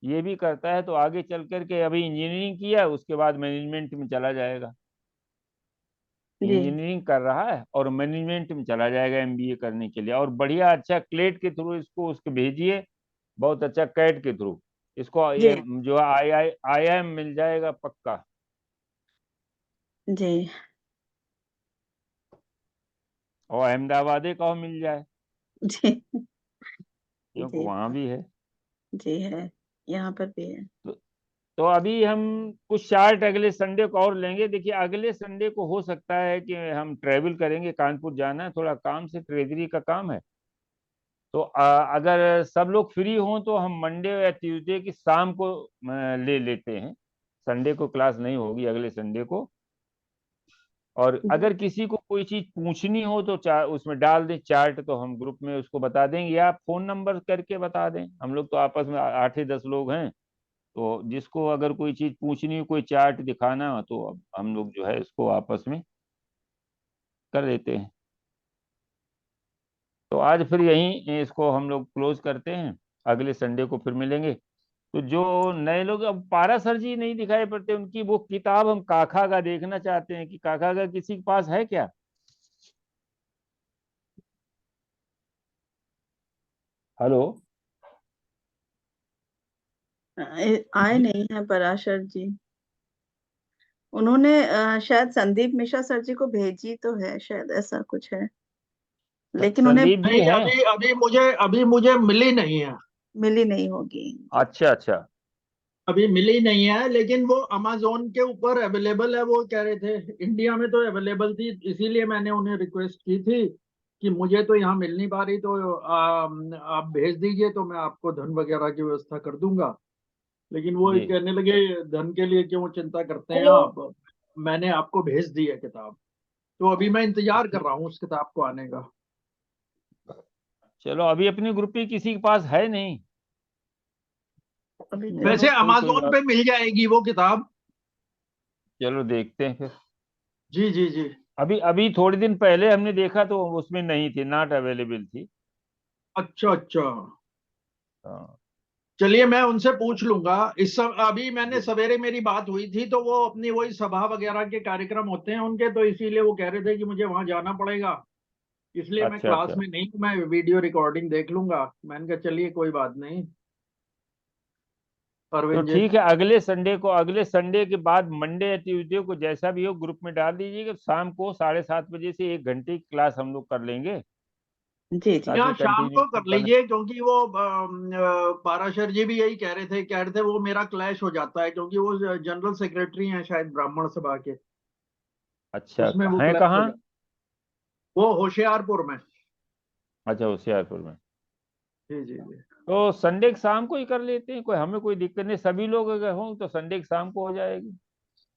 ये भी करता है। तो आगे चल करके अभी इंजीनियरिंग किया, उसके बाद मैनेजमेंट में चला जाएगा। जी इंजीनियरिंग कर रहा है और मैनेजमेंट में चला जाएगा MBA करने के लिए, और बढ़िया अच्छा क्लेट के थ्रू इसको उसको भेजिए, बहुत अच्छा कैट के थ्रू इसको जी जो IIM मिल जाएगा पक्का। जी और अहमदाबाद का मिल जाए, जी क्योंकि जी वहां भी है। जी है, यहाँ पर भी है। तो, तो अभी हम कुछ चार्ट अगले संडे को और लेंगे। देखिए अगले संडे को हो सकता है कि हम ट्रेवल करेंगे, कानपुर जाना है थोड़ा काम से, ट्रेजरी का काम है। तो अगर सब लोग फ्री हों तो हम मंडे या ट्यूसडे की शाम को ले लेते हैं। संडे को क्लास नहीं होगी अगले संडे को। और अगर किसी को कोई चीज पूछनी हो तो उसमें डाल दें चार्ट, तो हम ग्रुप में उसको बता देंगे, या आप फोन नंबर करके बता दें। हम लोग तो आपस में 8 ही 10 लोग हैं, तो जिसको अगर कोई चीज पूछनी हो, कोई चार्ट दिखाना हो, तो अब हम लोग जो है इसको आपस में कर देते हैं। तो आज फिर यहीं इसको हम लोग क्लोज करते हैं, अगले संडे को फिर मिलेंगे। तो जो नए लोग, अब पारा सर जी नहीं दिखाई पड़ते, उनकी वो किताब हम काका का देखना चाहते हैं, कि काका का किसी के पास है क्या? हेलो। आए नहीं है पराशर जी। उन्होंने शायद संदीप मिश्रा सर जी को भेजी तो है, शायद ऐसा कुछ है, लेकिन उन्हें संदीप जी नहीं, हैं? अभी मुझे मिली नहीं है। मिली नहीं होगी। अच्छा अच्छा। अभी मिली नहीं है, लेकिन वो अमेजोन के ऊपर अवेलेबल है, वो कह रहे थे। इंडिया में तो अवेलेबल थी, इसीलिए मैंने उन्हें रिक्वेस्ट की थी कि मुझे तो यहाँ मिल नहीं पा रही, तो आप भेज दीजिए तो मैं आपको धन वगैरह की व्यवस्था कर दूंगा। लेकिन वो जी कहने लगे धन के लिए क्यों चिंता करते हैं आप, मैंने आपको भेज दी है किताब। तो अभी मैं इंतजार कर रहा हूँ उस किताब को आने का। चलो, अभी अपने ग्रुप में किसी के पास है नहीं। अभी तक वैसे चलो कोई अमेजोन बात। पे मिल जाएगी वो किताब। चलो देखते हैं फिर। जी जी जी। अभी अभी थोड़े दिन पहले हमने देखा तो उसमें नहीं थी, नॉट अवेलेबल थी। अच्छा अच्छा। हाँ। चलिए मैं उनसे पूछ लूंगा। इस सब अभी मैंने जी। सवेरे मेरी बात हुई थी, तो वो अपनी वही सभा वगैरह के कार्यक्रम होते हैं उनके, तो इसीलिए वो कह रहे थे कि मुझे वहां जाना पड़ेगा, इसलिए मैं अच्छा क्लास अच्छा। में नहीं हूं, मैं वीडियो रिकॉर्डिंग देख लूंगा। मैंने कहा चलिए कोई बात नहीं। तो अरविंद जी। ठीक है, अगले संडे के बाद मंडे या ट्यूसडे को जैसा भी हो ग्रुप में डाल दीजिएगा। शाम को 7:30 बजे से 1 घंटे की क्लास हम लोग कर लेंगे, जी जी ताकि यहाँ शाम कंटिन्यू को कर करना। लीजिए, क्योंकि वो पाराशर जी भी यही कह रहे थे वो मेरा क्लैश हो जाता है, क्योंकि वो जनरल सेक्रेटरी हैं शायद ब्राह्मण सभा के। अच्छा, उसमें वो है क्लैश हो कहाँ? जाता है, वो होशियारपुर में। अच्छा, होशियारपुर में। जी जी जी। तो संडे की शाम को ही कर लेते हैं, कोई हमें कोई दिक्कत नहीं। सभी लोग अगर हों तो संडे की शाम को हो जाएगी।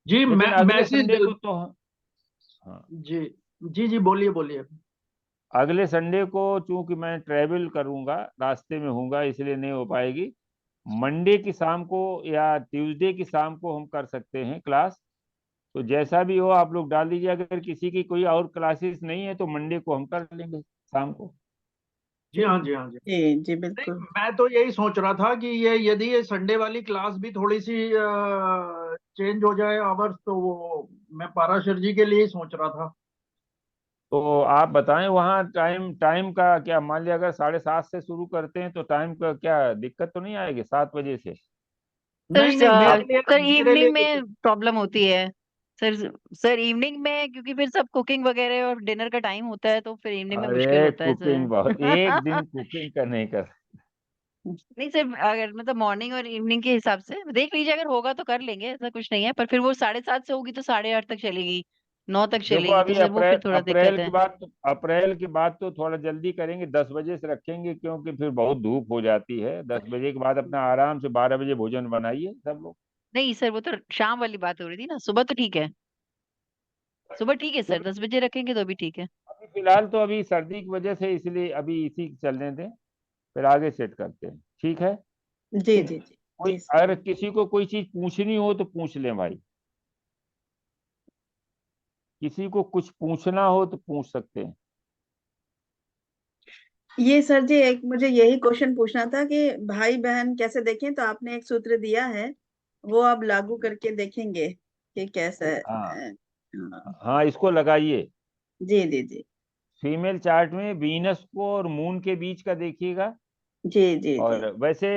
जी लेकिन अगले मैसेज। संडे को तो, हाँ, जी जी जी, बोलिए बोलिए। अगले संडे को चूंकि मैं ट्रेवल करूंगा, रास्ते में होऊंगा, इसलिए नहीं हो पाएगी। मंडे की शाम को या ट्यूसडे की शाम को हम कर सकते हैं क्लास। तो जैसा भी हो आप लोग डाल दीजिए। अगर किसी की कोई और क्लासेस नहीं है तो मंडे को हम कर लेंगे शाम को। जी हाँ जी हाँ जी। जी जी नहीं, बिल्कुल। मैं तो यही सोच रहा था कि ये यदि ये संडे वाली क्लास भी थोड़ी सी चेंज हो जाए आवर्स, तो वो मैं पाराशर जी के लिए ही सोच रहा था। तो आप बताएं वहाँ टाइम टाइम का क्या, मान लिया अगर 7:30 से शुरू करते हैं तो टाइम का क्या दिक्कत तो नहीं आएगी 7 बजे से? नहीं नहीं, मेरे लिए सर मेरे लिए इवनिंग में प्रॉब्लम होती है सर। सर इवनिंग में, क्योंकि फिर सब कुकिंग वगैरह और डिनर का टाइम होता है, तो फिर इवनिंग में मुश्किल अरे होता है कुकिंग बहुत, एक दिन सर। कुकिंग का नहीं कर। नहीं सर, अगर मतलब मॉर्निंग और इवनिंग के हिसाब से देख लीजिए, अगर होगा तो कर लेंगे, ऐसा कुछ नहीं है। पर फिर वो 7:30 से होगी तो 8:30 तक चलेगी, 9 तक देखो चलेगी, तो अभी सर वो अप्रैल फिर थोड़ा अप्रैल दिक्कत की है। बात अप्रैल की बात तो थोड़ा जल्दी करेंगे, 10 बजे से रखेंगे, क्योंकि फिर बहुत धूप हो जाती है। 10 बजे के बाद अपना आराम से 12 बजे भोजन बनाइए सब लोग। नहीं सर, वो तो शाम वाली बात हो रही थी ना, सुबह तो ठीक है। सुबह ठीक है सर, 10 बजे रखेंगे तो भी ठीक है। अभी फिलहाल तो अभी सर्दी की वजह से इसलिए अभी इसी चलने दें, फिर आगे सेट करते हैं, ठीक है। जी जी जी कोई जी सर। अगर किसी को कोई चीज पूछनी हो तो पूछ लें भाई, किसी को कुछ पूछना हो तो पूछ सकते हैं। ये सर जी, एक मुझे यही क्वेश्चन पूछना था कि भाई बहन कैसे देखें, तो आपने एक सूत्र दिया है, वो आप लागू करके देखेंगे कि कैसा है। हाँ हाँ, हाँ, इसको लगाइए। जी जी जी फीमेल चार्ट में वीनस को और मून के बीच का देखिएगा। जी जी जी और वैसे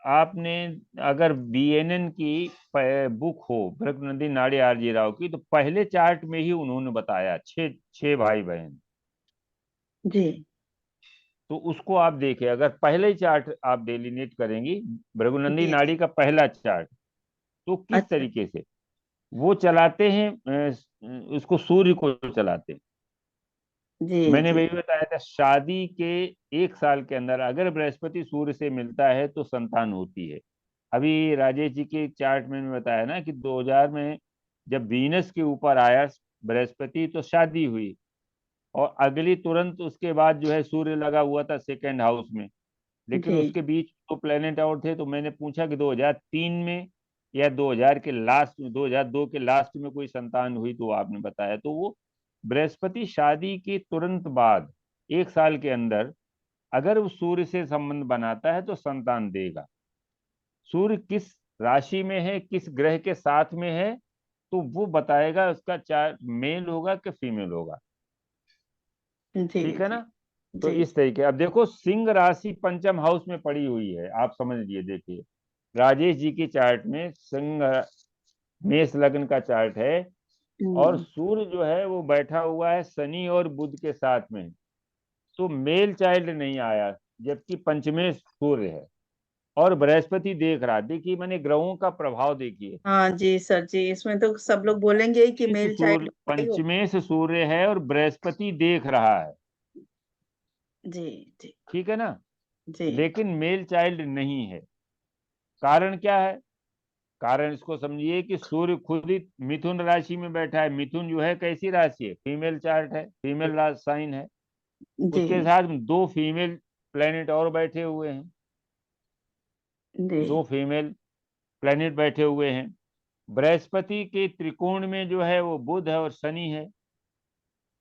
आपने अगर बीएनएन की बुक हो भृगुनंदी नाड़ी आरजी राव की, तो पहले चार्ट में ही उन्होंने बताया छह छह भाई बहन। जी तो उसको आप देखें, अगर पहले ही चार्ट आप डेलीनेट करेंगी, भृगुनंदी जी नाड़ी जी। का पहला चार्ट, तो किस अच्छा। तरीके से वो चलाते हैं, उसको सूर्य को चलाते हैं। जी मैंने जी वही बताया था, शादी के 1 साल के अंदर अगर बृहस्पति सूर्य से मिलता है तो संतान होती है। अभी राजेश जी के चार्ट में मैंने बताया ना कि 2000 में जब वीनस के ऊपर आया बृहस्पति तो शादी हुई, और अगली तुरंत उसके बाद जो है सूर्य लगा हुआ था सेकेंड हाउस में। लेकिन जी उसके बीच दो प्लेनेट और थे, तो मैंने पूछा कि 2003 में या 2000 के लास्ट में, 2002 के लास्ट में कोई संतान हुई, तो आपने बताया। तो वो बृहस्पति शादी के तुरंत बाद 1 साल के अंदर अगर वो सूर्य से संबंध बनाता है तो संतान देगा। सूर्य किस राशि में है, किस ग्रह के साथ में है, तो वो बताएगा उसका चार मेल होगा कि फीमेल होगा। जी ठीक है जी ना? तो जी इस तरीके, अब देखो सिंह राशि पंचम हाउस में पड़ी हुई है, आप समझ लिए। देखिए राजेश जी के चार्ट में सिंह मेष लग्न का चार्ट है, और हम्म, सूर्य जो है वो बैठा हुआ है शनि और बुध के साथ में, तो मेल चाइल्ड नहीं आया, जबकि पंचमेश सूर्य है और बृहस्पति देख रहा। देखिए मैंने ग्रहों का प्रभाव देखिए, हाँ जी सर जी, इसमें तो सब लोग बोलेंगे ही कि मेल चाइल्ड ही हो। पंचमेश सूर्य है और बृहस्पति देख रहा है, जी जी ठीक है ना? जी लेकिन मेल चाइल्ड नहीं है। कारण क्या है? कारण इसको समझिए कि सूर्य खुद ही मिथुन राशि में बैठा है। मिथुन जो है कैसी राशि है? फीमेल चार्ट है, फीमेल साइन है। जी उसके साथ में दो फीमेल प्लेनेट और बैठे हुए हैं, जी दो फीमेल प्लेनेट बैठे हुए हैं। बृहस्पति के त्रिकोण में जो है वो बुध है और शनि है।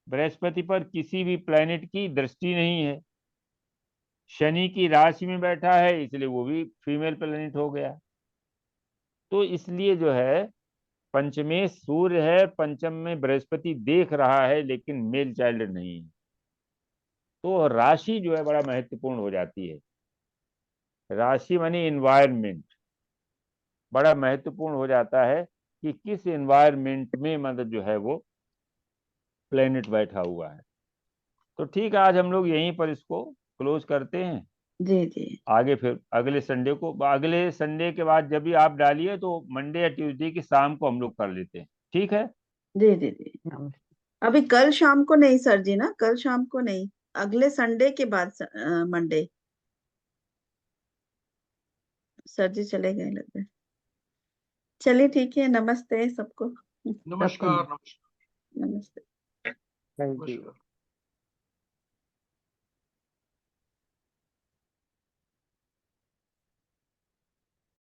बृहस्पति पर किसी भी प्लेनेट की दृष्टि नहीं है। शनि की राशि में बैठा है, इसलिए वो भी फीमेल प्लेनेट हो गया। तो इसलिए जो है पंचमेश सूर्य है, पंचम में बृहस्पति देख रहा है, लेकिन मेल चाइल्ड नहीं है। तो राशि जो है बड़ा महत्वपूर्ण हो जाती है। राशि मानी एनवायरनमेंट, बड़ा महत्वपूर्ण हो जाता है कि किस एनवायरनमेंट में मतलब जो है वो प्लेनेट बैठा हुआ है। तो ठीक है, आज हम लोग यहीं पर इसको क्लोज करते हैं। जी जी आगे फिर अगले संडे को, अगले संडे के बाद जब भी आप डालिए तो मंडे या ट्यूसडे की शाम को हम लोग कर लेते हैं, ठीक है? जी जी जी। अभी कल शाम को नहीं सर जी ना, कल शाम को नहीं, अगले संडे के बाद मंडे। सर जी चले गए लगता है। चलिए ठीक है, नमस्ते सबको। नमस्कार नमस्कार नमस्ते। Thank you. नमस्कार।